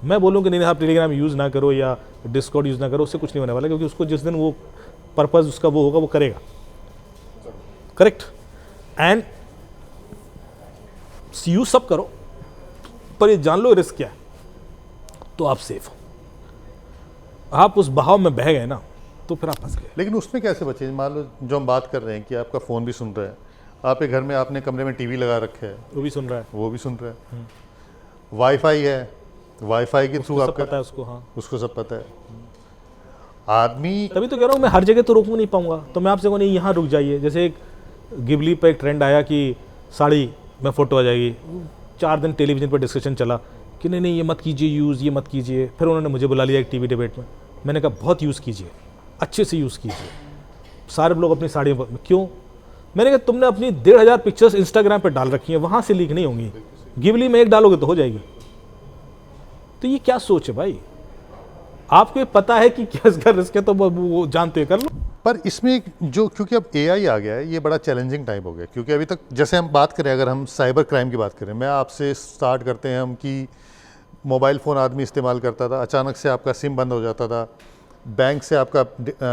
मैं बोलूँ कि नहीं आप टेलीग्राम यूज़ ना करो या डिस्कॉर्ड यूज़ ना करो, उससे कुछ नहीं होने वाला, क्योंकि उसको जिस दिन वो पर्पज़ उसका वो होगा वो करेगा, करेक्ट। एंड यूज़ सब करो, पर ये जान लो रिस्क क्या है, तो आप सेफ हो। आप उस बहाव में बह गए ना, तो फिर आप फंस गए। लेकिन उसमें कैसे बचे? मान लो जो हम बात कर रहे हैं कि आपका फ़ोन भी सुन रहा है, आपके घर में आपने कमरे में टीवी लगा रखा है, वो भी सुन रहा है, वो भी सुन रहा है, वाईफाई है, वाईफाई के थ्रू आपका पता है उसको, हाँ उसको सब पता है। आदमी, तभी तो कह रहा हूँ मैं हर जगह तो रोक नहीं पाऊंगा, तो मैं आपसे कहूँ नहीं यहाँ रुक जाइए। जैसे एक गिबली पे एक ट्रेंड आया कि साड़ी में फ़ोटो आ जाएगी, 4 दिन टेलीविज़न पर डिस्कशन चला कि नहीं नहीं ये मत कीजिए यूज़, ये मत कीजिए। फिर उन्होंने मुझे बुला लिया एक टीवी डिबेट में, मैंने कहा बहुत यूज़ कीजिए, अच्छे से यूज़ कीजिए। सारे लोग अपनी साड़ियों पर, क्यों? मैंने कहा तुमने अपनी 1500 पिक्चर्स इंस्टाग्राम पर डाल रखी हैं, वहाँ से लीक नहीं होंगी, गिबली में एक डालोगे तो हो जाएगी। तो ये क्या सोच है भाई? आपको ये पता है कि क्या इसका रिस्क है, तो वो जानते हुए कर लो। पर इसमें जो, क्योंकि अब AI आ गया है, ये बड़ा चैलेंजिंग टाइप हो गया। क्योंकि अभी तक जैसे हम बात करें, अगर हम साइबर क्राइम की बात करें, मैं आपसे स्टार्ट करते हैं हम कि मोबाइल फ़ोन आदमी इस्तेमाल करता था, अचानक से आपका सिम बंद हो जाता था, बैंक से आपका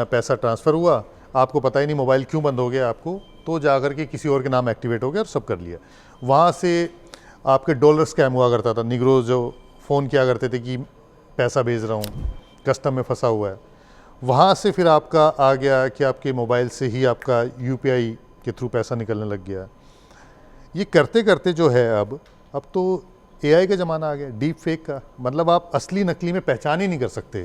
पैसा ट्रांसफ़र हुआ, आपको पता ही नहीं मोबाइल क्यों बंद हो गया आपको, तो जा कर के किसी और के नाम एक्टिवेट हो गया और सब कर लिया। वहाँ से आपके डॉलर स्कैम हुआ करता था, निगरोज जो फ़ोन किया करते थे कि पैसा भेज रहा हूँ, कस्टम में फंसा हुआ है। वहाँ से फिर आपका आ गया कि आपके मोबाइल से ही आपका UPI के थ्रू पैसा निकलने लग गया। ये करते करते जो है अब तो AI का ज़माना आ गया, डीप फेक का, मतलब आप असली नकली में पहचान ही नहीं कर सकते।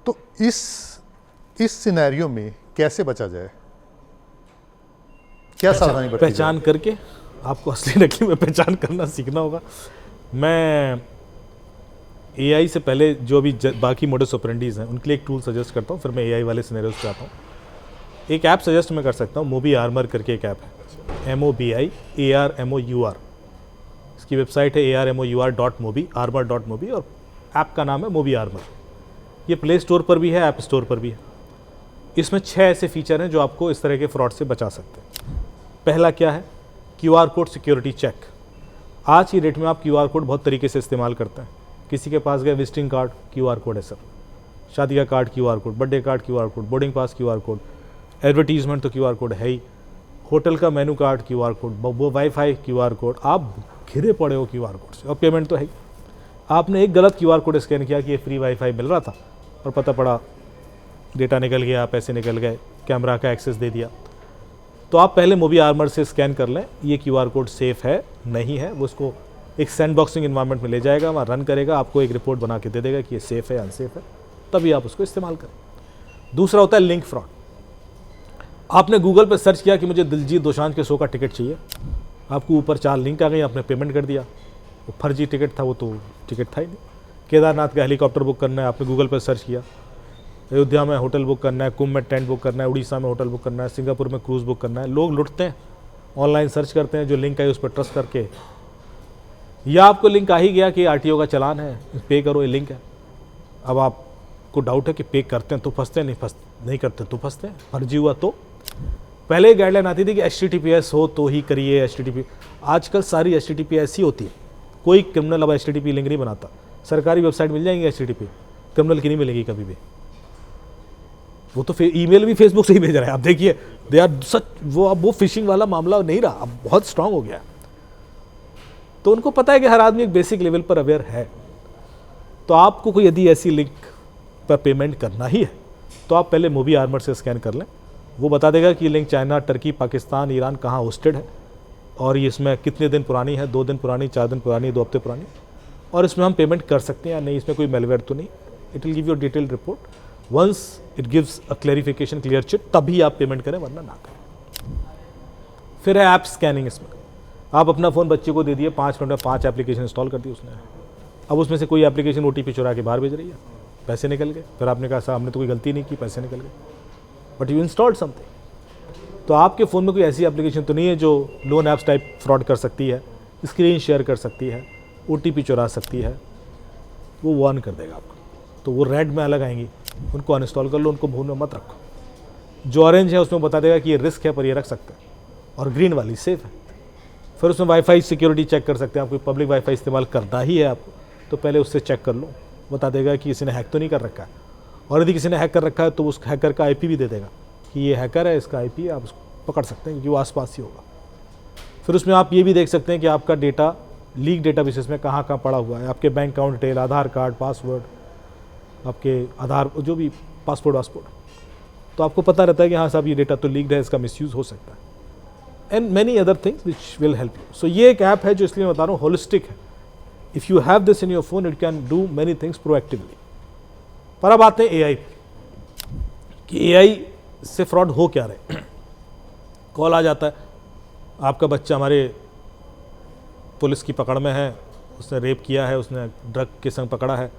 तो इस सिनेरियो में कैसे बचा जाए? क्या सावधानी बरती पहचान करके आपको असली नकली में पहचान करना सीखना होगा। मैं AI से पहले जो अभी बाकी मोडस ऑपरेंडीज हैं उनके लिए एक टूल सजेस्ट करता हूँ, फिर मैं AI वाले सिनेरियोज पे आता हूँ। एक ऐप सजेस्ट मैं कर सकता हूँ, मोबी आर्मर करके एक ऐप है, MOBI ARMOUR। इसकी वेबसाइट है armour.mobi, armor.mobi, और ऐप का नाम है मोबी आर्मर। ये प्ले स्टोर पर भी है, ऐप स्टोर पर भी है। इसमें 6 ऐसे फीचर हैं जो आपको इस तरह के फ्रॉड से बचा सकते हैं। पहला क्या है? QR code security check. आज की डेट में आप QR कोड बहुत तरीके से इस्तेमाल करते हैं। किसी के पास गए, विजिटिंग कार्ड QR कोड है सर, शादी का card QR code, birthday card QR code, boarding pass QR code, advertisement तो QR कोड है ही, होटल का मेनू कार्ड QR कोड, वो वाईफाई QR कोड, आप घिरे पड़े हो QR कोड से, और पेमेंट तो है ही। आपने एक गलत QR कोड स्कैन किया कि ये फ्री वाईफाई मिल रहा था, और पता पड़ा डेटा निकल गया, पैसे निकल गए, कैमरा का एक्सेस दे दिया। तो आप पहले मोबी आर्मर से स्कैन कर लें, ये QR कोड सेफ है नहीं है, वो उसको एक सैंडबॉक्सिंग इन्वायरमेंट में ले जाएगा, वहाँ रन करेगा, आपको एक रिपोर्ट बना के दे देगा कि ये सेफ है अनसेफ है, तभी आप उसको इस्तेमाल करें। दूसरा होता है लिंक फ्रॉड। आपने गूगल पर सर्च किया कि मुझे दिलजीत दोसांझ के शो का टिकट चाहिए, आपको ऊपर 4 लिंक आ गई, आपने पेमेंट कर दिया, वो फर्जी टिकट था, वो तो टिकट था ही नहीं। केदारनाथ का हेलीकॉप्टर बुक करना है, आपने गूगल पर सर्च किया, अयोध्या में होटल बुक करना है, कुंभ में टेंट बुक करना है, उड़ीसा में होटल बुक करना है, सिंगापुर में क्रूज़ बुक करना है। लोग लुटते हैं, ऑनलाइन सर्च करते हैं, जो लिंक आई उस पर ट्रस्ट करके, या आपको लिंक आ ही गया कि RTO का चालान है, पे करो, ये लिंक है। अब आपको डाउट है कि पे करते हैं तो फंसते हैं, नहीं करते तो फंसते हैं, फर्जी हुआ तो। पहले गाइडलाइन आती थी कि HTTPS हो तो ही करिए HTTP। आजकल सारी HTTPS ही होती है, कोई क्रिमिनल अब HTTP लिंक नहीं बनाता। सरकारी वेबसाइट मिल जाएंगी HTTP, क्रिमिनल की नहीं मिलेगी कभी भी। वो तो ईमेल भी फेसबुक से ही भेज रहा है, आप देखिए, दे आर सच, वो अब वो फिशिंग वाला मामला नहीं रहा, अब बहुत स्ट्रांग हो गया। तो उनको पता है कि हर आदमी एक बेसिक लेवल पर अवेयर है। तो आपको कोई यदि ऐसी लिंक पर पेमेंट करना ही है तो आप पहले मोबी आर्मर से स्कैन कर लें, वो बता देगा कि link China, Turkey, Pakistan, Iran कहाँ होस्टेड है, और ये इसमें कितने दिन पुरानी है, 2 दिन पुरानी, 4 दिन पुरानी, 2 हफ्ते पुरानी, और इसमें हम पेमेंट कर सकते हैं या नहीं, इसमें कोई मेलवेयर तो नहीं। It will give you detailed report. Once it gives a clarification, clear chit, तभी आप पेमेंट करें, वरना ना करें। फिर है ऐप स्कैनिंग। इसमें आप अपना फ़ोन बच्चे को दे दिए, 5 मिनट में 5 एप्लीकेशन इंस्टॉल कर दी उसने। अब उसमें से कोई एप्लीकेशन OTP चुरा के बाहर भेज रही है, पैसे निकल गए। फिर आपने कहा साहब हमने तो कोई गलती नहीं की, पैसे निकल गए, बट यू इंस्टॉल्ड समथिंग। तो आपके फ़ोन में कोई ऐसी एप्लीकेशन तो नहीं है जो लोन ऐप्स टाइप फ्रॉड कर सकती है, स्क्रीन शेयर कर सकती है, OTP चुरा सकती है, वो वार्न कर देगा आपको। तो वो रेड में अलग आएंगी, उनको अनइंस्टॉल कर लो, उनको फोन में मत रखो। जो ऑरेंज है उसमें बता देगा कि ये रिस्क है पर ये रख सकते हैं, और ग्रीन वाली सेफ है। फिर उसमें वाईफाई सिक्योरिटी चेक कर सकते हैं, आप कोई पब्लिक वाईफाई इस्तेमाल करता ही है आपको, तो पहले उससे चेक कर लो, बता देगा कि किसी ने हैक तो नहीं कर रखा है। और यदि किसी ने हैक कर रखा है तो उस हैकर का IP भी दे देगा कि ये हैकर है, इसका IP है, आप उसको पकड़ सकते हैं क्योंकि वो आसपास ही होगा। फिर उसमें आप ये भी देख सकते हैं कि आपका डेटा लीक डेटा बेसिस में कहाँ कहाँ पड़ा हुआ है, आपके बैंक अकाउंट डिटेल, आधार कार्ड, पासवर्ड, आपके आधार जो भी पासपोर्ट, तो आपको पता रहता है कि हाँ साहब ये डेटा तो लीक्ड है, इसका मिसयूज़ हो सकता है, and many other things which will help you. So ये एक ऐप है जो इसलिए मैं बता रहा हूँ होलिस्टिक है। If you have this in your phone it can do many things proactively. पर अब आते हैं AI कि AI से फ्रॉड हो क्या रहे। कॉल आ जाता है, आपका बच्चा हमारे पुलिस की पकड़ में है, उसने रेप किया है, उसने ड्रग के संग पकड़ा है,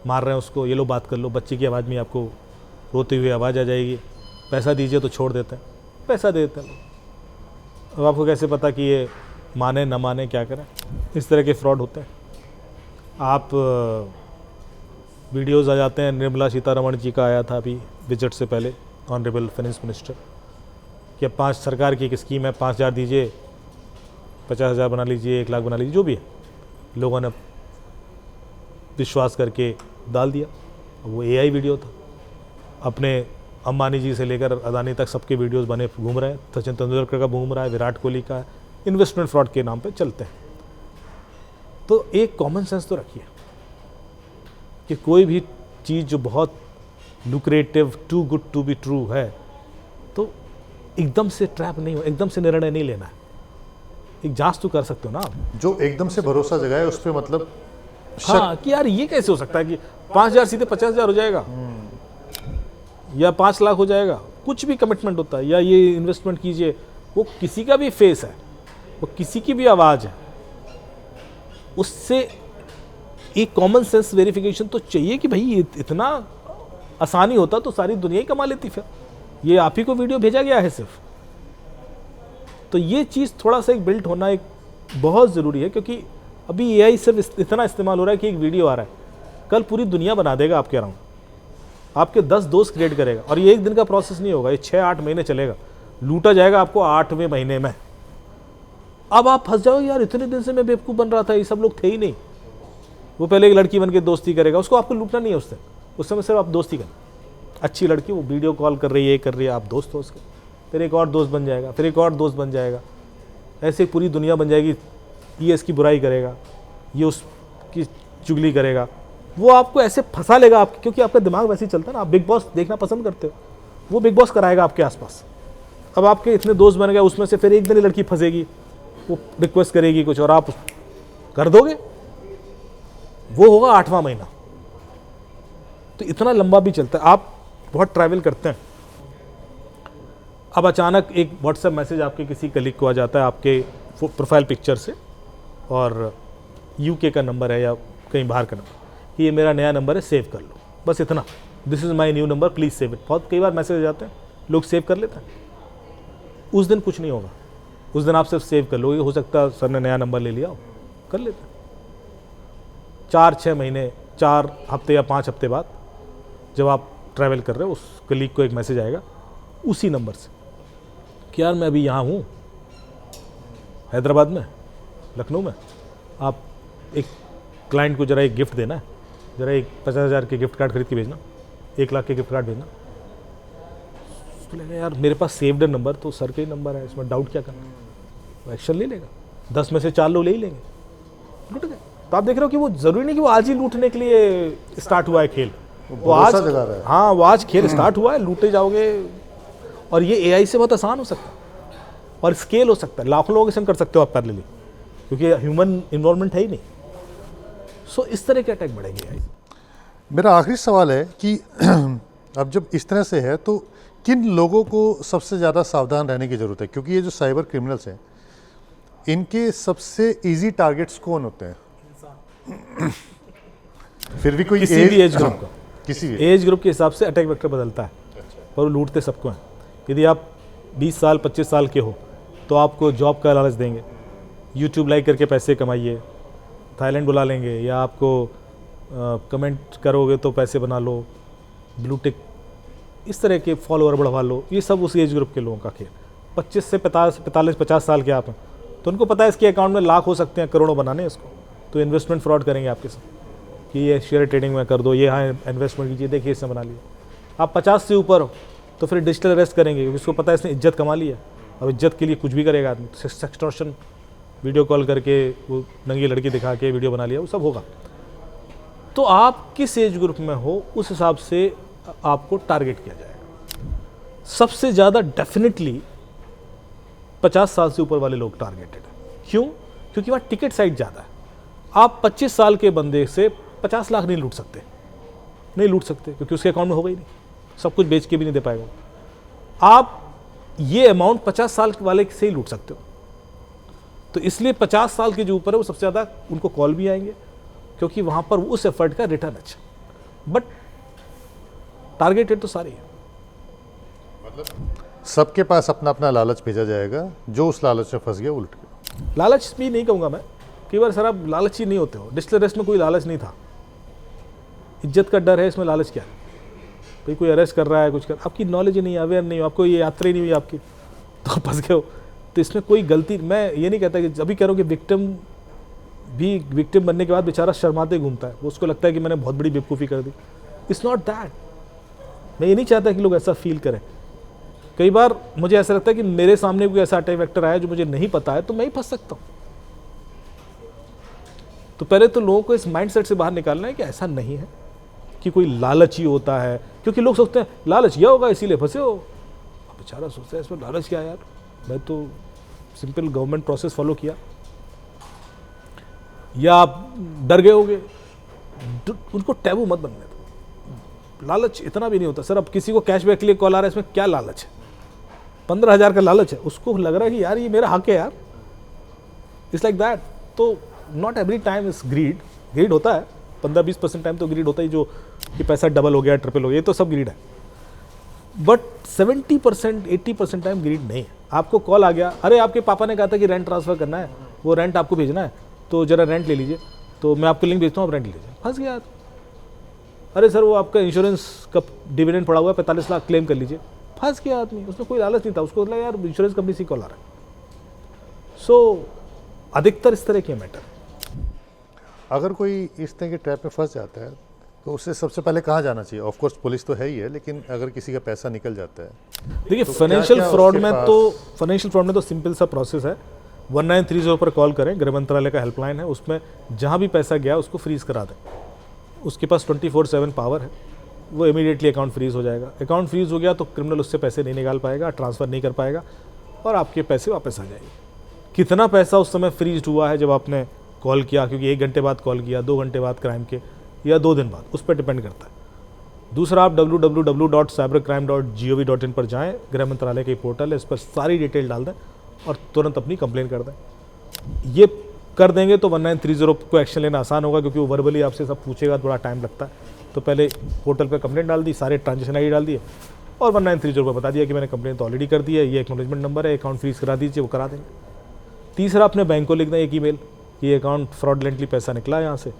मार रहे हैं उसको, ये लो बात कर लो। बच्चे की आवाज़ में आपको रोते हुए आवाज़ आ जाएगी, पैसा दीजिए तो छोड़ देते हैं, पैसा दे देते हैं लोग। अब आपको कैसे पता कि ये माने न माने, क्या करें? इस तरह के फ्रॉड होते हैं। आप वीडियोज़ आ जाते हैं, निर्मला सीतारमण जी का आया था अभी विजिट से पहले, ऑनरेबल फाइनेंस मिनिस्टर, कि अब 5 सरकार की एक स्कीम है, 5,000 दीजिए, 50,000 बना लीजिए, 1 लाख बना लीजिए, जो भी है। लोगों ने विश्वास करके डाल दिया। वो AI वीडियो था, अपने अंबानी जी से लेकर अदानी तक सबके वीडियोस बने घूम रहे हैं। सचिन तेंदुलकर का घूम रहा है, विराट कोहली का, इन्वेस्टमेंट फ्रॉड के नाम पे चलते हैं। तो एक कॉमन सेंस तो रखिए कि कोई भी चीज़ जो बहुत lucrative, too good to be true है, तो एकदम से ट्रैप नहीं हो, एकदम से निर्णय नहीं लेना है। एक जांच तो कर सकते हो ना आप। जो एकदम से भरोसा जगाए उस पर मतलब हाँ कि यार ये कैसे हो सकता है कि 5,000 सीधे 50,000 हो जाएगा या 5 लाख हो जाएगा, कुछ भी कमिटमेंट होता है, या ये इन्वेस्टमेंट कीजिए, वो किसी का भी फेस है, वो किसी की भी आवाज़ है, उससे एक कॉमन सेंस वेरिफिकेशन तो चाहिए कि भाई ये इतना आसानी होता तो सारी दुनिया ही कमा लेती। फिर ये आप ही को वीडियो भेजा गया है सिर्फ। तो ये चीज़ थोड़ा सा एक बिल्ट होना एक बहुत ज़रूरी है, क्योंकि अभी एआई सिर्फ इतना इस्तेमाल हो रहा है कि एक वीडियो आ रहा है, कल पूरी दुनिया बना देगा आपके अराउंड, आपके 10 दोस्त क्रिएट करेगा, और ये एक दिन का प्रोसेस नहीं होगा, ये 6-8 महीने चलेगा, लूटा जाएगा आपको 8वें महीने में। अब आप फंस जाओगे, यार इतने दिन से मैं बेवकूफ़ बन रहा था, ये सब लोग थे ही नहीं। वो पहले एक लड़की बन के दोस्ती करेगा, उसको आपको लूटना नहीं है उस समय सिर्फ आप दोस्ती करें। अच्छी लड़की, वो वीडियो कॉल कर रही है, ये कर रही है, आप दोस्त हो उसके, फिर एक और दोस्त बन जाएगा, फिर एक और दोस्त बन जाएगा, ऐसे पूरी दुनिया बन जाएगी। ये इसकी बुराई करेगा, ये उसकी चुगली करेगा, वो आपको ऐसे फंसा लेगा आप, क्योंकि आपका दिमाग वैसे ही चलता है ना। आप बिग बॉस देखना पसंद करते हो, वो बिग बॉस कराएगा आपके आसपास। अब आपके इतने दोस्त बन गए, उसमें से फिर एक दिन ही लड़की फंसेगी, वो रिक्वेस्ट करेगी कुछ और आप कर दोगे, वो होगा 8वां महीना। तो इतना लंबा भी चलता है। आप बहुत ट्रैवल करते हैं, अब अचानक एक व्हाट्सएप मैसेज आपके किसी कलीग को आ जाता है आपके प्रोफाइल पिक्चर से, और यूके का नंबर है या कहीं बाहर का नंबर, कि ये मेरा नया नंबर है, सेव कर लो, बस इतना, this is my new number, please save it. बहुत कई बार मैसेज आ जाते हैं, लोग सेव कर लेते हैं। उस दिन कुछ नहीं होगा, उस दिन आप सिर्फ सेव कर लोगे, हो सकता है सर ने नया नंबर ले लिया हो, कर लेते हैं। 4-6 महीने, 4 हफ्ते या 5 हफ्ते बाद जब आप ट्रैवल कर रहे हो, उस कलीग को एक मैसेज आएगा उसी नंबर से कि यार मैं अभी यहाँ हूँ हैदराबाद में, लखनऊ में, आप एक क्लाइंट को ज़रा एक गिफ्ट देना है, ज़रा एक 50,000 के गिफ्ट कार्ड खरीद के भेजना, 1 लाख के गिफ्ट कार्ड भेजना। उसको लगेगा यार मेरे पास सेव्ड नंबर तो सर का ही नंबर है, इसमें डाउट क्या करना, वो एक्शन ले लेगा। 10 में से 4 लोग ले ही लेंगे, लूट गए। तो आप देख रहे हो कि वो ज़रूरी नहीं कि वो आज ही लूटने के लिए स्टार्ट हुआ है खेल, वो आज, हाँ वो आज खेल स्टार्ट हुआ है, लूटे जाओगे। और ये एआई से बहुत आसान हो सकता है और स्केल हो सकता है, लाखों लोगों के संग कर सकते हो आप पैरेलली, क्योंकि ह्यूमन इन्वॉल्वमेंट है ही नहीं। सो इस तरह के अटैक बढ़ेंगे एआई। मेरा आखिरी सवाल है कि अब जब इस तरह से है तो किन लोगों को सबसे ज़्यादा सावधान रहने की ज़रूरत है, क्योंकि ये जो साइबर क्रिमिनल्स हैं इनके सबसे इजी टारगेट्स कौन होते हैं? फिर भी कोई किसी भी एज ग्रुप का, किसी भी एज ग्रुप के हिसाब से अटैक वेक्टर बदलता है, पर वो लूटते सबको हैं। यदि आप 20 साल 25 साल के हो तो आपको जॉब का लालच देंगे, यूट्यूब लाइक करके पैसे कमाइए, थाईलैंड बुला लेंगे, या आपको कमेंट करोगे तो पैसे बना लो, ब्लू टिक, इस तरह के फॉलोअर बढ़वा लो। ये सब उस एज ग्रुप के लोगों का खेल। 25 से 45-50 साल के आप हैं तो उनको पता है इसके अकाउंट में लाख हो सकते हैं, करोड़ों बनाने इसको, तो इन्वेस्टमेंट फ्रॉड करेंगे आपके साथ कि ये शेयर ट्रेडिंग में कर दो, ये हाँ इन्वेस्टमेंट कीजिए, देखिए इसने बना लिया। आप 50 से ऊपर हो तो फिर डिजिटल अरेस्ट करेंगे, क्योंकि उसको पता है इसने इज्जत कमा ली है, अब इज्जत के लिए कुछ भी करेगा आदमी। सेक्सटॉर्शन, वीडियो कॉल करके वो नंगी लड़की दिखा के वीडियो बना लिया, वो सब होगा। तो आप किस एज ग्रुप में हो उस हिसाब से आपको टारगेट किया जाएगा। सबसे ज़्यादा डेफिनेटली 50 साल से ऊपर वाले लोग टारगेटेड है। क्यों? क्योंकि वहाँ टिकट साइज ज़्यादा है। आप 25 साल के बंदे से 50 लाख नहीं लूट सकते, क्योंकि उसके अकाउंट में होगा ही नहीं, सब कुछ बेच के भी नहीं दे पाएगा। आप ये अमाउंट 50 साल वाले से ही लूट सकते हो। तो इसलिए 50 साल के जो ऊपर है वो सबसे ज़्यादा उनको कॉल भी आएंगे, क्योंकि वहाँ पर उस एफर्ट का रिटर्न अच्छा। बट टारगेटेड तो सारे हैं, मतलब सबके पास अपना अपना लालच भेजा जाएगा, जो उस लालच में फंस गया उल्ट गया। लालच भी नहीं कहूँगा मैं, कई बार सर आप लालची नहीं होते हो। डिजिटल अरेस्ट में कोई लालच नहीं था, इज्जत का डर है, इसमें लालच क्या है? भाई कोई अरेस्ट कर रहा है, कुछ कर, आपकी नॉलेज ही नहीं है, अवेयर नहीं हो, आपको ये यात्रा ही नहीं हुई आपकी, तो फंस गए हो। तो इसमें कोई गलती, मैं ये नहीं कहता कि अभी कह रहा हूँ कि विक्टिम बनने के बाद बेचारा शर्माते घूमता है, वो उसको लगता है कि मैंने बहुत बड़ी बेवकूफ़ी कर दी। It's not that. मैं ये नहीं चाहता कि लोग ऐसा फील करें। कई बार मुझे ऐसा लगता है कि मेरे सामने कोई ऐसा अटैक वेक्टर आया जो मुझे नहीं पता है, तो मैं ही फंस सकता हूँ। तो पहले तो लोगों को इस माइंडसेट से बाहर निकालना है कि ऐसा नहीं है कि कोई लालची होता है, क्योंकि लोग सोचते हैं लालच यह होगा इसीलिए फंसे हो। बेचारा सोचता है इसमें लालच क्या है यार, मैं तो सिंपल गवर्नमेंट प्रोसेस फॉलो किया। या आप डर गए होगे, उनको टैबू मत बनने दो। लालच इतना भी नहीं होता। सर अब किसी को कैशबैक के लिए कॉल आ रहा है, इसमें क्या लालच है? 15,000 का लालच है, उसको लग रहा है कि यार ये मेरा हक है यार, इट्स लाइक दैट। तो not every time is greed होता है, 15-20% टाइम तो ग्रीड होता ही, जो कि पैसा डबल हो गया, ट्रिपल हो गया, ये तो सब ग्रीड है। बट 70% 80% टाइम ग्रीड नहीं है। आपको कॉल आ गया, अरे आपके पापा ने कहा था कि रेंट ट्रांसफ़र करना है, वो रेंट आपको भेजना है, तो ज़रा रेंट ले लीजिए, तो मैं आपको लिंक भेजता हूँ, आप रेंट लीजिए। फंस गया आदमी। अरे सर वो आपका इंश्योरेंस का डिविडेंड पड़ा हुआ है 45 लाख, क्लेम कर लीजिए। फंस गया आदमी, उसमें कोई लालच नहीं था, उसको लगा यार इंश्योरेंस कंपनी से कॉल आ रहा है। सो अधिकतर इस तरह के मैटर। अगर कोई इस तरह के ट्रैप में फंस जाता है तो उससे सबसे पहले कहाँ जाना चाहिए? ऑफ कोर्स पुलिस तो है ही है, लेकिन अगर किसी का पैसा निकल जाता है देखिए तो फाइनेंशियल क्या-क्या फ्रॉड उसके में पास- तो सिंपल सा प्रोसेस है। 1930 पर कॉल करें, गृह मंत्रालय का हेल्पलाइन है, उसमें जहाँ भी पैसा गया उसको फ्रीज करा दें। उसके पास 24/7 पावर है, वो इमीडिएटली अकाउंट फ्रीज हो जाएगा। अकाउंट फ्रीज हो गया तो क्रिमिनल उससे पैसे नहीं निकाल पाएगा, ट्रांसफ़र नहीं कर पाएगा और आपके पैसे वापस आ जाएंगे। कितना पैसा उस समय फ्रीज हुआ है जब आपने कॉल किया, क्योंकि 1 घंटे बाद कॉल किया, 2 घंटे बाद क्राइम के, या 2 दिन बाद, उस पर डिपेंड करता है। दूसरा, आप www.cybercrime.gov.in पर जाएं, गृह मंत्रालय की पोर्टल है, इस पर सारी डिटेल डाल दें और तुरंत अपनी कंप्लेन कर दें। ये कर देंगे तो 1930 को एक्शन लेना आसान होगा, क्योंकि वो वर्बली आपसे सब पूछेगा, थोड़ा टाइम लगता है। तो पहले पोर्टल पर कंप्लेंट डाल दी, सारे ट्रांजेक्शन आई डाल दिए और 1930 को बता दिया कि मैंने कंप्लेन तो ऑलरेडी कर दी है, ये एक्नॉलेजमेंट नंबर है, अकाउंट फ्रीज करा दीजिए, वो करा देंगे। तीसरा, अपने बैंक को लिख दें एक ईमेल कि ये अकाउंट फ्रॉडलेंटली पैसा निकला है यहाँ से,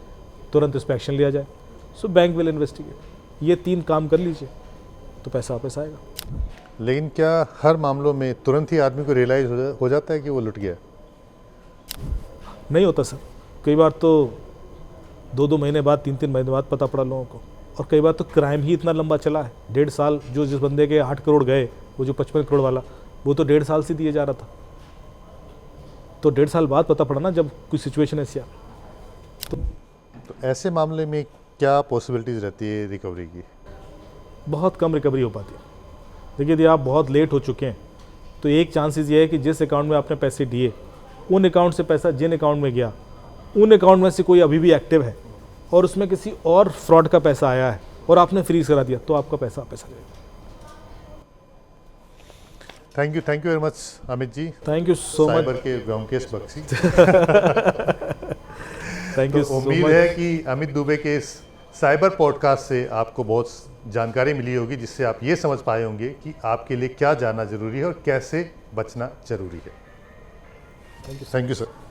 तुरंत इस पर एक्शन लिया जाए। So bank will investigate. ये 3 काम कर लीजिए तो पैसा वापस आएगा। लेकिन क्या हर मामलों में तुरंत ही आदमी को रियलाइज हो जाता है कि वो लुट गया? नहीं होता सर, कई बार तो 2-2 महीने बाद, 3-3 महीने बाद पता पड़ा लोगों को। और कई बार तो क्राइम ही इतना लंबा चला है, 1.5 साल। जो जिस बंदे के 8 करोड़ गए, वो जो 55 करोड़ वाला, वो तो 1.5 साल से दिए जा रहा था। तो 1.5 साल बाद पता पड़ा ना, जब कोई सिचुएशन ऐसी आ। तो ऐसे मामले में क्या पॉसिबिलिटीज़ रहती है रिकवरी की? बहुत कम रिकवरी हो पाती है। देखिए, यदि आप बहुत लेट हो चुके हैं तो एक चांसेस ये है कि जिस अकाउंट में आपने पैसे दिए, उन अकाउंट से पैसा जिन अकाउंट में गया, उन अकाउंट में से कोई अभी भी एक्टिव है और उसमें किसी और फ्रॉड का पैसा आया है और आपने फ्रीज करा दिया, तो आपका पैसा वापस आ जाएगा। Thank you very much Amit ji. Thank you so much. Cyber के व्योमकेश बख्शी। थैंक यू तो सो उम्मीद मच। है कि अमित दुबे के इस साइबर पॉडकास्ट से आपको बहुत जानकारी मिली होगी, जिससे आप ये समझ पाए होंगे कि आपके लिए क्या जानना जरूरी है और कैसे बचना जरूरी है। Thank you sir.